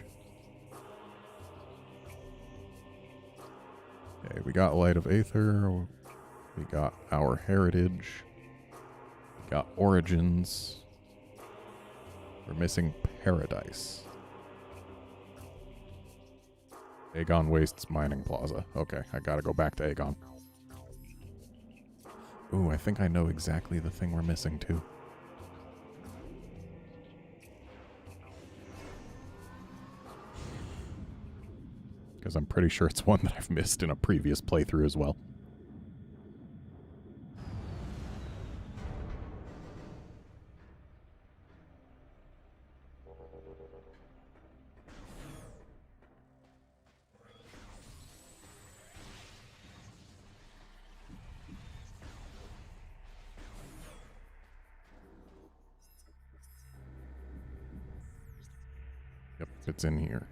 Okay, we got Light of Aether, we got Our Heritage, we got Origins. We're missing Paradise. Aegon Wastes Mining Plaza. Okay, I gotta go back to Aegon. Ooh, I think I know exactly the thing we're missing, too. Because I'm pretty sure it's one that I've missed in a previous playthrough as well. Yep, it's in here.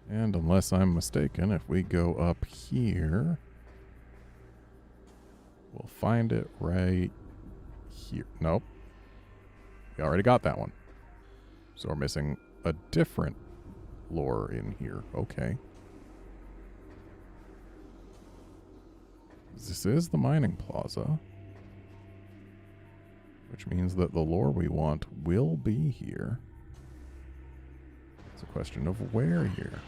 And unless I'm mistaken, if we go up here, we'll find it right here. Nope. We already got that one. So we're missing a different lore in here. Okay. This is the mining plaza, which means that the lore we want will be here. It's a question of where here.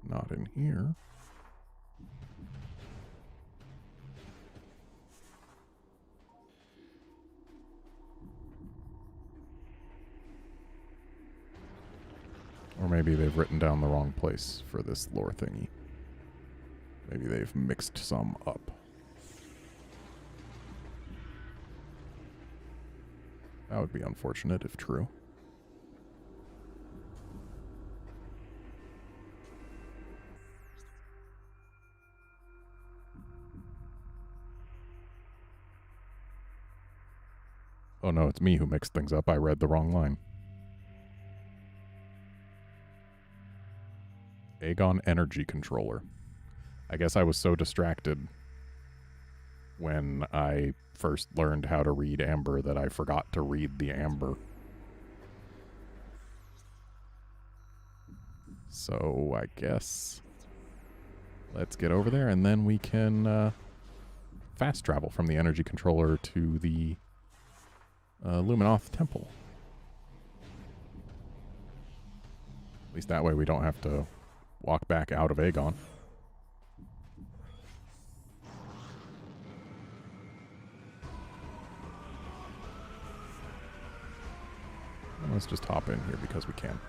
Not in here. Or maybe they've written down the wrong place for this lore thingy. Maybe they've mixed some up. That would be unfortunate if true. Oh no, it's me who mixed things up. I read the wrong line. Aegon Energy Controller. I guess I was so distracted when I first learned how to read Amber that I forgot to read the Amber. So I guess let's get over there, and then we can fast travel from the energy controller to the Luminoth Temple. At least that way we don't have to walk back out of Aegon. Let's just hop in here because we can.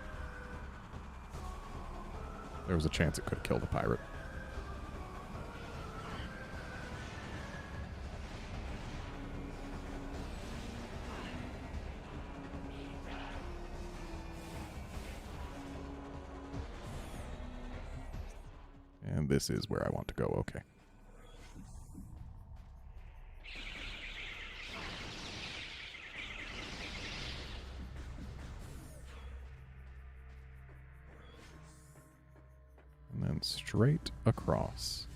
There was a chance it could have killed a pirate. And this is where I want to go, okay. And then straight across.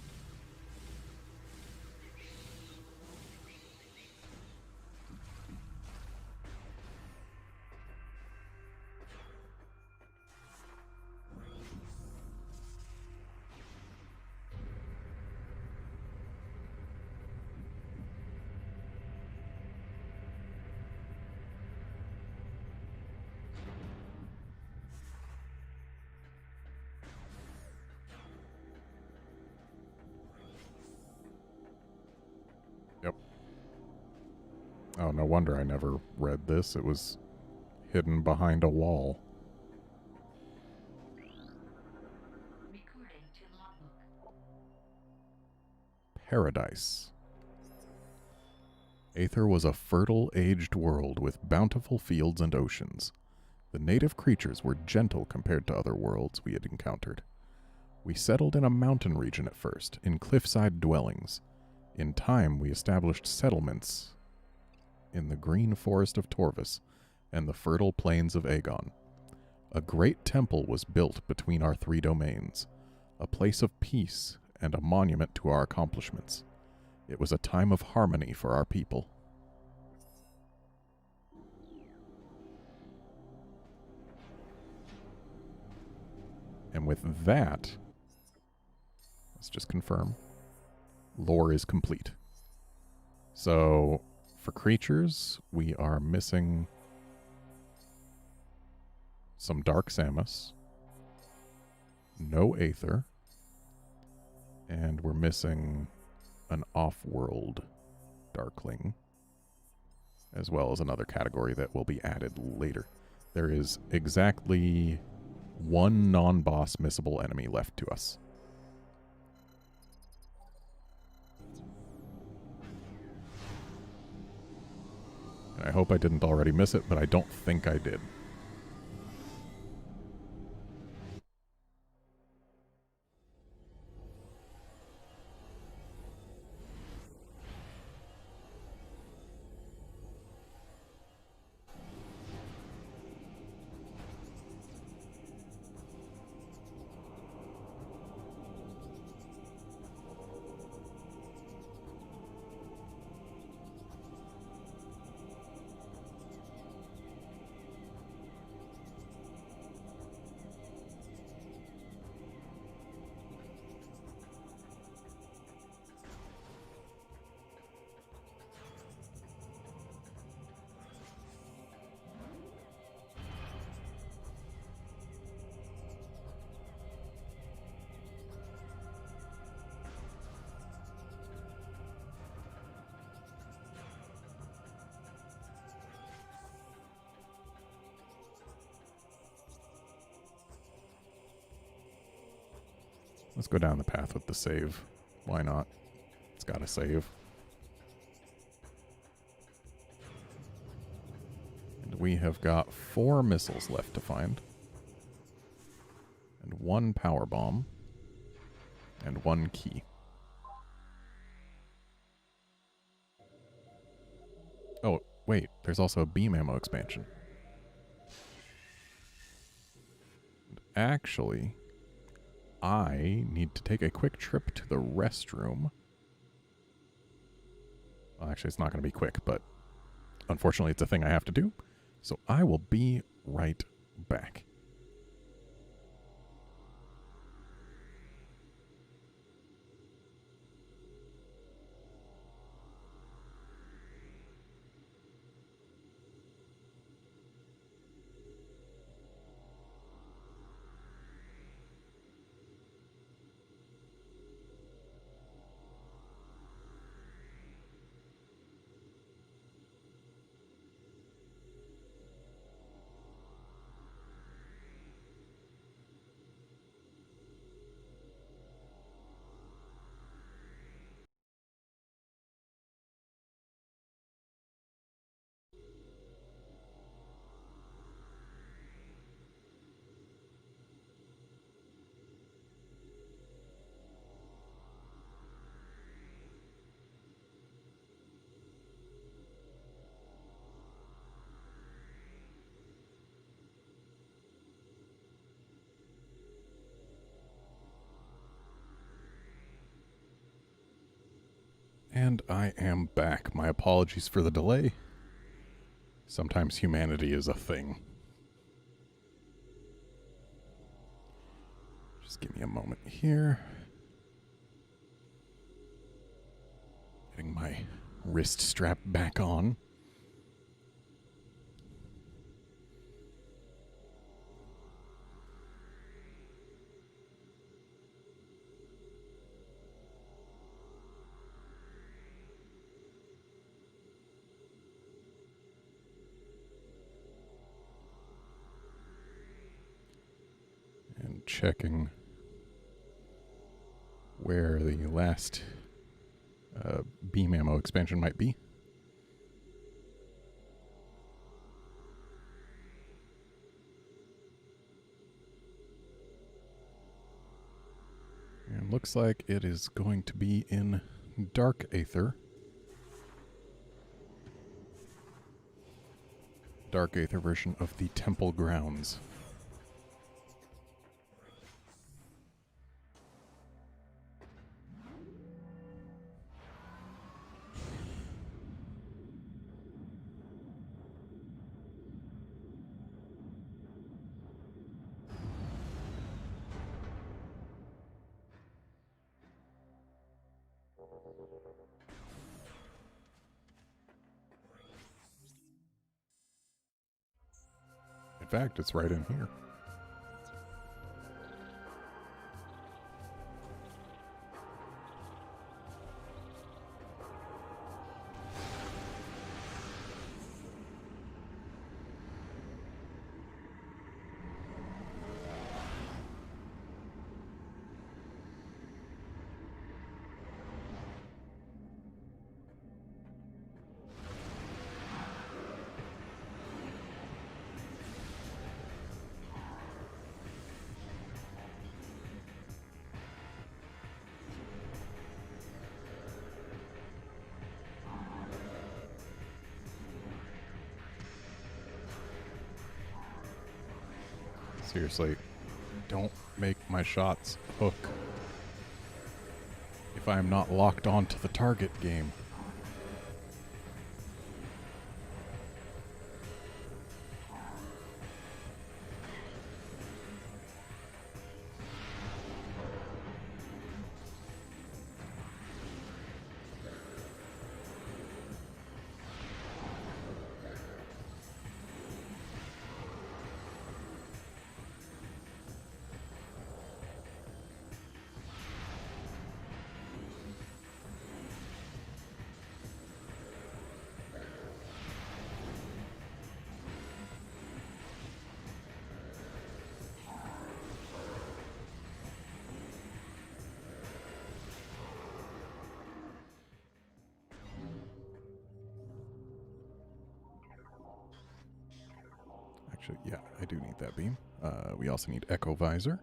Oh, no wonder I never read this. It was hidden behind a wall. Paradise. Aether was a fertile, aged world with bountiful fields and oceans. The native creatures were gentle compared to other worlds we had encountered. We settled in a mountain region at first, in cliffside dwellings. In time, we established settlements in the green forest of Torvus and the fertile plains of Aegon. A great temple was built between our three domains, a place of peace and a monument to our accomplishments. It was a time of harmony for our people. And with that, let's just confirm, lore is complete. So, for creatures, we are missing some Dark Samus, no Aether, and we're missing an off-world Darkling, as well as another category that will be added later. There is exactly one non-boss missable enemy left to us. And I hope I didn't already miss it, but I don't think I did. Let's go down the path with the save. Why not? It's got to save. And we have got 4 missiles left to find. And 1 power bomb. And 1 key. Oh, wait. There's also a beam ammo expansion. And actually, I need to take a quick trip to the restroom Well, actually, it's not going to be quick, but unfortunately, it's a thing I have to do. So I will be right back. And I am back. My apologies for the delay. Sometimes humanity is a thing. Just give me a moment here. Getting my wrist strap back on. And checking where the last beam ammo expansion might be. And looks like it is going to be in Dark Aether. Dark Aether version of the Temple Grounds. In fact, it's right in here. Seriously, don't make my shots hook if I am not locked onto the target game. Actually, yeah, I do need that beam. We also need Echo Visor.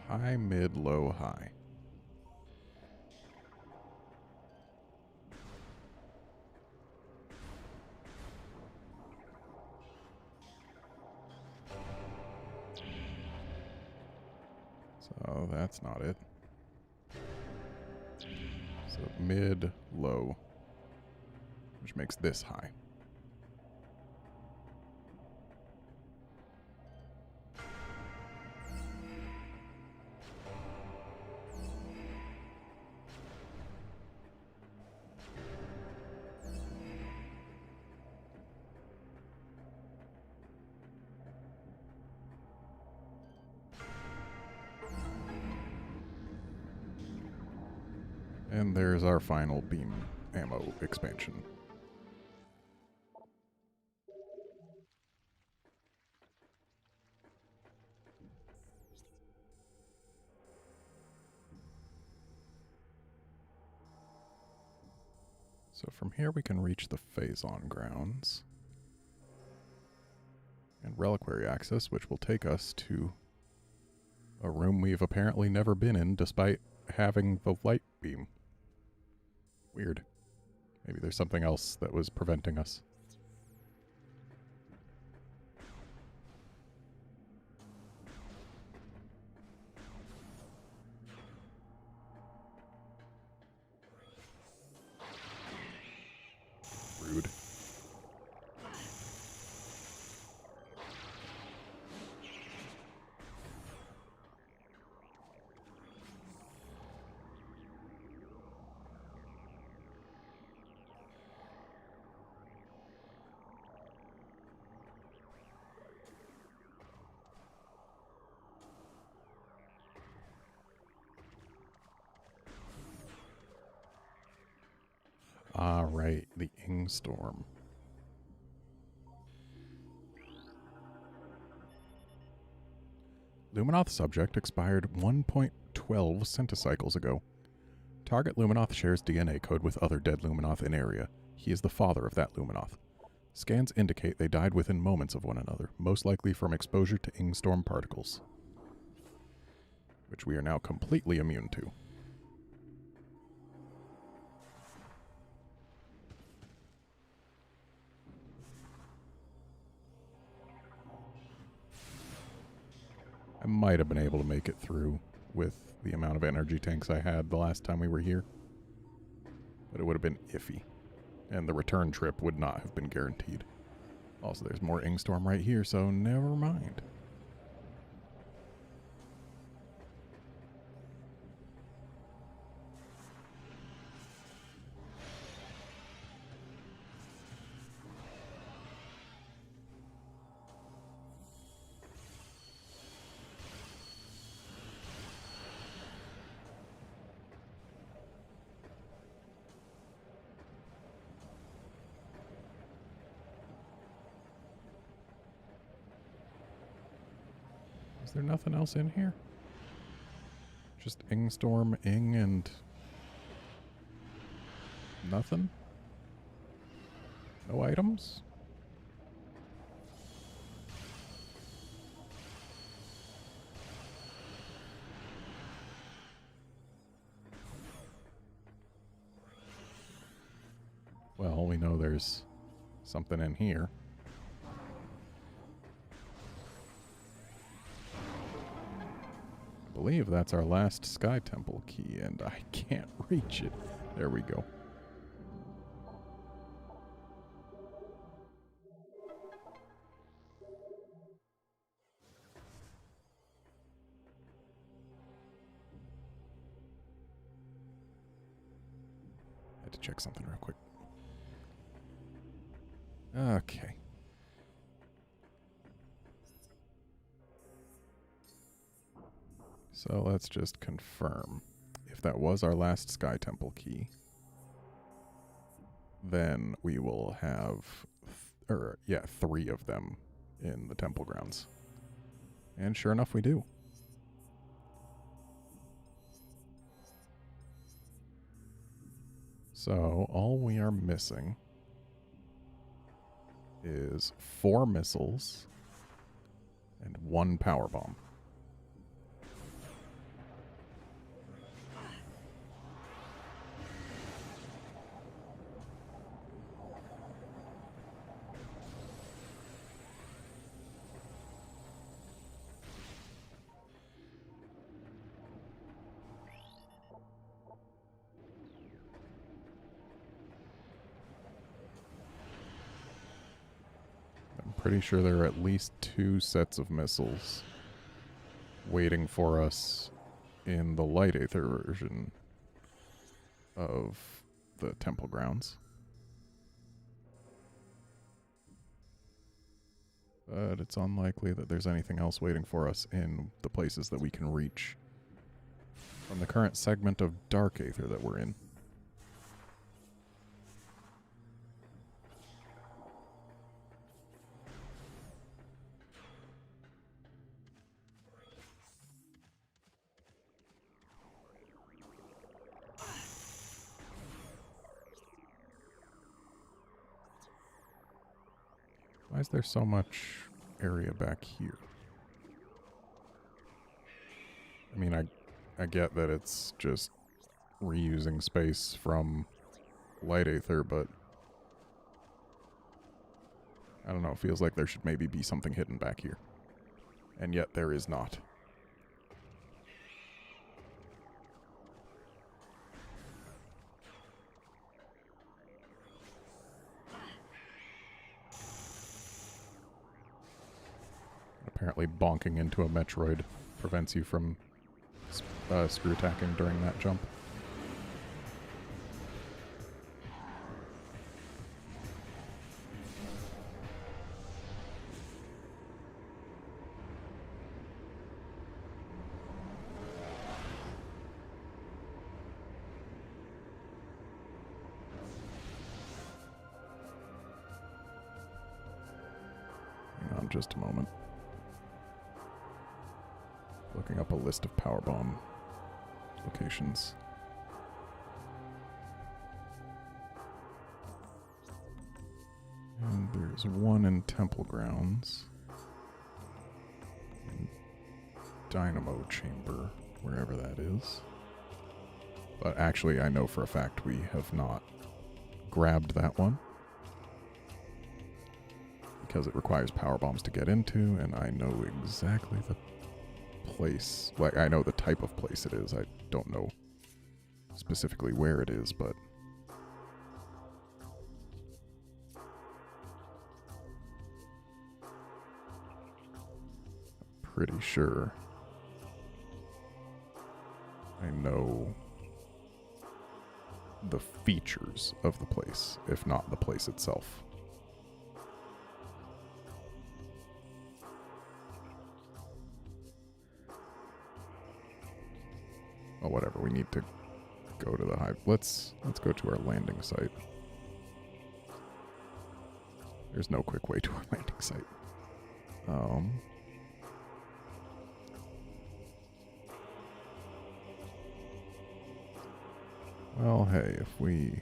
High, mid, low, high. So that's not it. mid, low, which makes this high. And there's our final beam ammo expansion. So from here we can reach the Phazon grounds and reliquary access, which will take us to a room we've apparently never been in despite having the light beam. Weird. Maybe there's something else that was preventing us. Rude. Ah, right, the Storm. Luminoth subject expired 1.12 centicycles ago. Target Luminoth shares DNA code with other dead Luminoth in area. He is the father of that Luminoth. Scans indicate they died within moments of one another, most likely from exposure to Storm particles, which we are now completely immune to. I might have been able to make it through with the amount of energy tanks I had the last time we were here. But it would have been iffy. And the return trip would not have been guaranteed. Also, there's more Storm right here, so never mind. Is there nothing else in here? Just Storm, and nothing? No items? Well, we know there's something in here. I believe that's our last Sky Temple key, and I can't reach it. There we go. I had to check something real quick. Okay. So let's just confirm. If that was our last Sky Temple key, then we will have, 3 of them in the temple grounds. And sure enough, we do. So all we are missing is 4 missiles and 1 power bomb. Pretty sure there are at least 2 sets of missiles waiting for us in the Light Aether version of the Temple Grounds. But it's unlikely that there's anything else waiting for us in the places that we can reach from the current segment of Dark Aether that we're in. Why is there so much area back here? I mean, I get that it's just reusing space from Light Aether, but I don't know, it feels like there should maybe be something hidden back here. And yet there is not. Apparently bonking into a Metroid prevents you from screw attacking during that jump. Hang on just a moment. Looking up a list of power bomb locations. And there's one in Temple Grounds. In Dynamo Chamber, wherever that is. But actually, I know for a fact we have not grabbed that one. Because it requires power bombs to get into, and I know exactly the place. Like, I know the type of place it is. I don't know specifically where it is, but I'm pretty sure I know the features of the place, if not the place itself. Oh, whatever. We need to go to the hive. Let's go to our landing site. There's no quick way to our landing site. Well, hey, if we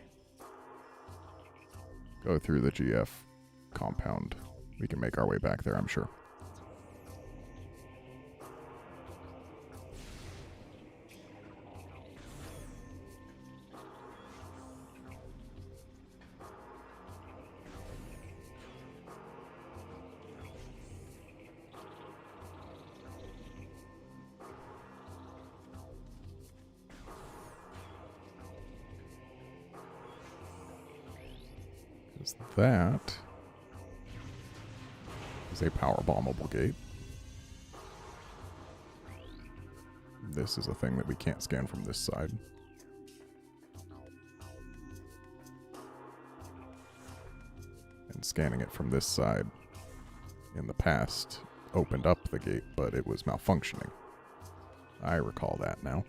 go through the GF compound, we can make our way back there, I'm sure. That is a power bombable gate. This is a thing that we can't scan from this side. And scanning it from this side in the past opened up the gate, but it was malfunctioning. I recall that now.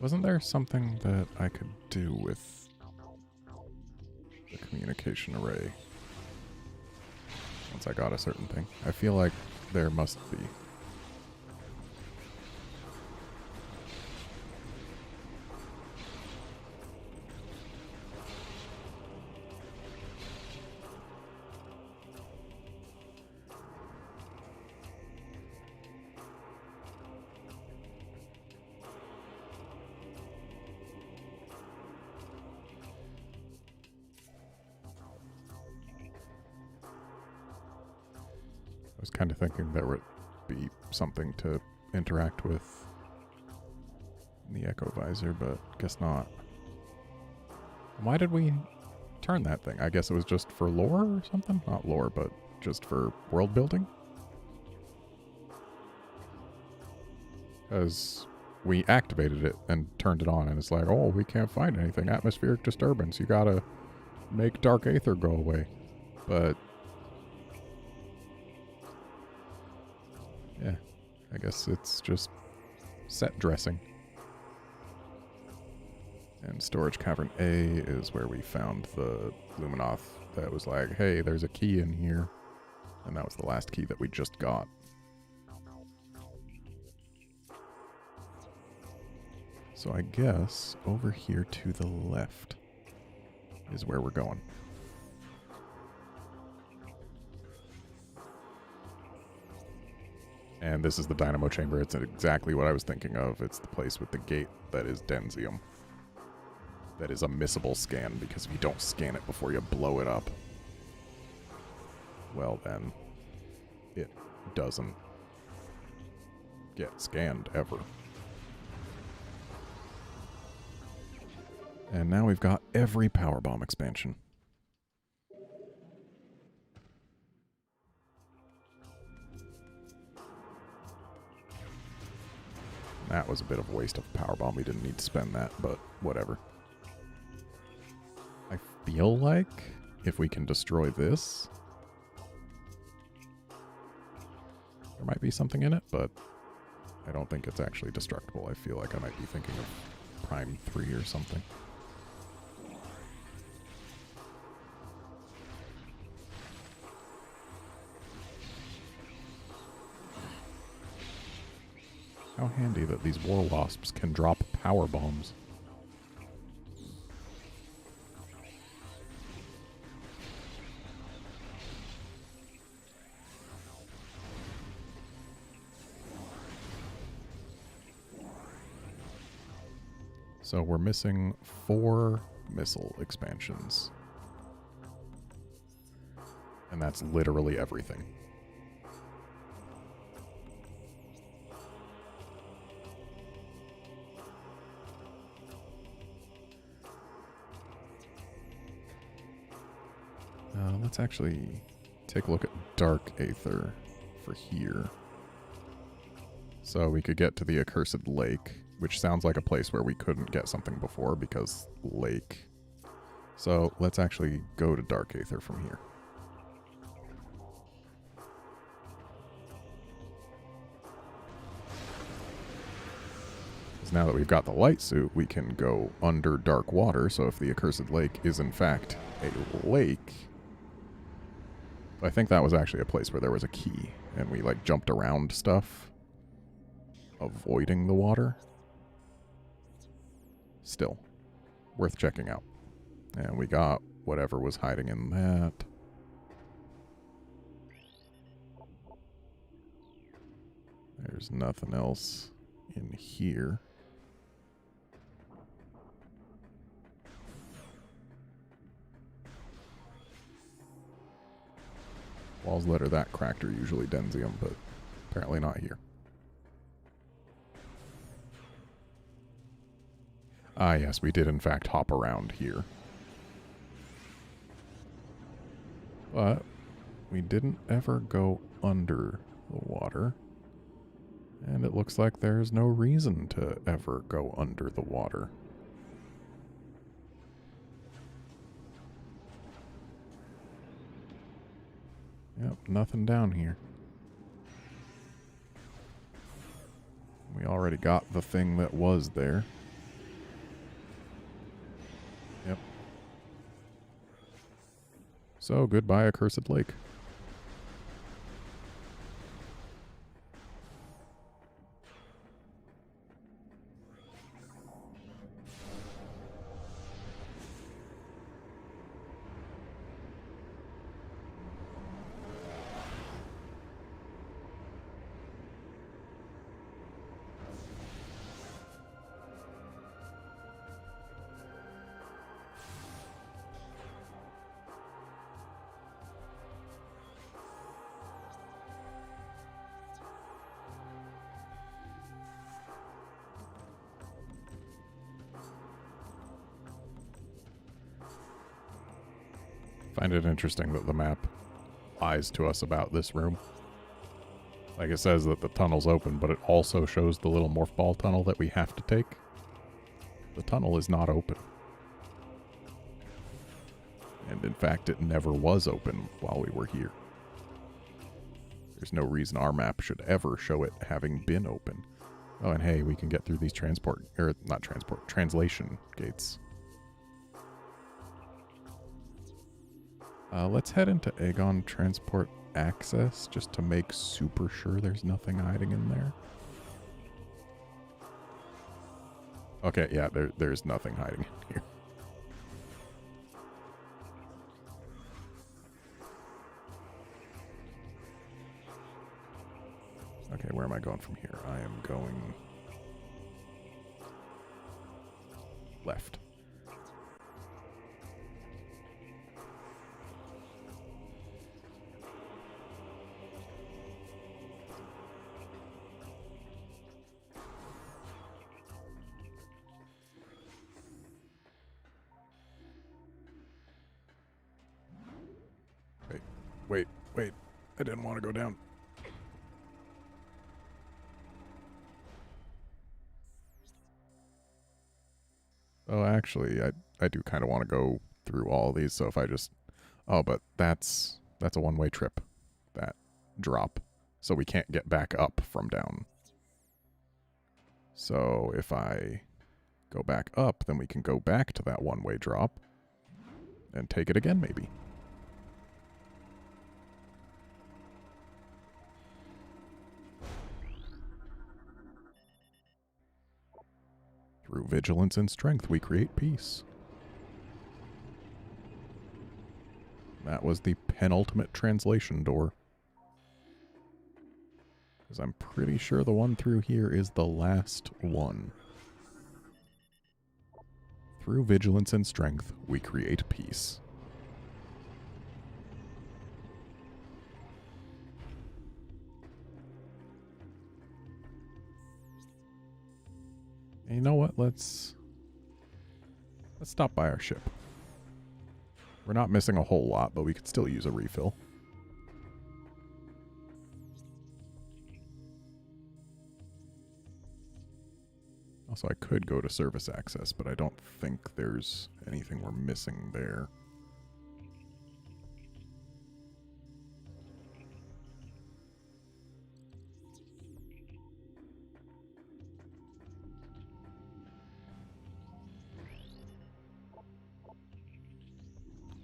Wasn't there something that I could do with the communication array once I got a certain thing? I feel like there must be. was kind of thinking there would be something to interact with in the Echo Visor, but guess not. Why did we turn that thing? I guess it was just for lore or something? Not lore, but just for world building? Because we activated it and turned it on, and it's like, oh, we can't find anything. Atmospheric disturbance. You gotta make dark aether go away. But yeah, I guess it's just set dressing. And Storage Cavern A is where we found the Luminoth that was like, hey, there's a key in here. And that was the last key that we just got. So I guess over here to the left is where we're going. And this is the Dynamo Chamber. It's exactly what I was thinking of. It's the place with the gate that is Denzium. That is a missable scan, because if you don't scan it before you blow it up, well then, it doesn't get scanned ever. And now we've got every Power Bomb expansion. That was a bit of a waste of Power Bomb. We didn't need to spend that, but whatever. I feel like if we can destroy this, there might be something in it, but I don't think it's actually destructible. I feel like I might be thinking of Prime 3 or something. How handy that these war wasps can drop power bombs. So we're missing 4 missile expansions. And that's literally everything. Let's actually take a look at Dark Aether for here. So we could get to the Accursed Lake, which sounds like a place where we couldn't get something before because lake. So let's actually go to Dark Aether from here. Because now that we've got the light suit, we can go under dark water. So if the Accursed Lake is in fact a lake, I think that was actually a place where there was a key, and we like jumped around stuff, avoiding the water. Still, worth checking out. And we got whatever was hiding in that. There's nothing else in here. Walls that are that cracked are usually Denzium, but apparently not here. Ah, yes, we did in fact hop around here. But we didn't ever go under the water. And it looks like there's no reason to ever go under the water. Yep, nothing down here. We already got the thing that was there. Yep. So, goodbye, Accursed Lake. Find it interesting that the map lies to us about this room. Like, it says that the tunnel's open, but it also shows the little morph ball tunnel that we have to take. The tunnel is not open. And in fact, it never was open while we were here. There's no reason our map should ever show it having been open. Oh, and hey, we can get through these translation gates. Let's head into Aegon Transport Access just to make super sure there's nothing hiding in there. Okay, yeah, there's nothing hiding in here. Okay, where am I going from here? I am going left. Wait. I didn't want to go down. Oh, actually, I do kind of want to go through all of these, so if I just... Oh, but that's a one-way trip. That drop. So we can't get back up from down. So if I go back up, then we can go back to that one-way drop and take it again, maybe. Through vigilance and strength, we create peace. That was the penultimate translation door. Because I'm pretty sure the one through here is the last one. Through vigilance and strength, we create peace. And you know what? Let's stop by our ship. We're not missing a whole lot, but we could still use a refill. Also, I could go to service access, but I don't think there's anything we're missing there.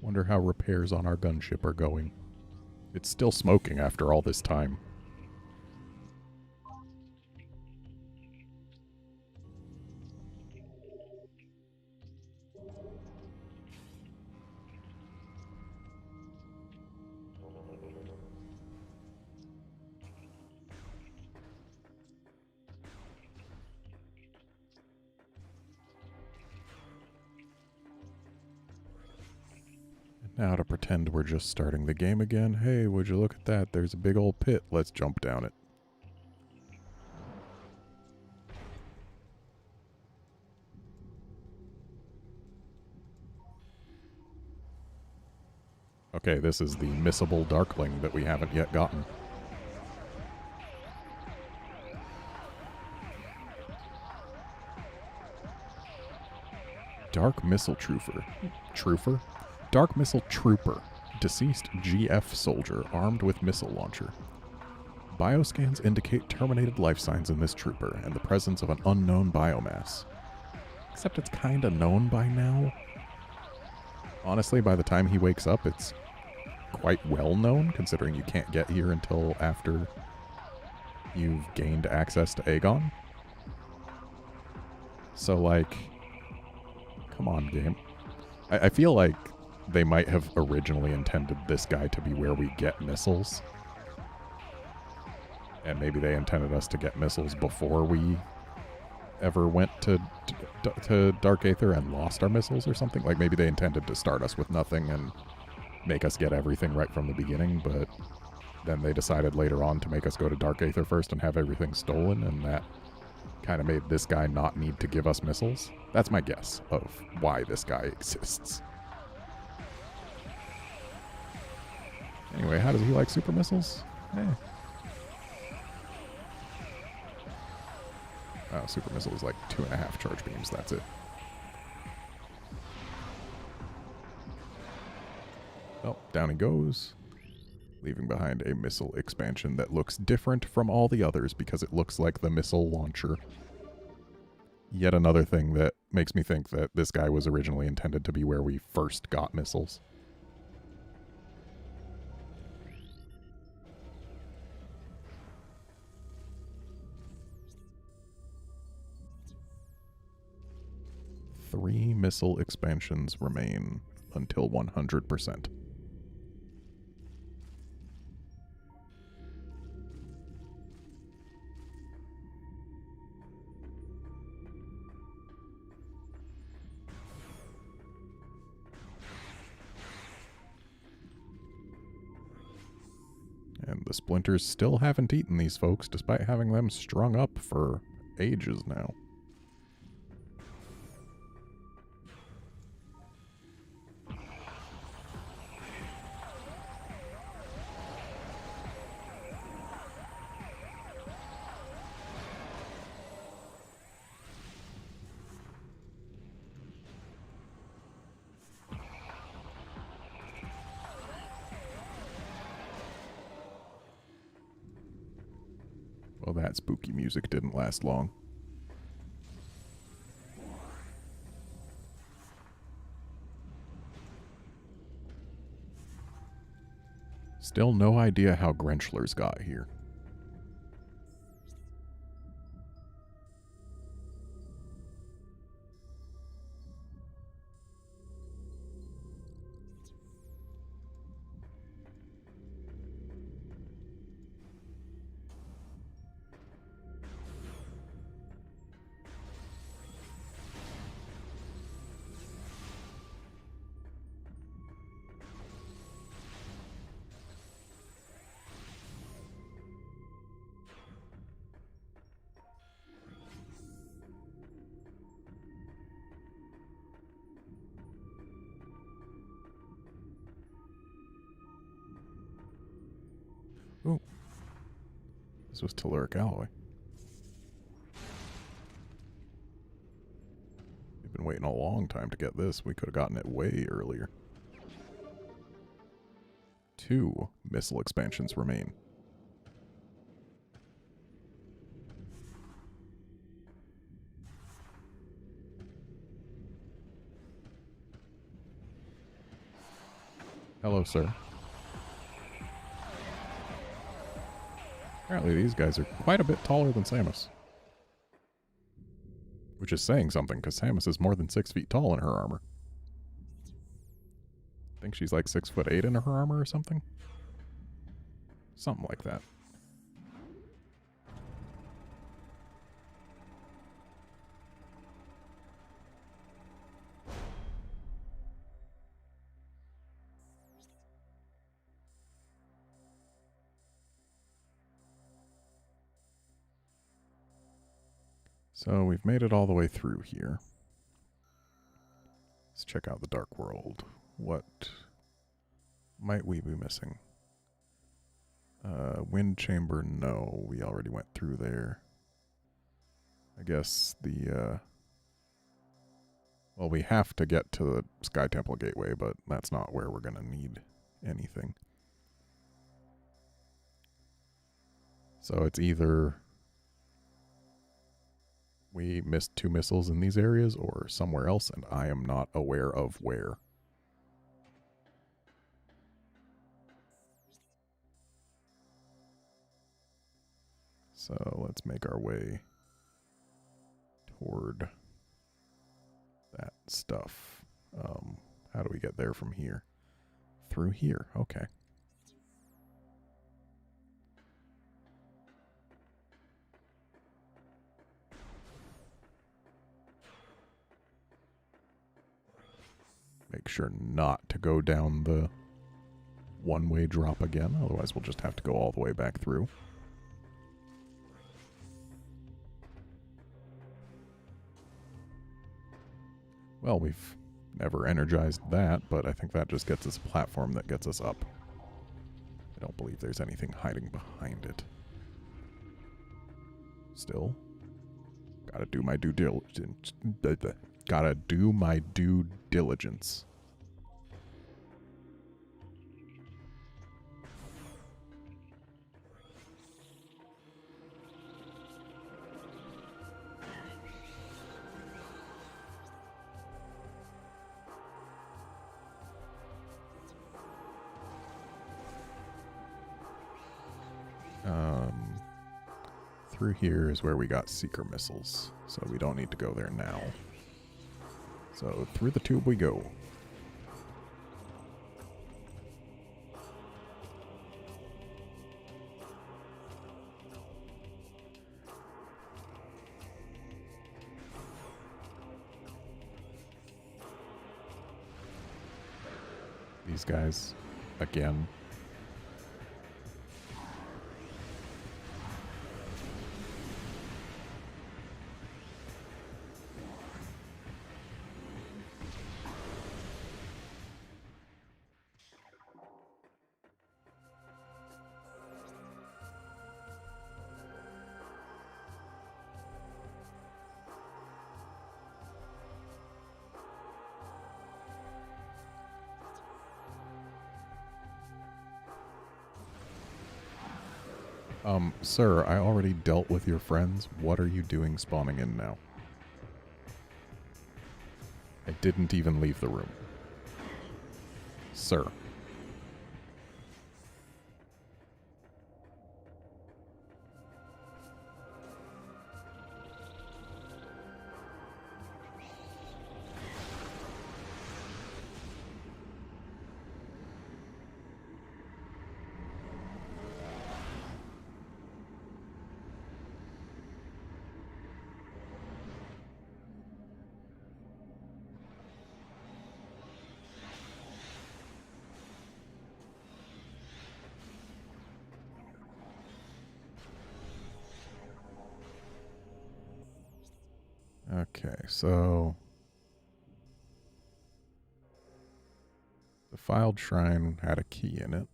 Wonder how repairs on our gunship are going. It's still smoking after all this time. Now to pretend we're just starting the game again. Hey, would you look at that? There's a big old pit. Let's jump down it. Okay, this is the missable Darkling that we haven't yet gotten. Dark Missile Trooper. Dark Missile Trooper. Deceased GF soldier armed with missile launcher. Bioscans indicate terminated life signs in this trooper and the presence of an unknown biomass. Except it's kinda known by now. Honestly, by the time he wakes up, it's quite well known, considering you can't get here until after you've gained access to Aegon. So, like, come on, game. I feel like they might have originally intended this guy to be where we get missiles. And maybe they intended us to get missiles before we ever went to Dark Aether and lost our missiles or something. Like, maybe they intended to start us with nothing and make us get everything right from the beginning, but then they decided later on to make us go to Dark Aether first and have everything stolen, and that kind of made this guy not need to give us missiles. That's my guess of why this guy exists. How does he like super missiles? Eh. Oh, super missile is like 2.5 charge beams, that's it. Well, down he goes, leaving behind a missile expansion that looks different from all the others because it looks like the missile launcher. Yet another thing that makes me think that this guy was originally intended to be where we first got missiles. Three missile expansions remain until 100%. And the splinters still haven't eaten these folks, despite having them strung up for ages now. Well, that spooky music didn't last long. Still no idea how Grenchlers got here. Ooh. This was telluric alloy. We've been waiting a long time to get this. We could have gotten it way earlier. 2 missile expansions remain. Hello, sir. Apparently these guys are quite a bit taller than Samus. Which is saying something, because Samus is more than 6 feet tall in her armor. I think she's like 6'8" in her armor or something. Something like that. So we've made it all the way through here. Let's check out the Dark World. What might we be missing? Wind Chamber, no. We already went through there. I guess the, well, we have to get to the Sky Temple Gateway, but that's not where we're going to need anything. So it's either we missed 2 missiles in these areas or somewhere else, and I am not aware of where. So let's make our way toward that stuff. How do we get there from here? Through here, okay. Make sure not to go down the one-way drop again, otherwise we'll just have to go all the way back through. Well, we've never energized that, but I think that just gets us a platform that gets us up. don't believe there's anything hiding behind it. Still, gotta do my due diligence. Gotta do my due diligence. Through here is where we got seeker missiles, so we don't need to go there now. So through the tube we go. These guys, again. Sir, I already dealt with your friends. What are you doing spawning in now? I didn't even leave the room. Sir. Okay, so the filed shrine had a key in it.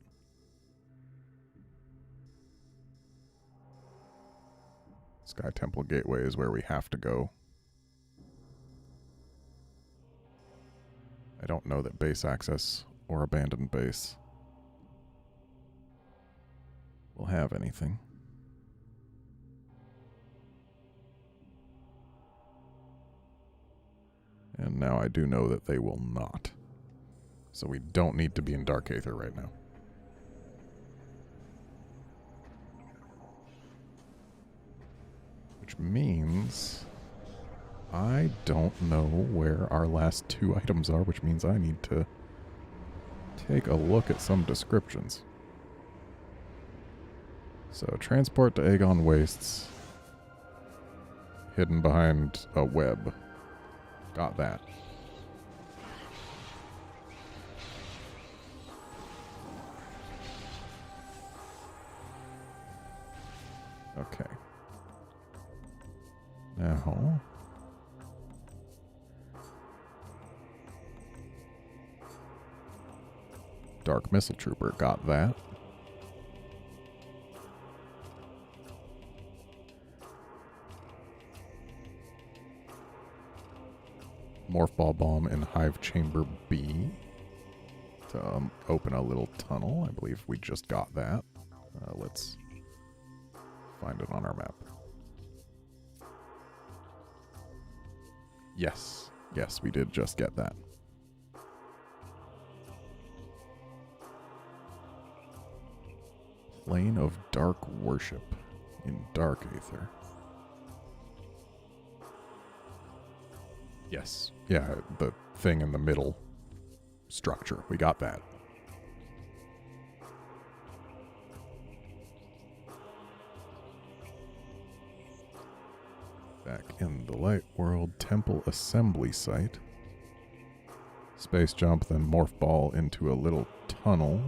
Sky Temple Gateway is where we have to go. I don't know that base access or abandoned base will have anything. And now I do know that they will not. So we don't need to be in Dark Aether right now. Which means I don't know where our last two items are, which means I need to take a look at some descriptions. So, transport to Aegon Wastes. Hidden behind a web. Got that. Okay. Now... Dark Missile Trooper, got that. Morph Ball Bomb in Hive Chamber B to open a little tunnel. I believe we just got that. Let's find it on our map. Yes. Yes, we did just get that. Plane of Dark Worship in Dark Aether. Yes. Yeah, the thing in the middle structure. We got that. Back in the Light World Temple Assembly Site. Space jump, then morph ball into a little tunnel.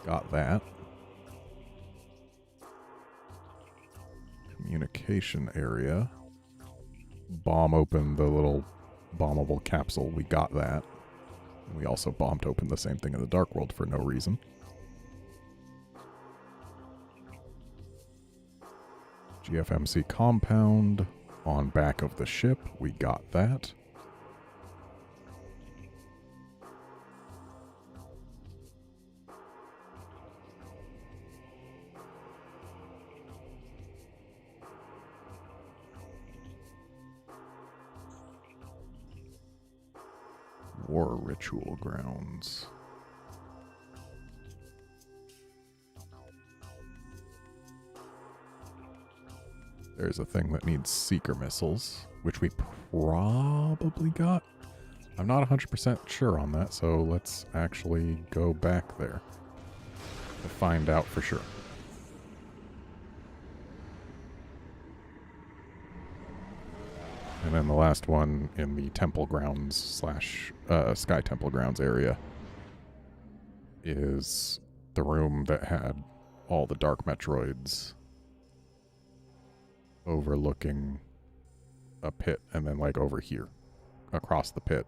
Got that. Communication area. Bomb open the little bombable capsule. We got that. And we also bombed open the same thing in the Dark World for no reason. GFMC compound on back of the ship. We got that. War ritual grounds. There's a thing that needs seeker missiles, which we probably got. I'm not 100% sure on that, so let's actually go back there to find out for sure. And then the last one in the temple grounds slash Sky Temple grounds area is the room that had all the dark Metroids overlooking a pit, and then like over here across the pit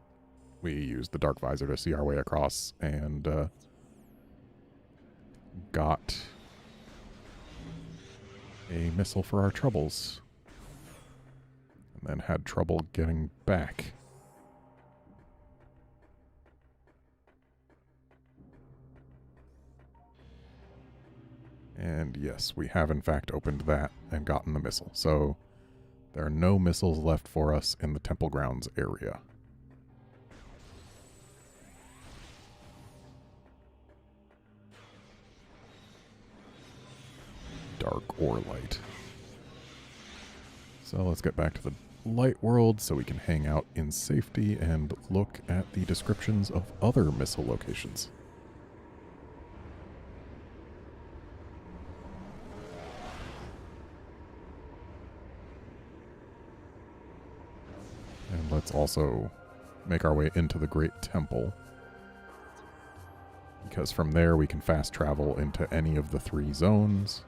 we used the dark visor to see our way across and got a missile for our troubles. And then had trouble getting back. And yes, we have in fact opened that and gotten the missile. So there are no missiles left for us in the temple grounds area. Dark or light. So let's get back to the light world so we can hang out in safety and look at the descriptions of other missile locations. And let's also make our way into the Great Temple, because from there we can fast travel into any of the 3 zones.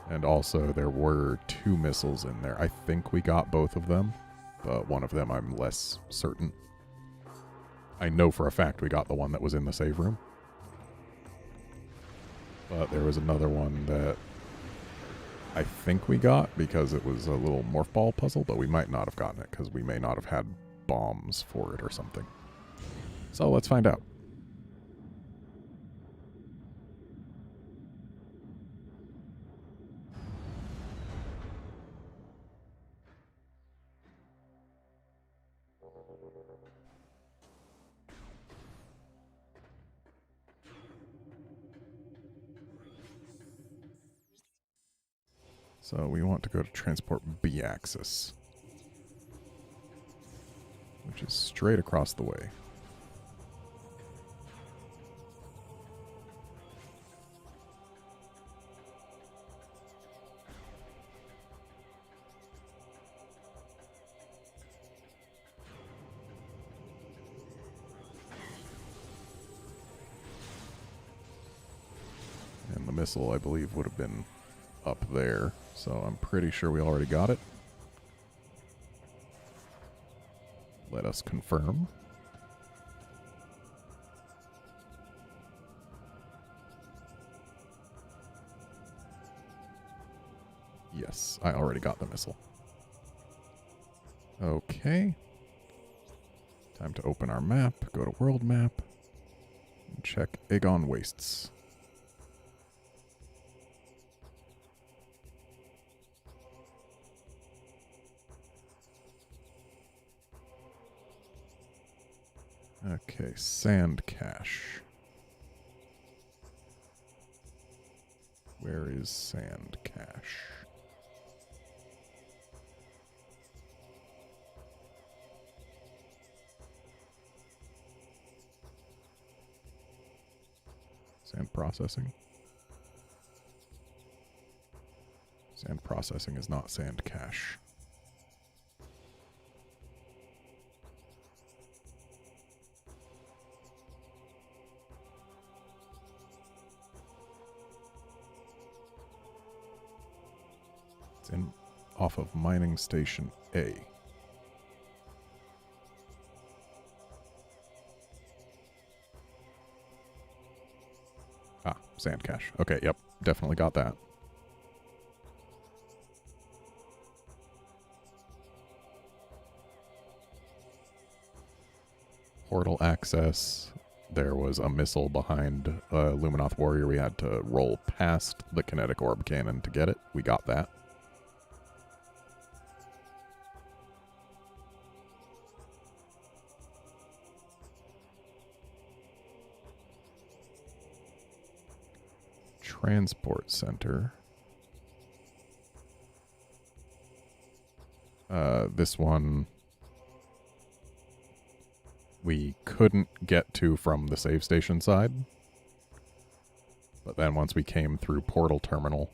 And also, there were 2 missiles in there. I think we got both of them, but one of them I'm less certain. I know for a fact we got the one that was in the save room. But there was another one that I think we got because it was a little morph ball puzzle, but we might not have gotten it because we may not have had bombs for it or something. So let's find out. So we want to go to transport B-axis, which is straight across the way. And the missile, I believe, would have been up there, so I'm pretty sure we already got it. Let us confirm. Yes, I already got the missile. Okay. Time to open our map, go to world map, and check Aegon Wastes. Okay, sand cache. Where is sand cache? Sand processing. Sand processing is not sand cache. In off of mining station A. Ah, sand cache. Okay, yep, definitely got that. portal access. There was a missile behind a Luminoth Warrior. We had to roll past the Kinetic Orb Cannon to get it. We got that. Transport Center. This one we couldn't get to from the save station side. But then once we came through Portal Terminal,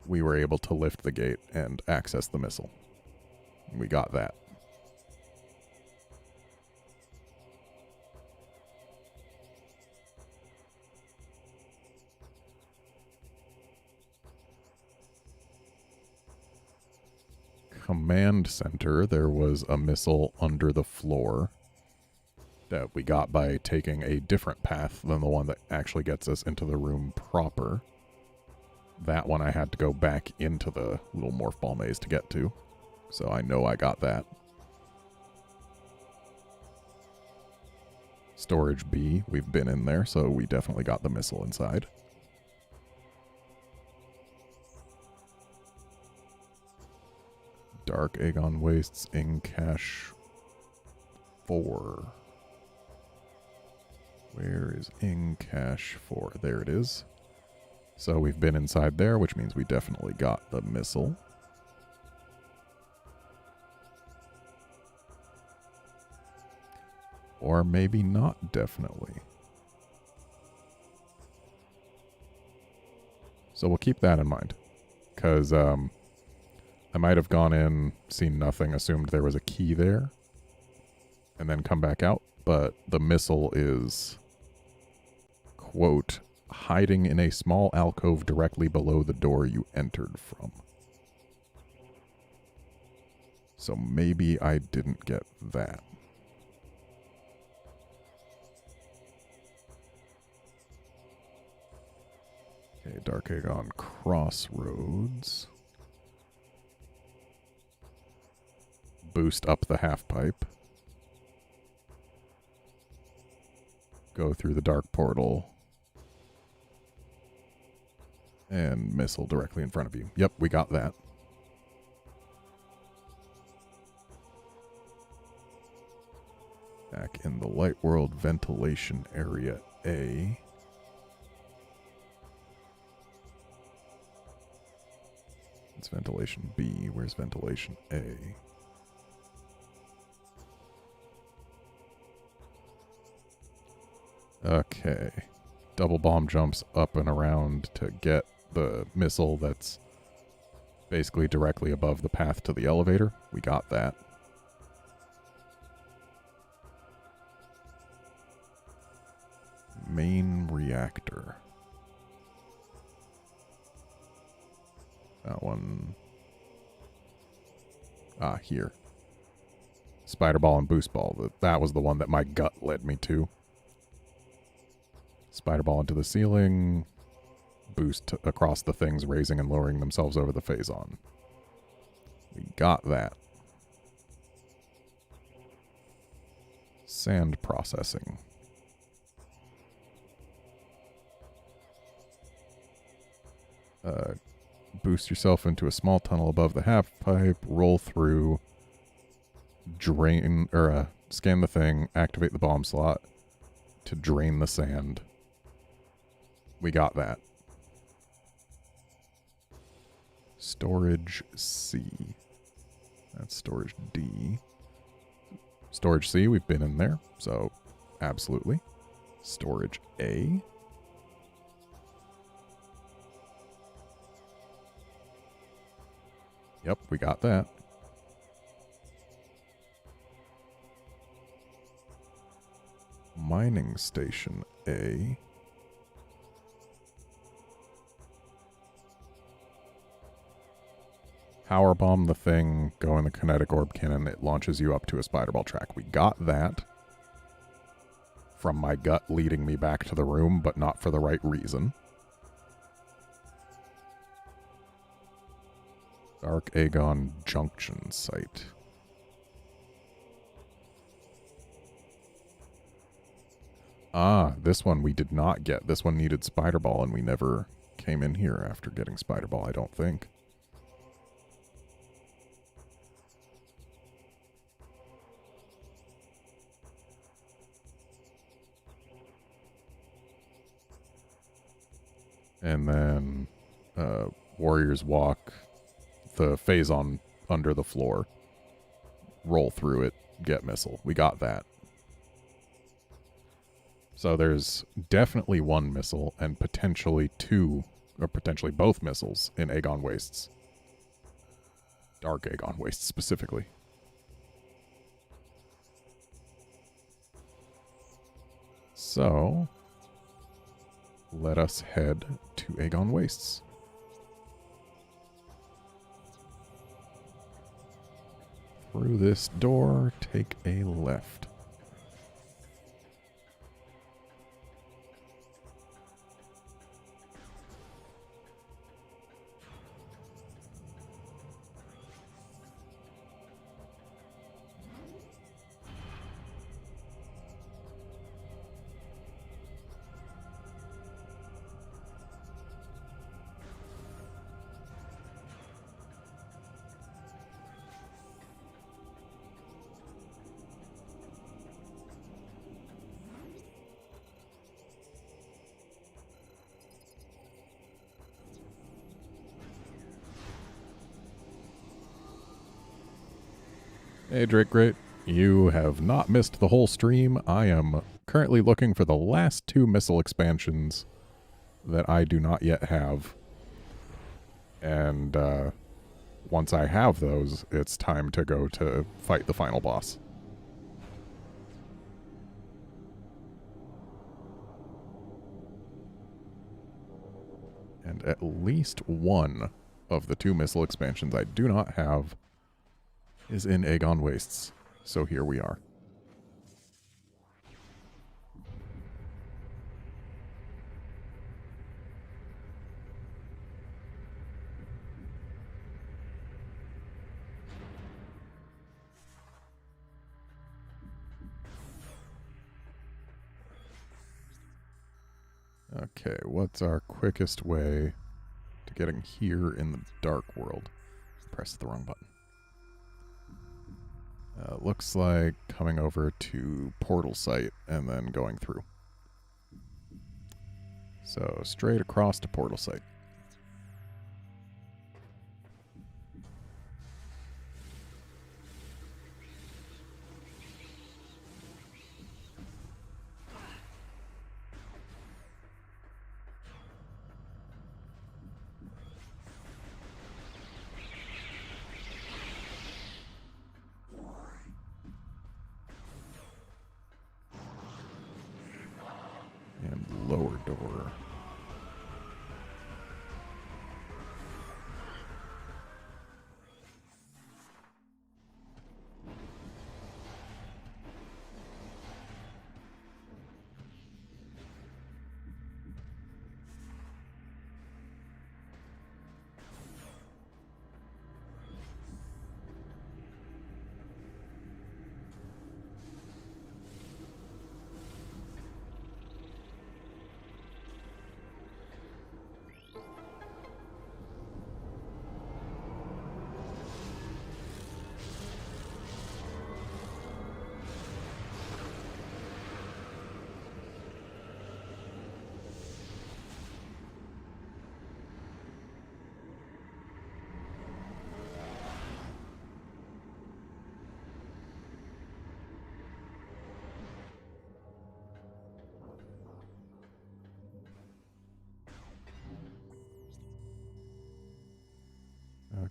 we were able to lift the gate and access the missile. We got that. Command Center, there was a missile under the floor that we got by taking a different path than the one that actually gets us into the room proper. That one I had to go back into the little morph ball maze to get to, so I know I got that. Storage B, we've been in there, so we definitely got the missile inside. Dark Aegon Wastes in Cache 4. Where is in Cache 4? There it is. So we've been inside there, which means we definitely got the missile. Or maybe not definitely. So we'll keep that in mind. Because, I might have gone in, seen nothing, assumed there was a key there, and then come back out, but the missile is, quote, hiding in a small alcove directly below the door you entered from. So maybe I didn't get that. Okay, Dark Aegon Crossroads. Boost up the half pipe. Go through the dark portal. And missile directly in front of you. Yep, we got that. Back in the Light World ventilation area A. It's ventilation B. Where's ventilation A? Okay. Double bomb jumps up and around to get the missile that's basically directly above the path to the elevator. We got that. Main reactor. That one. Ah, here. Spider ball and boost ball. That was the one that my gut led me to. Spider ball into the ceiling, boost across the things, raising and lowering themselves over the phazon. We got that. Sand processing. Boost yourself into a small tunnel above the half pipe, roll through, drain, or scan the thing, activate the bomb slot to drain the sand. We got that. Storage C. That's storage D. Storage C, we've been in there, so absolutely. Storage A. Yep, we got that. Mining station A. Power bomb the thing, go in the Kinetic Orb Cannon, it launches you up to a spider ball track. We got that from my gut leading me back to the room, but not for the right reason. Dark Aegon Junction Site. Ah, this one we did not get. This one needed Spider Ball, and we never came in here after getting Spider Ball, I don't think. And then Warriors Walk, the phase on under the floor, roll through it, get missile. We got that. So there's definitely one missile and potentially two, or potentially both missiles in Aegon Wastes. Dark Aegon Wastes specifically. So let us head to Aegon Wastes. Through this door, take a left. Hey, Drake Great. You have not missed the whole stream. I am currently looking for the last two missile expansions that I do not yet have. And once I have those, it's time to go to fight the final boss. And at least one of the two missile expansions I do not have is in Aegon Wastes. So here we are. Okay, what's our quickest way to getting here in the dark world? Press the wrong button. Looks like coming over to Portal Site and then going through. So straight across to Portal Site. Lower door.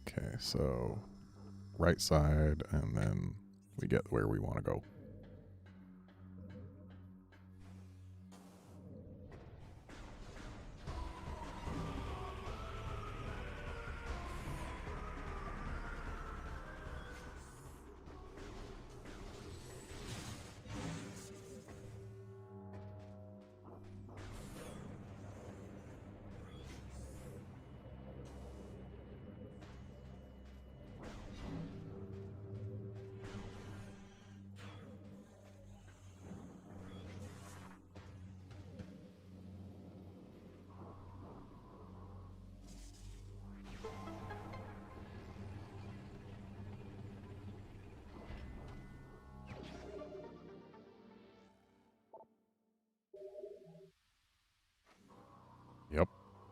Okay, so right side, and then we get where we want to go.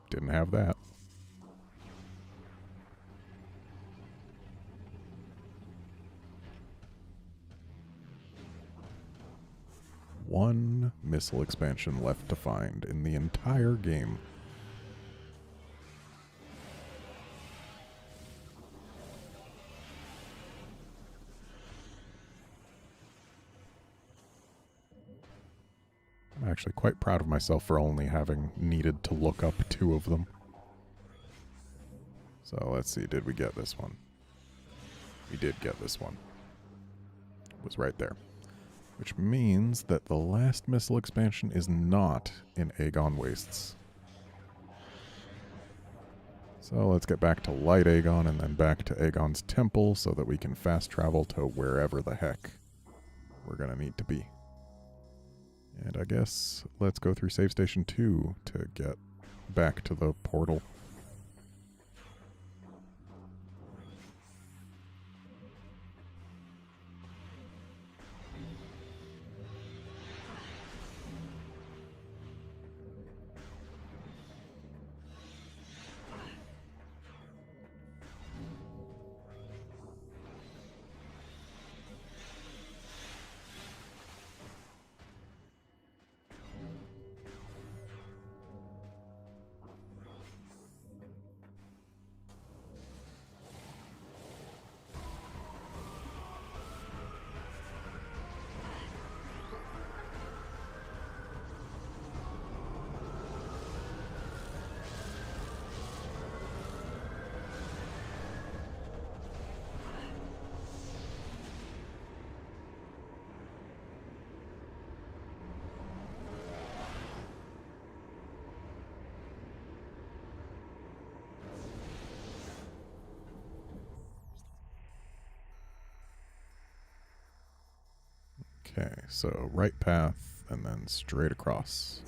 Didn't have that. One missile expansion left to find in the entire game. I'm actually quite proud of myself for only having needed to look up 2 of them. So let's see, did we get this one? We did get this one. It was right there. Which means that the last missile expansion is not in Aegon Wastes. So let's get back to Light Aegon and then back to Aegon's Temple so that we can fast travel to wherever the heck we're going to need to be. And I guess let's go through Save Station 2 to get back to the portal. Okay, so right path and then straight across.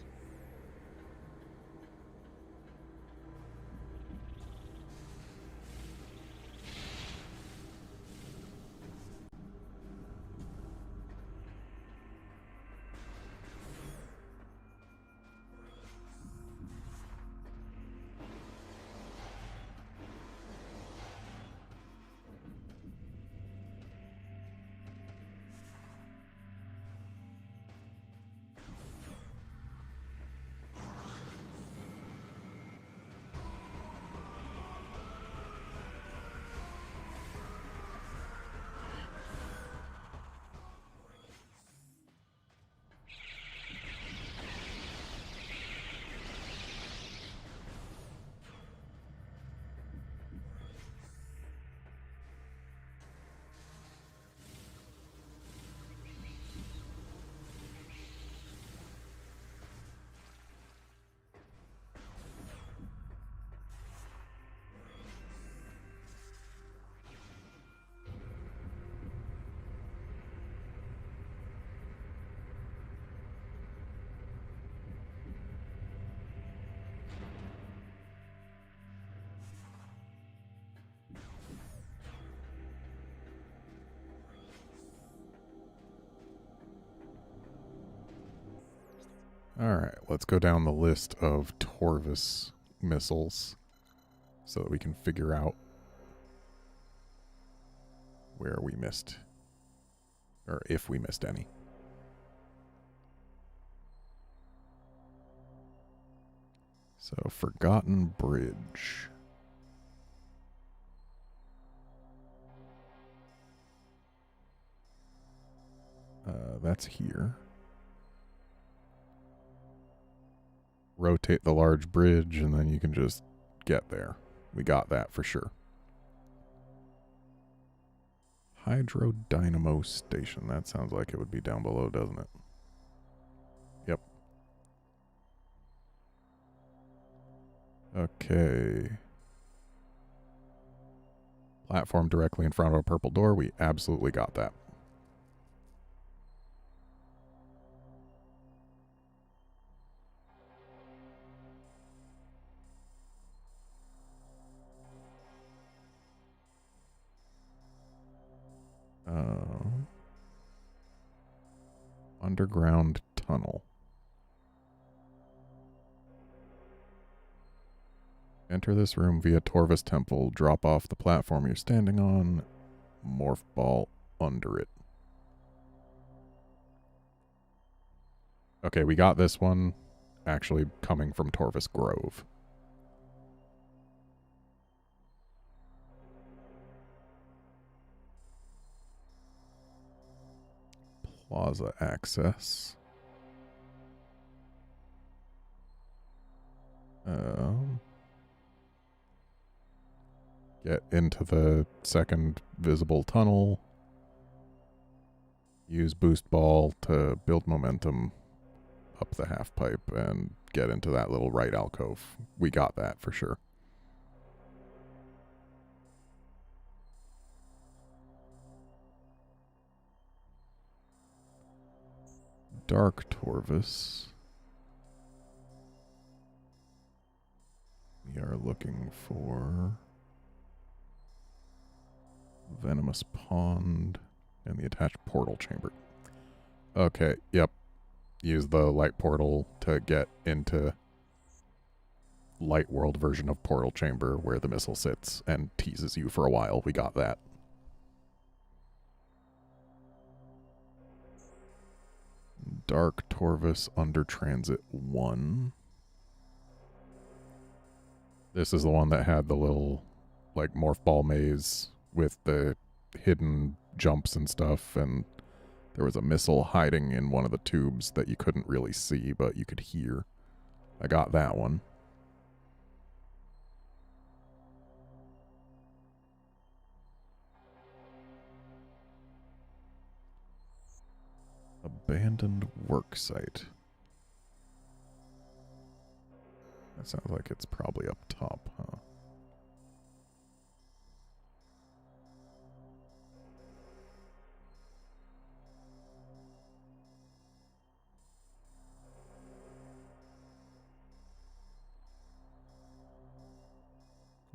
Alright, let's go down the list of Torvus missiles so that we can figure out where we missed, or if we missed any. So, Forgotten Bridge. That's here. Rotate the large bridge, and then you can just get there. We got that for sure. Hydro Dynamo Station. That sounds like it would be down below, doesn't it? Yep. Okay. Platform directly in front of a purple door. We absolutely got that. Underground tunnel. Enter this room via Torvus Temple. Drop off the platform you're standing on. Morph ball under it. Okay, we got this one actually coming from Torvus Grove. Plaza access. Get into the second visible tunnel. Use boost ball to build momentum up the half pipe and get into that little right alcove. We got that for sure. Dark Torvus. We are looking for Venomous Pond and the attached portal chamber. Okay, yep. Use the light portal to get into light world version of portal chamber where the missile sits and teases you for a while. We got that. Dark Torvus under transit 1. This is the one that had the little like morph ball maze with the hidden jumps and stuff, and there was a missile hiding in one of the tubes that you couldn't really see, but you could hear. I got that one. Abandoned work site. That sounds like it's probably up top, huh?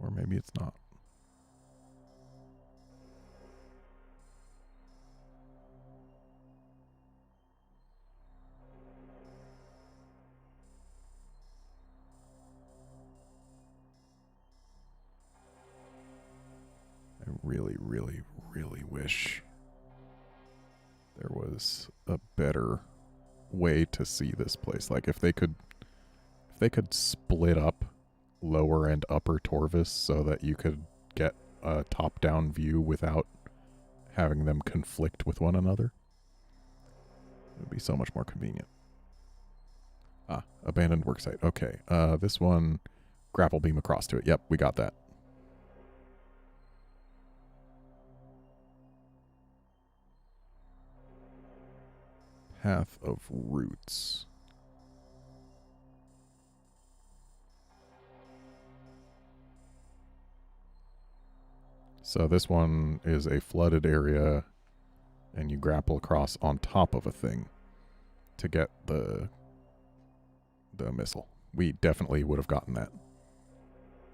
Or maybe it's not. I really, really, really wish there was a better way to see this place. Like if they could split up lower and upper Torvus so that you could get a top-down view without having them conflict with one another, it would be so much more convenient. Ah, abandoned worksite. Okay, this one, grapple beam across to it. Yep, we got that. Path of Roots. So this one is a flooded area, and you grapple across on top of a thing to get the missile. We definitely would have gotten that.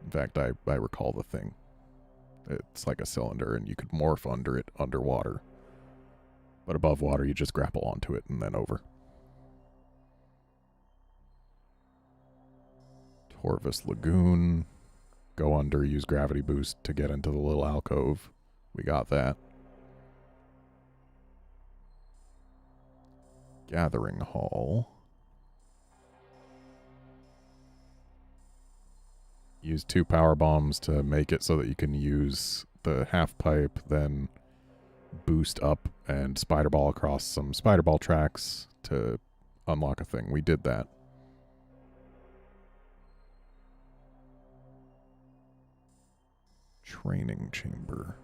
In fact, I recall the thing. It's like a cylinder, and you could morph under it underwater. But above water, you just grapple onto it and then over. Torvus Lagoon. Go under, use gravity boost to get into the little alcove. We got that. Gathering Hall. Use 2 power bombs to make it so that you can use the half pipe, then boost up and spider ball across some spider ball tracks to unlock a thing. We did that. Training chamber.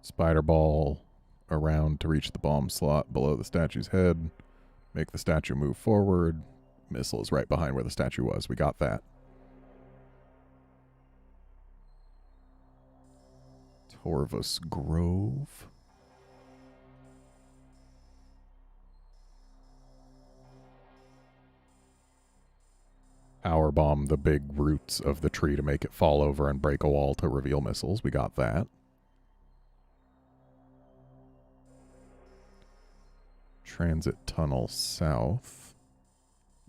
Spider ball around to reach the bomb slot below the statue's head. Make the statue move forward. Missile is right behind where the statue was. We got that. Torvus Grove. Power bomb the big roots of the tree to make it fall over and break a wall to reveal missiles. We got that. Transit tunnel south.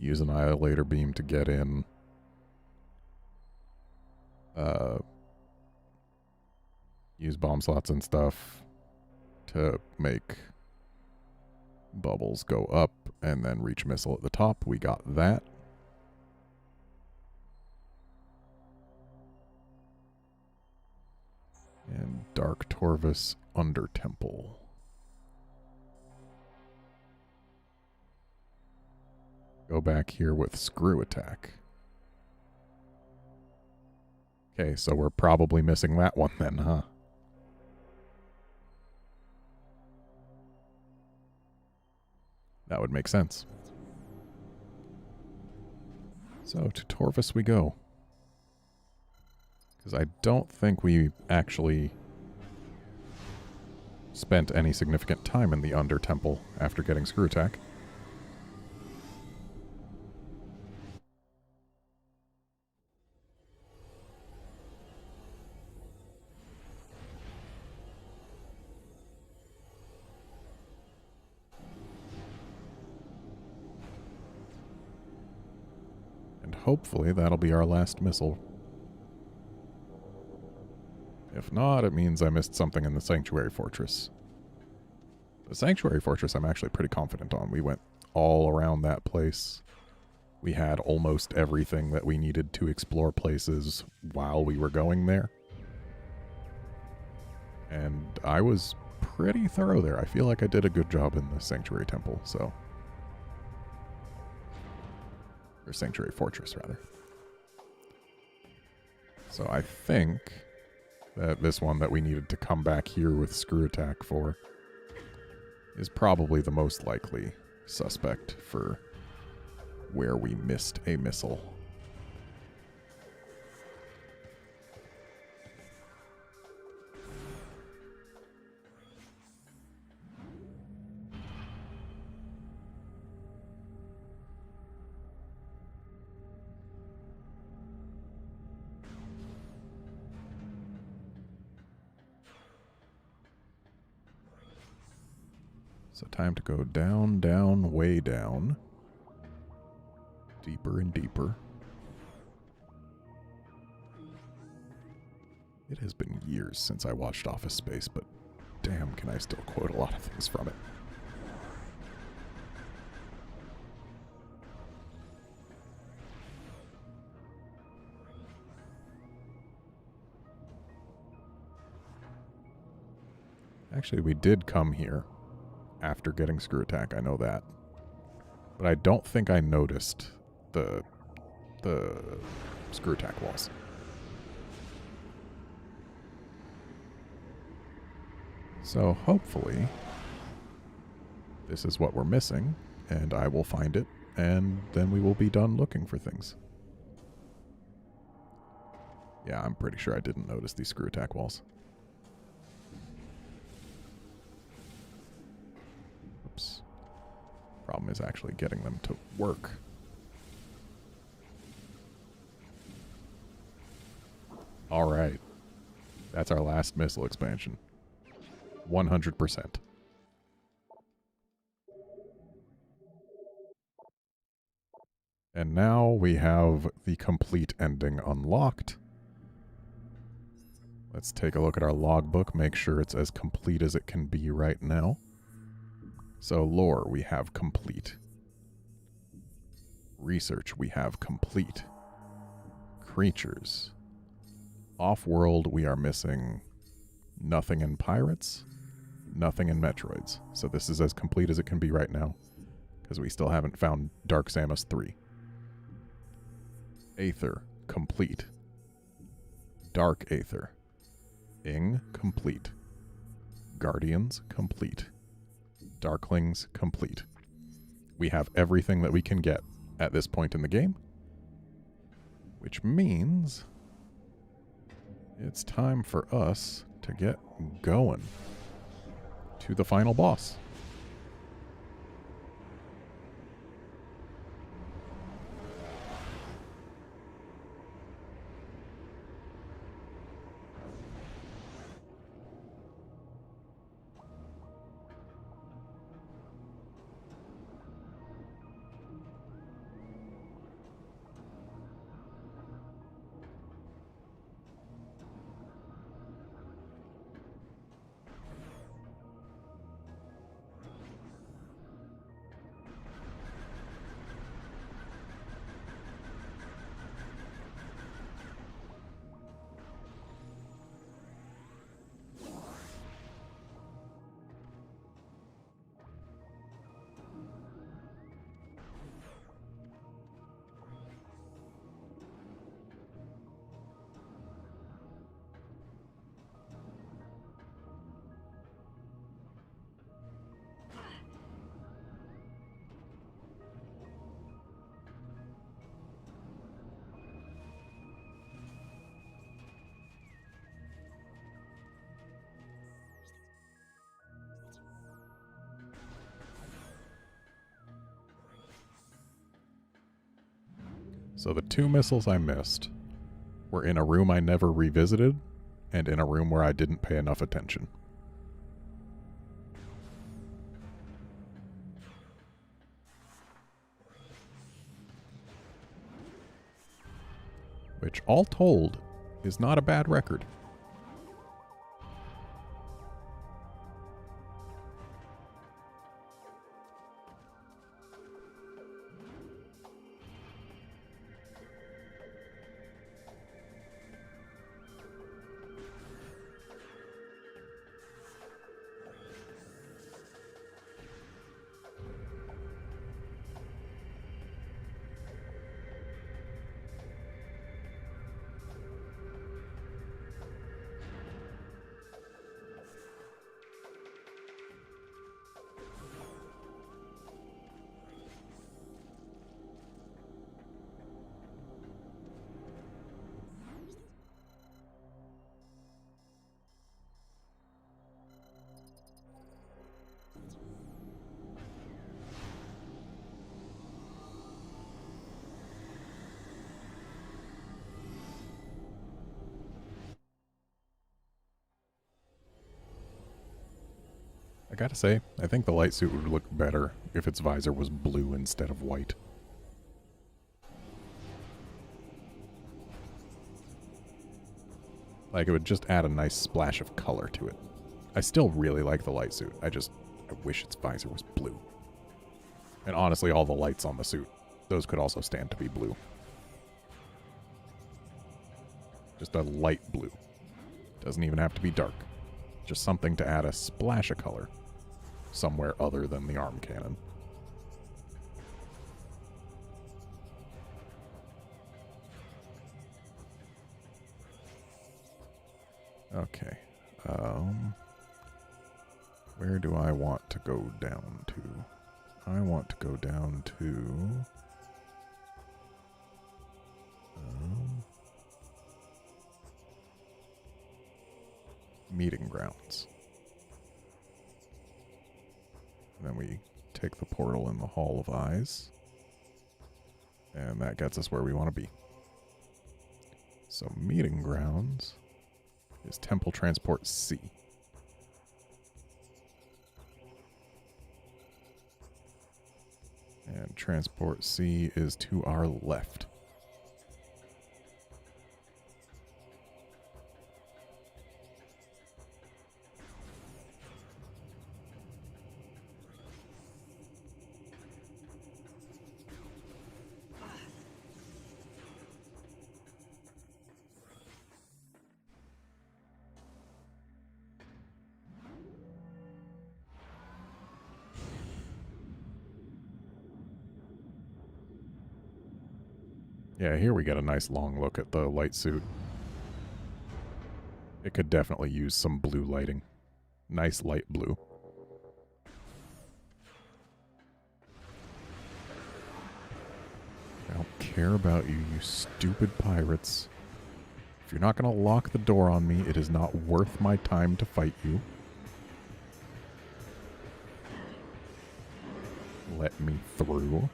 use Annihilator Beam to get in. Use bomb slots and stuff to make bubbles go up and then reach missile at the top. We got that. And Dark Torvus Under Temple. Go back here with Screw Attack. Okay, so we're probably missing that one then, huh? That would make sense. So, to Torvus we go. Because I don't think we actually spent any significant time in the Under Temple after getting Screw Attack. And hopefully that'll be our last missile. If not, it means I missed something in the Sanctuary Fortress. The Sanctuary Fortress I'm actually pretty confident on. We went all around that place. We had almost everything that we needed to explore places while we were going there. And I was pretty thorough there. I feel like I did a good job in the Sanctuary Temple, so... Or Sanctuary Fortress, rather. So I think that this one that we needed to come back here with Screw Attack for is probably the most likely suspect for where we missed a missile. So time to go down, down, way down. Deeper and deeper. It has been years since I watched Office Space, but damn, can I still quote a lot of things from it. Actually, we did come here after getting Screw Attack, I know that. But I don't think I noticed the Screw Attack walls. So hopefully this is what we're missing, and I will find it, and then we will be done looking for things. Yeah, I'm pretty sure I didn't notice these Screw Attack walls. Oops. Problem is actually getting them to work. Alright. That's our last missile expansion. 100%. And now we have the complete ending unlocked. Let's take a look at our logbook, make sure it's as complete as it can be right now. So lore, we have complete. Research, we have complete. Creatures. Off-world, we are missing nothing in Pirates, nothing in Metroids. So this is as complete as it can be right now, because we still haven't found Dark Samus 3. Aether, complete. Dark Aether. Ing, complete. Guardians, complete. Darklings, complete. We have everything that we can get at this point in the game, which means it's time for us to get going to the final boss. So the 2 missiles I missed were in a room I never revisited, and in a room where I didn't pay enough attention. Which, all told, is not a bad record. I gotta say, I think the light suit would look better if its visor was blue instead of white. Like, it would just add a nice splash of color to it. I still really like the light suit. I wish its visor was blue. And honestly, all the lights on the suit, those could also stand to be blue. Just a light blue. Doesn't even have to be dark. Just something to add a splash of color somewhere other than the arm cannon. Okay. Where do I want to go down to? I want to go down to... meeting grounds. And then we take the portal in the Hall of Eyes. And that gets us where we want to be. So meeting grounds is Temple Transport C. And Transport C is to our left. Yeah, here we get a nice long look at the light suit. It could definitely use some blue lighting. Nice light blue. I don't care about you, you stupid pirates. If you're not going to lock the door on me, it is not worth my time to fight you. Let me through.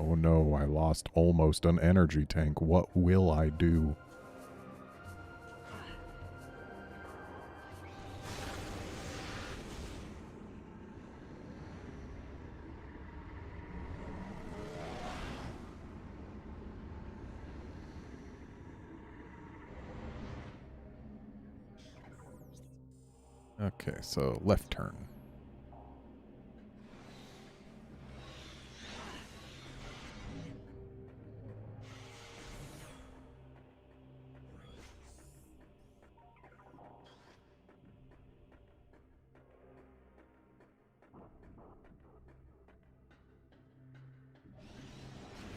Oh no, I lost almost an energy tank. What will I do? Okay, so left turn.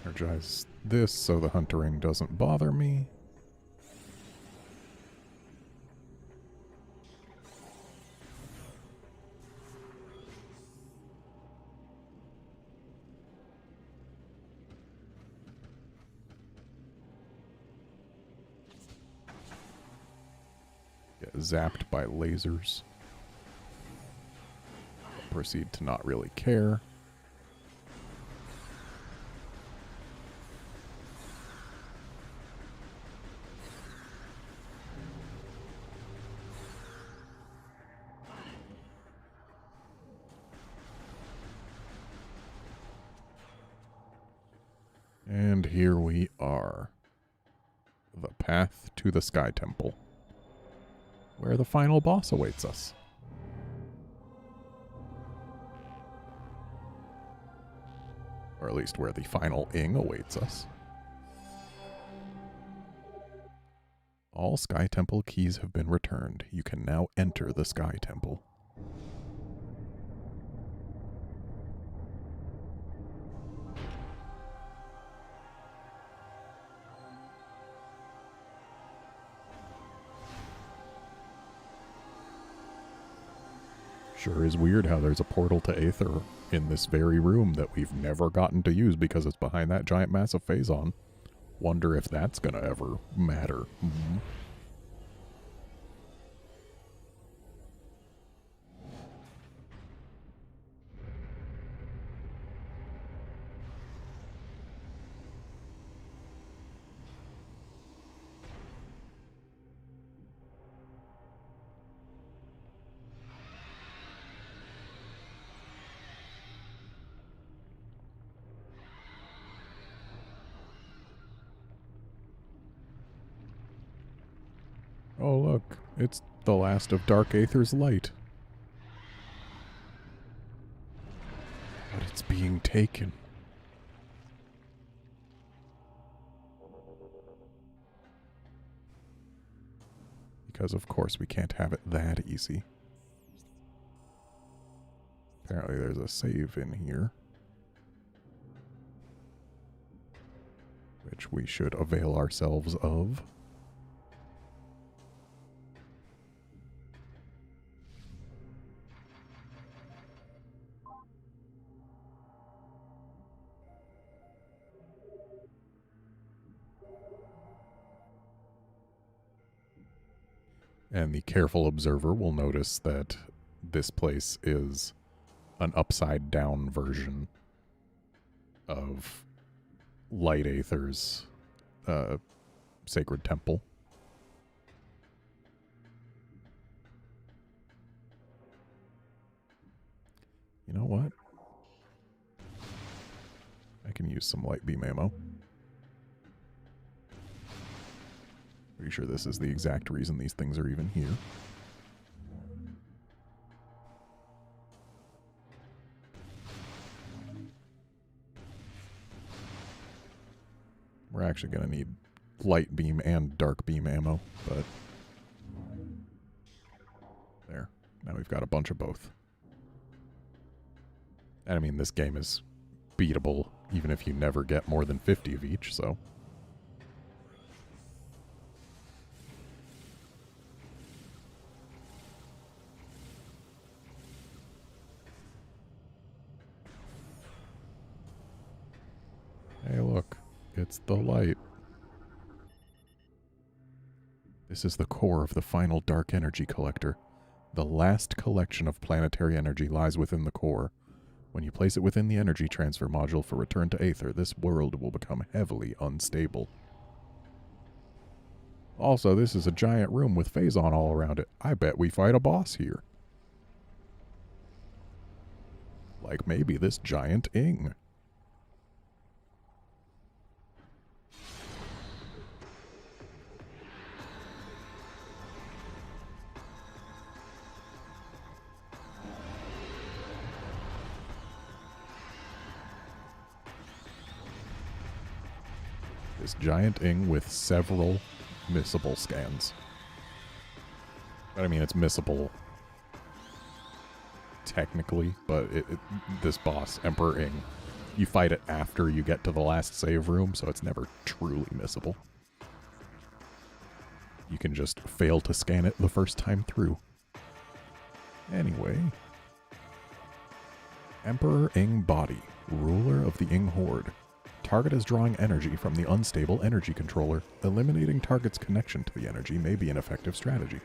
Energize this so the huntering doesn't bother me. Get zapped by lasers. Proceed to not really care. And here we are. The path to the Sky Temple, where the final boss awaits us. Or at least where the final Ing awaits us. All Sky Temple keys have been returned. You can now enter the Sky Temple. Sure is weird how there's a portal to Aether in this very room that we've never gotten to use because it's behind that giant massive Phazon. Wonder if that's gonna ever matter. Oh look, it's the last of Dark Aether's light. But it's being taken. Because of course we can't have it that easy. Apparently there's a save in here, which we should avail ourselves of. And the careful observer will notice that this place is an upside-down version of Light Aether's sacred temple. You know what? I can use some light beam ammo. Pretty sure this is the exact reason these things are even here. We're actually going to need light beam and dark beam ammo, but there. Now we've got a bunch of both. And I mean, this game is beatable even if you never get more than 50 of each, so... Hey, look. It's the light. This is the core of the final dark energy collector. The last collection of planetary energy lies within the core. When you place it within the energy transfer module for return to Aether, this world will become heavily unstable. Also, this is a giant room with Phazon all around it. I bet we fight a boss here. Like maybe this giant Ing. This giant Ing with several missable scans. But I mean, it's missable technically, but this boss, Emperor Ing, you fight it after you get to the last save room, so it's never truly missable. You can just fail to scan it the first time through. Anyway. Emperor Ing Body, ruler of the Ing Horde. Target is drawing energy from the unstable energy controller. Eliminating target's connection to the energy may be an effective strategy.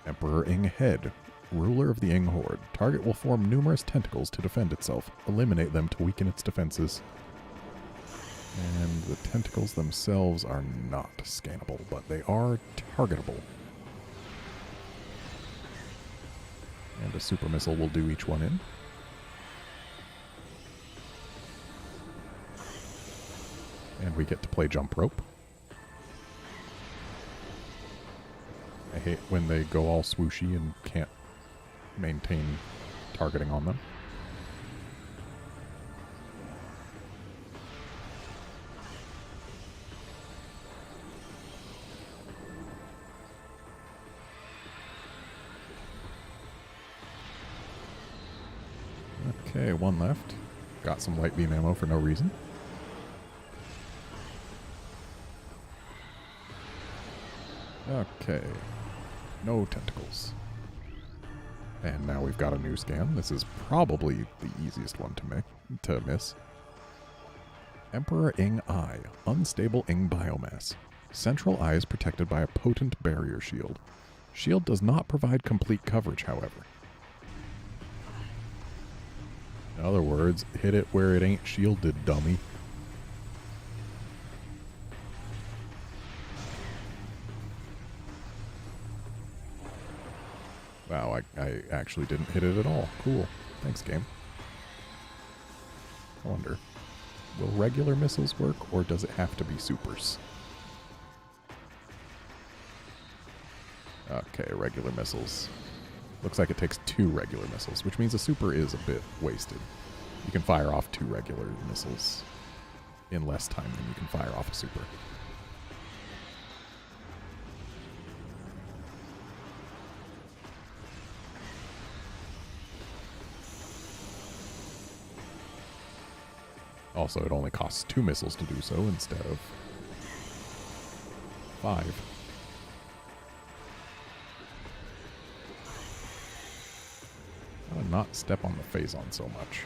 Emperor Ing Head, ruler of the Ing Horde. Target will form numerous tentacles to defend itself. Eliminate them to weaken its defenses. And the tentacles themselves are not scannable, but they are targetable. And a super missile will do each one in. And we get to play jump rope. I hate when they go all swooshy and can't maintain targeting on them. Okay, one left. Got some light beam ammo for no reason. Okay. No tentacles. And now we've got a new scan. This is probably the easiest one to miss. Emperor Ing Eye. Unstable Ing biomass. Central eye is protected by a potent barrier shield. Shield does not provide complete coverage, however. In other words, hit it where it ain't shielded, dummy. Wow, I actually didn't hit it at all. Cool. Thanks, game. I wonder, will regular missiles work, or does it have to be supers? Okay, regular missiles. Looks like it takes 2 regular missiles, which means a super is a bit wasted. You can fire off 2 regular missiles in less time than you can fire off a super. Also, it only costs 2 missiles to do so instead of 5. I would not step on the phazon so much.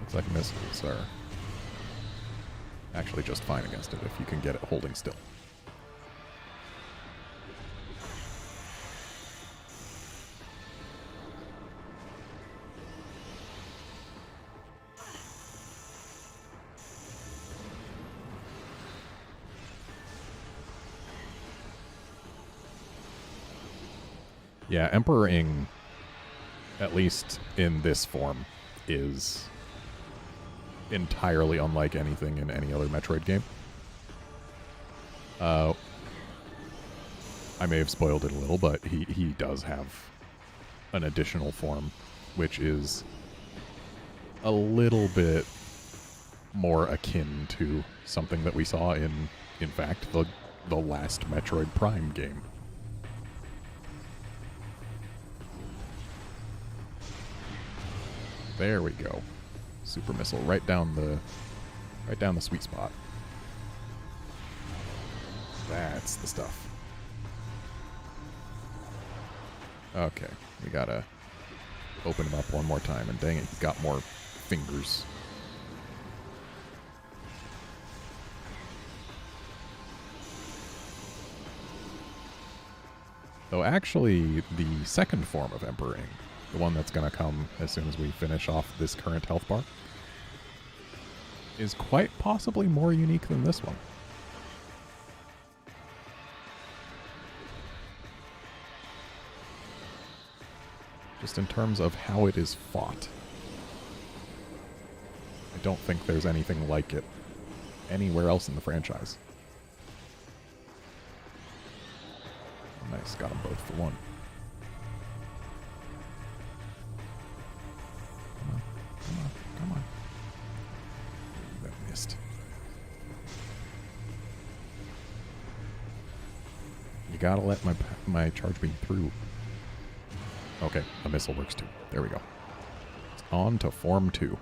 Looks like missiles are actually just fine against it if you can get it holding still. Yeah, Emperor Ing, at least in this form, is entirely unlike anything in any other Metroid game. I may have spoiled it a little, but he does have an additional form, which is a little bit more akin to something that we saw in fact, the last Metroid Prime game. There we go. Super missile right down the sweet spot. That's the stuff. Okay, we gotta open him up one more time, and dang it, he's got more fingers. Though actually, the second form of Emperor Ing, the one that's going to come as soon as we finish off this current health bar, is quite possibly more unique than this one. Just in terms of how it is fought. I don't think there's anything like it anywhere else in the franchise. Nice, got them both for one. Come on. That missed. You gotta let my charge beam through. Okay, a missile works too. There we go. It's on to Form 2.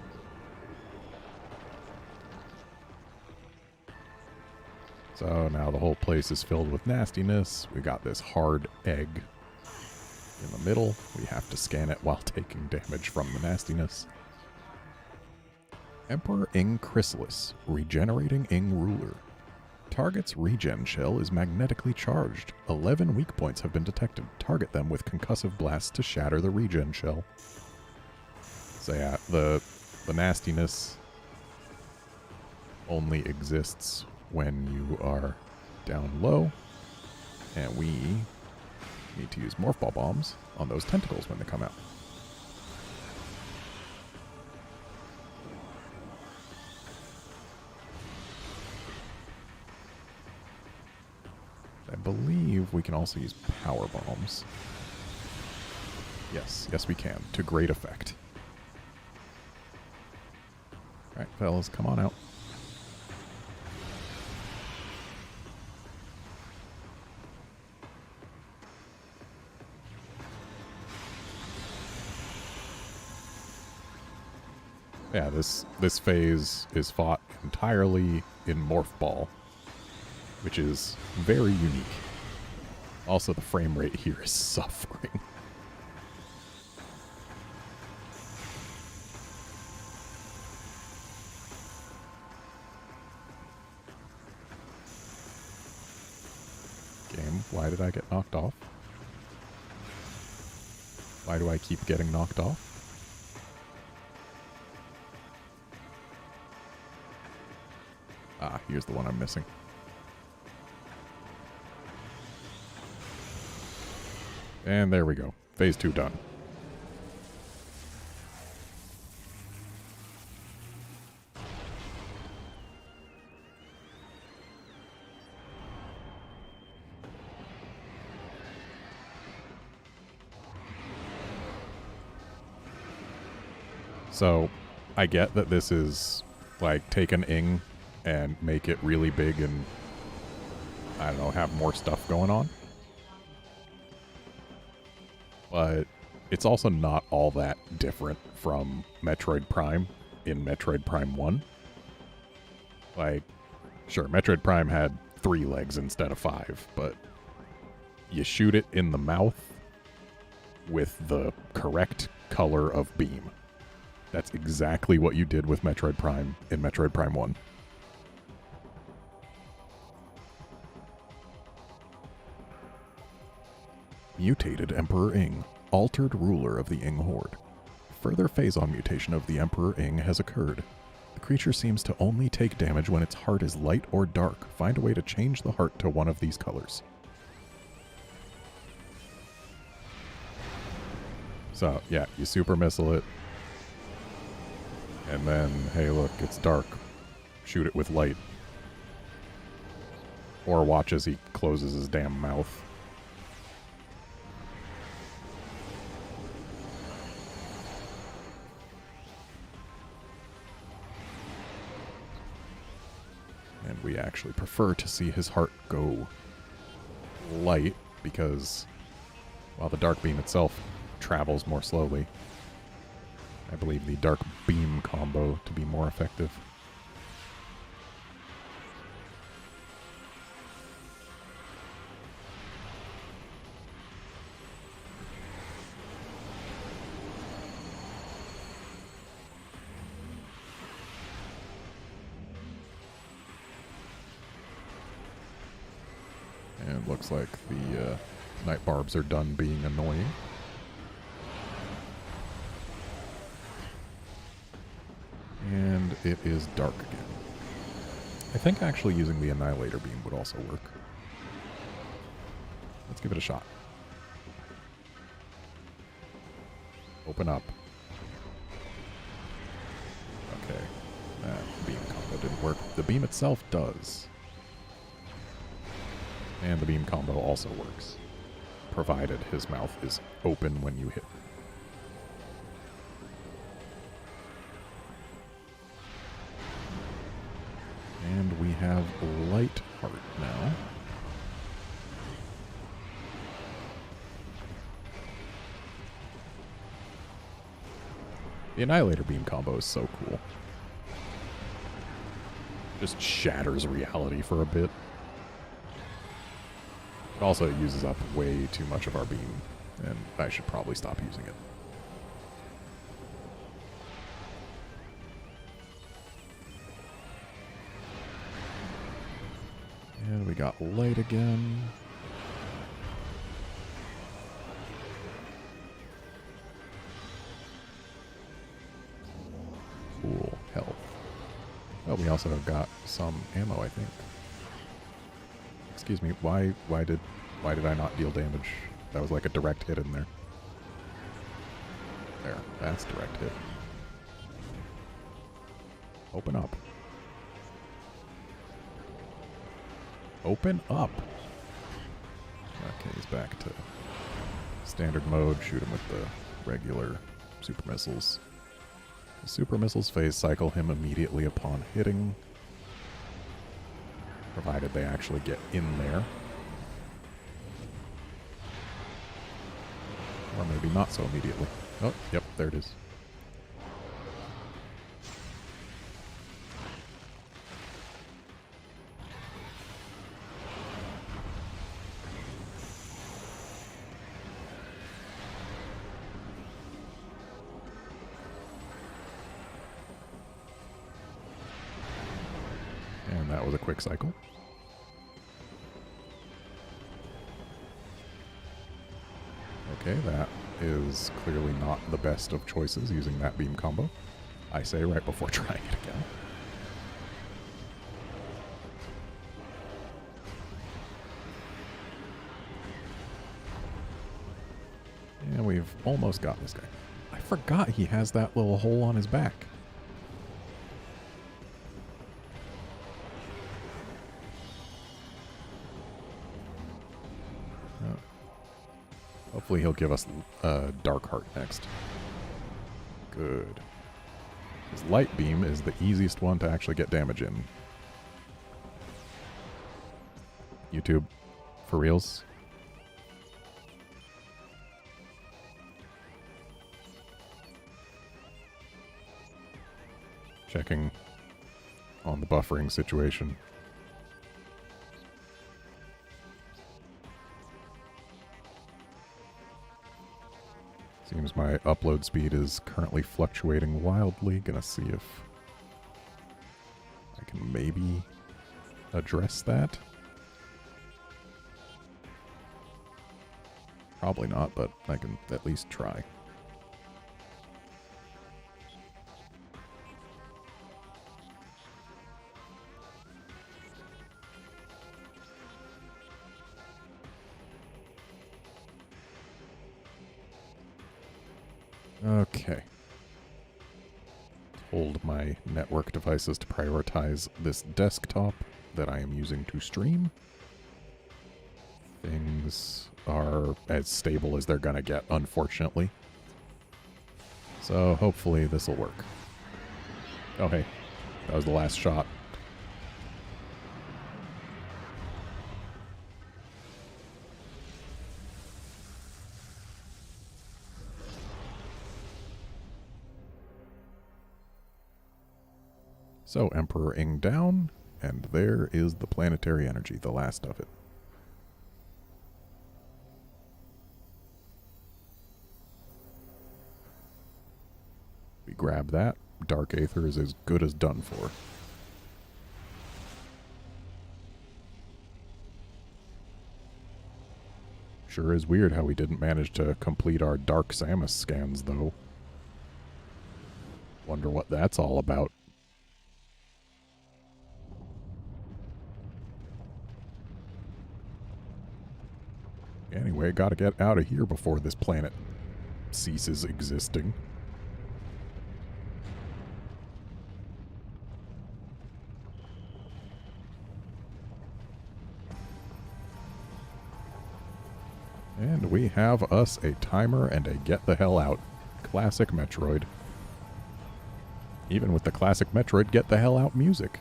So now the whole place is filled with nastiness. We got this hard egg In the middle, we have to scan it while taking damage from the nastiness. Emperor Ing Chrysalis, Regenerating Ing Ruler. Target's regen shell is magnetically charged. 11 weak points have been detected. Target them with concussive blasts to shatter the regen shell. So yeah, the nastiness only exists when you are down low, and we need to use Morph Ball Bombs on those tentacles when they come out. I believe we can also use Power Bombs. Yes, we can, to great effect. Alright, fellas, come on out. Yeah, this phase is fought entirely in Morph Ball, which is very unique. Also, the frame rate here is suffering. Game, why did I get knocked off? Why do I keep getting knocked off? Ah, here's the one I'm missing. And there we go. Phase 2 done. So, I get that this is, like, take an Ing and make it really big and, I don't know, have more stuff going on. But it's also not all that different from Metroid Prime in Metroid Prime 1. Like, sure, Metroid Prime had 3 legs instead of 5, but you shoot it in the mouth with the correct color of beam. That's exactly what you did with Metroid Prime in Metroid Prime 1. Mutated Emperor Ing, altered ruler of the Ing Horde. Further phase-on mutation of the Emperor Ing has occurred. The creature seems to only take damage when its heart is light or dark. Find a way to change the heart to one of these colors. So, yeah, you super missile it. And then, hey look, it's dark. Shoot it with light. Or watch as he closes his damn mouth. And we actually prefer to see his heart go light, because while the dark beam itself travels more slowly, I believe the dark beam combo to be more effective. And it looks like the night barbs are done being annoying. And it is dark again. I think actually using the Annihilator Beam would also work. Let's give it a shot. Open up. Okay. That beam combo didn't work. The beam itself does. And the beam combo also works, provided his mouth is open when you hit. And we have light heart now. The Annihilator Beam combo is so cool. Just shatters reality for a bit. It also uses up way too much of our beam And I should probably stop using it. And we got light again. Cool. Health. Oh, we also have got some ammo, I think. Excuse me, why did I not deal damage? That was like a direct hit in there. There, that's direct hit. Open up. Open up! Okay, he's back to standard mode. Shoot him with the regular super missiles. The super missiles phase cycle him immediately upon hitting, provided they actually get in there. Or maybe not so immediately. Oh, yep, there it is. And that was a quick cycle. Okay, that is clearly not the best of choices using that beam combo. I say right before trying it again. And we've almost got this guy. I forgot he has that little hole on his back. Hopefully he'll give us Dark Heart next. Good. His Light Beam is the easiest one to actually get damage in. YouTube, for reals? Checking on the buffering situation. Seems my upload speed is currently fluctuating wildly. Gonna see if I can maybe address that. Probably not, but I can at least try. Okay. Hold my network devices to prioritize this desktop that I am using to stream. Things are as stable as they're gonna get, unfortunately. So hopefully this will work. Oh hey, that was the last shot. So, Emperor Ing down, and there is the planetary energy, the last of it. We grab that. Dark Aether is as good as done for. Sure is weird how we didn't manage to complete our Dark Samus scans, though. Wonder what that's all about. Anyway, gotta get out of here before this planet ceases existing. And we have us a timer and a get the hell out. Classic Metroid. Even with the classic Metroid get the hell out music.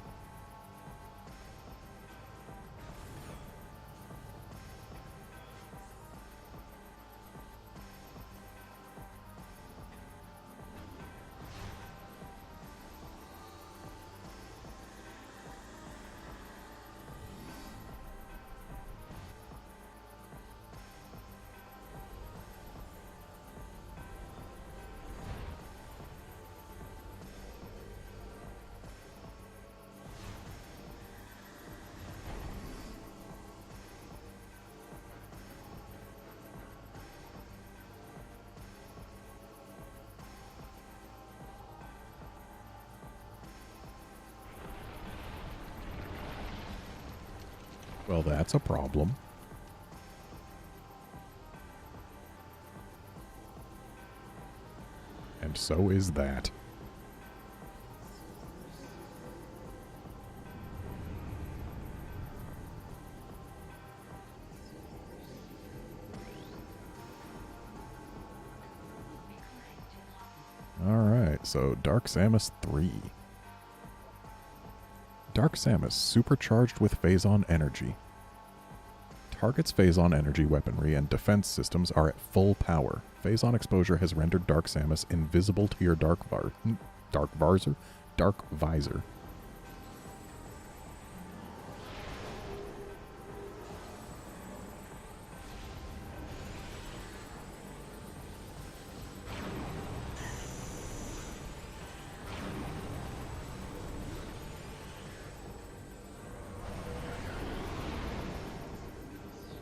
Well, that's a problem. And so is that. Alright, so Dark Samus 3. Dark Samus, supercharged with Phazon energy. Target's Phazon energy weaponry and defense systems are at full power. Phazon exposure has rendered Dark Samus invisible to your Dark Visor.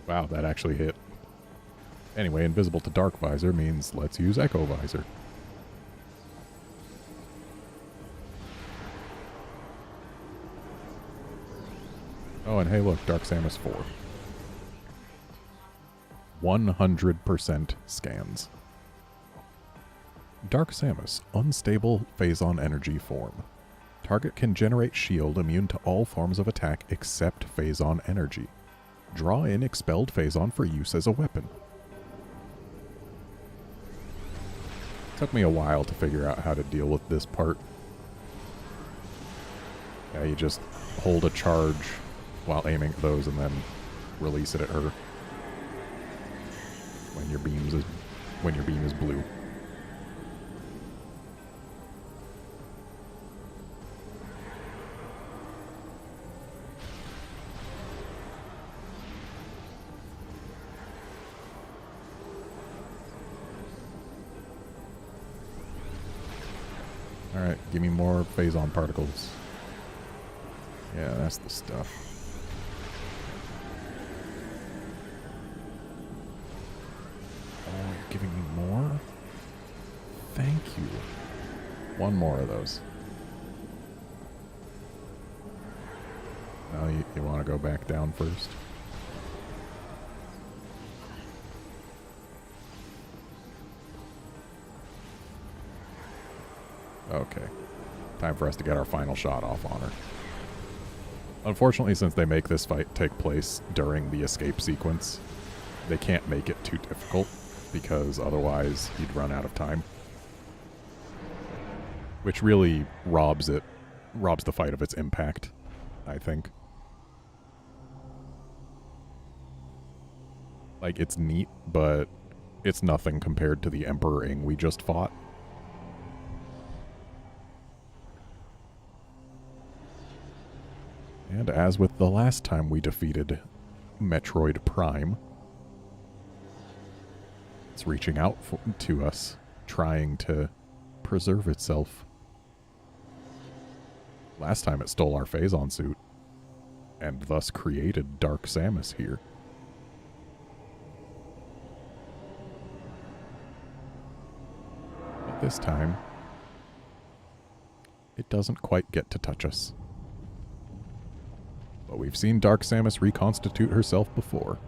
Wow, that actually hit. Anyway, invisible to Dark Visor means let's use Echo Visor. Oh, and hey look, Dark Samus 4. 100% scans. Dark Samus, unstable Phazon energy form. Target can generate shield immune to all forms of attack except Phazon energy. Draw in expelled Phazon for use as a weapon. Took me a while to figure out how to deal with this part. Yeah, you just hold a charge while aiming at those and then release it at her when your beam is blue. Alright, give me more Phazon particles. Yeah, that's the stuff. Oh, you're giving me more? Thank you. One more of those. Now you want to go back down first? Okay. Time for us to get our final shot off on her. Unfortunately, since they make this fight take place during the escape sequence, they can't make it too difficult, because otherwise you'd run out of time. Which really robs the fight of its impact, I think. Like, it's neat, but it's nothing compared to the Emperor Ing we just fought. And as with the last time we defeated Metroid Prime, it's reaching out to us, trying to preserve itself. Last time it stole our Phazon suit, and thus created Dark Samus here. But this time, it doesn't quite get to touch us. But we've seen Dark Samus reconstitute herself before.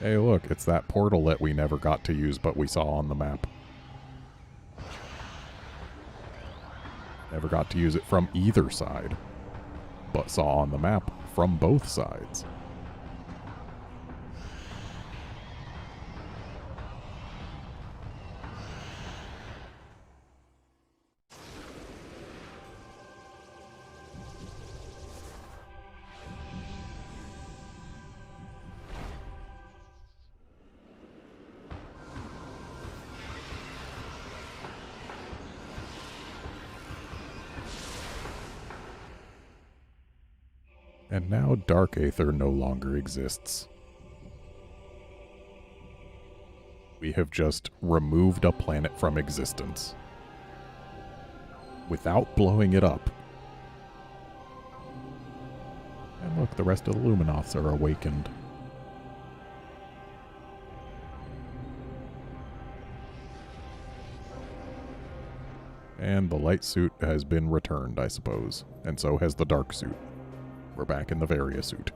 Hey look, it's that portal that we never got to use but we saw on the map. Never got to use it from either side, but saw on the map from both sides. And now Dark Aether no longer exists. We have just removed a planet from existence. Without blowing it up. And Look, the rest of the Luminoths are awakened. And the light suit has been returned, I suppose. And so has the dark suit. We're back in the Varia suit.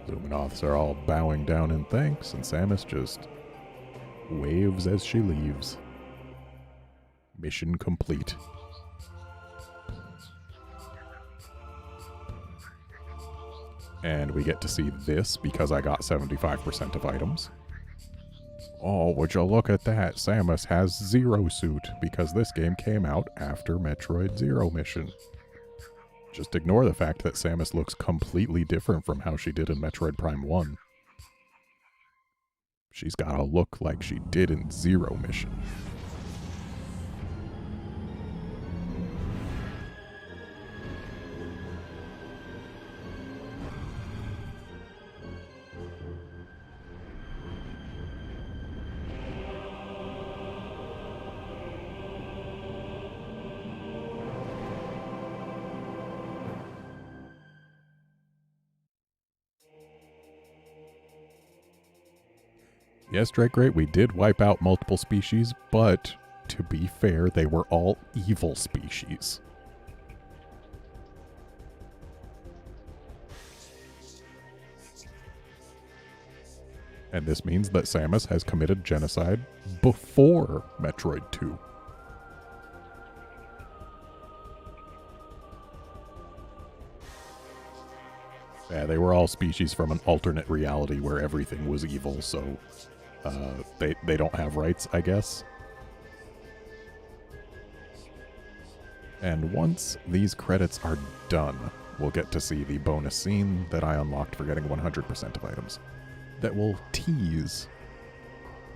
Luminoths are all bowing down in thanks, and Samus just waves as she leaves. Mission complete. And we get to see this because I got 75% of items. Oh, would you look at that? Samus has Zero Suit because this game came out after Metroid Zero Mission. Just ignore the fact that Samus looks completely different from how she did in Metroid Prime 1. She's got a look like she did in Zero Mission. Yes, Drake Great, we did wipe out multiple species, but to be fair, they were all evil species. And this means that Samus has committed genocide before Metroid 2. Yeah, they were all species from an alternate reality where everything was evil, so they don't have rights, I guess. And once these credits are done, we'll get to see the bonus scene that I unlocked for getting 100% of items. That will tease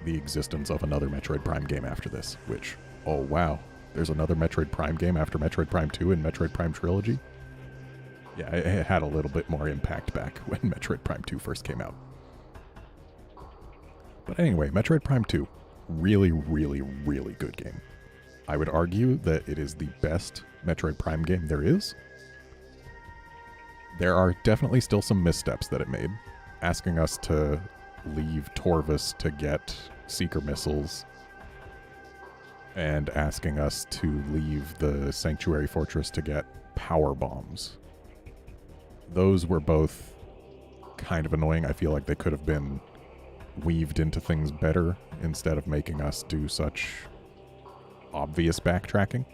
the existence of another Metroid Prime game after this, which, oh wow, there's another Metroid Prime game after Metroid Prime 2 and Metroid Prime Trilogy? Yeah, it had a little bit more impact back when Metroid Prime 2 first came out. But anyway, Metroid Prime 2, really, really, really good game. I would argue that it is the best Metroid Prime game there is. There are definitely still some missteps that it made, asking us to leave Torvus to get Seeker missiles, and asking us to leave the Sanctuary Fortress to get power bombs. Those were both kind of annoying. I feel like they could have been weaved into things better instead of making us do such obvious backtracking.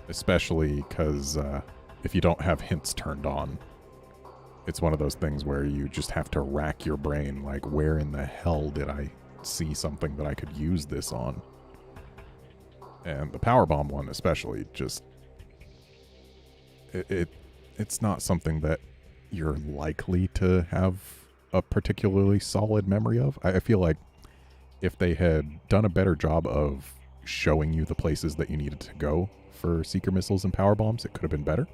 Especially because if you don't have hints turned on, it's one of those things where you just have to rack your brain, like, where in the hell did I see something that I could use this on? And the power bomb one especially, just it's not something that you're likely to have a particularly solid memory of. I feel like if they had done a better job of showing you the places that you needed to go for Seeker missiles and power bombs, it could have been better.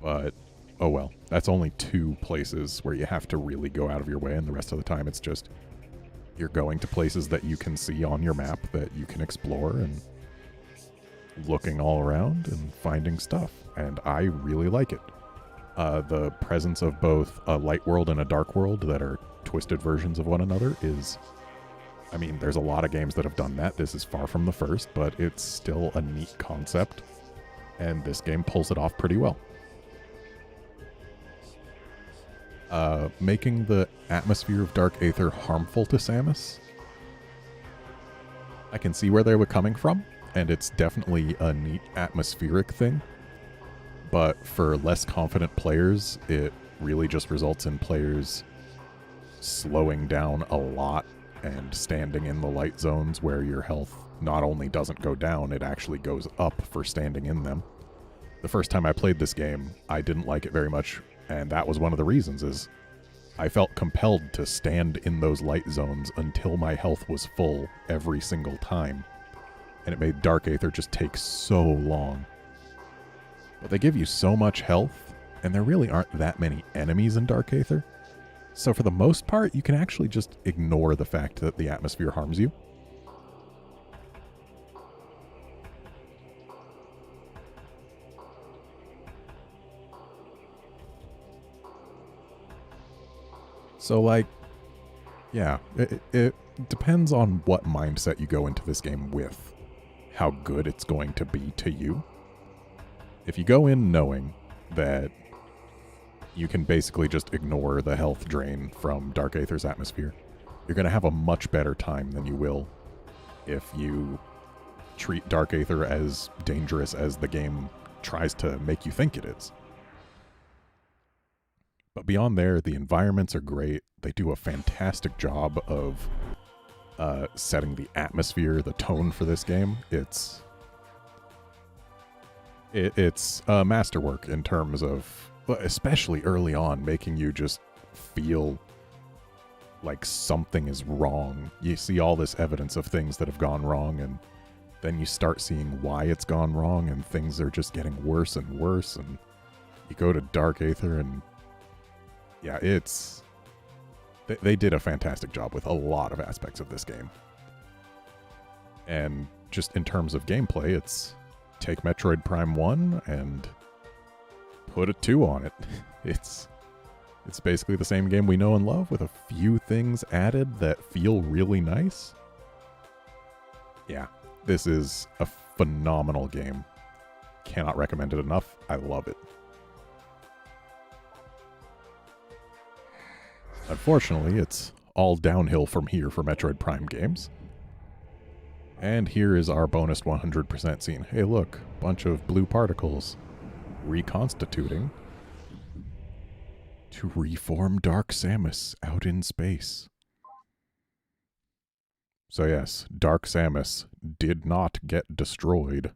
But, oh well, that's only 2 places where you have to really go out of your way, and the rest of the time it's just you're going to places that you can see on your map that you can explore and looking all around and finding stuff, and I really like it. The presence of both a light world and a dark world that are twisted versions of one another is, I mean, there's a lot of games that have done that. This is far from the first, but it's still a neat concept, and this game pulls it off pretty well. Making the atmosphere of Dark Aether harmful to Samus, I can see where they were coming from, and it's definitely a neat atmospheric thing. But for less confident players, it really just results in players slowing down a lot and standing in the light zones where your health not only doesn't go down, it actually goes up for standing in them. The first time I played this game, I didn't like it very much, and that was one of the reasons, is I felt compelled to stand in those light zones until my health was full every single time. And it made Dark Aether just take so long. But they give you so much health, and there really aren't that many enemies in Dark Aether. So for the most part, you can actually just ignore the fact that the atmosphere harms you. So, like, yeah, it depends on what mindset you go into this game with, how good it's going to be to you. If you go in knowing that you can basically just ignore the health drain from Dark Aether's atmosphere, you're going to have a much better time than you will if you treat Dark Aether as dangerous as the game tries to make you think it is. But beyond there, the environments are great. They do a fantastic job of setting the atmosphere, the tone for this game. It's a masterwork in terms of, especially early on, making you just feel like something is wrong. You see all this evidence of things that have gone wrong, and then you start seeing why it's gone wrong, and things are just getting worse and worse, and you go to Dark Aether, and yeah, they did a fantastic job with a lot of aspects of this game. And just in terms of gameplay, it's take Metroid Prime 1 and put a 2 on it. It's basically the same game we know and love with a few things added that feel really nice. Yeah, this is a phenomenal game. Cannot recommend it enough. I love it. Unfortunately, it's all downhill from here for Metroid Prime games. And here is our bonus 100% scene. Hey look, bunch of blue particles reconstituting to reform Dark Samus out in space. So yes, Dark Samus did not get destroyed.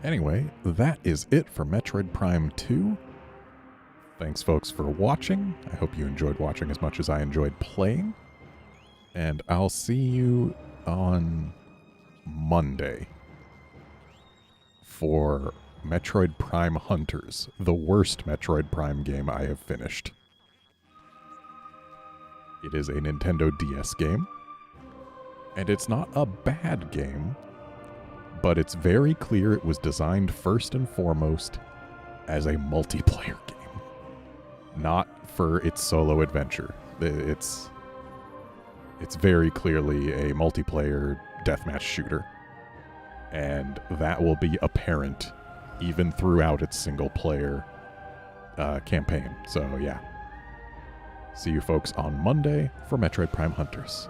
Anyway, that is it for Metroid Prime 2. Thanks, folks, for watching. I hope you enjoyed watching as much as I enjoyed playing. And I'll see you on Monday for Metroid Prime Hunters, the worst Metroid Prime game I have finished. It is a Nintendo DS game, and it's not a bad game, but it's very clear it was designed first and foremost as a multiplayer game, not for its solo adventure. It's very clearly a multiplayer deathmatch shooter, and that will be apparent even throughout its single-player campaign. So yeah, see you folks on Monday for Metroid Prime Hunters.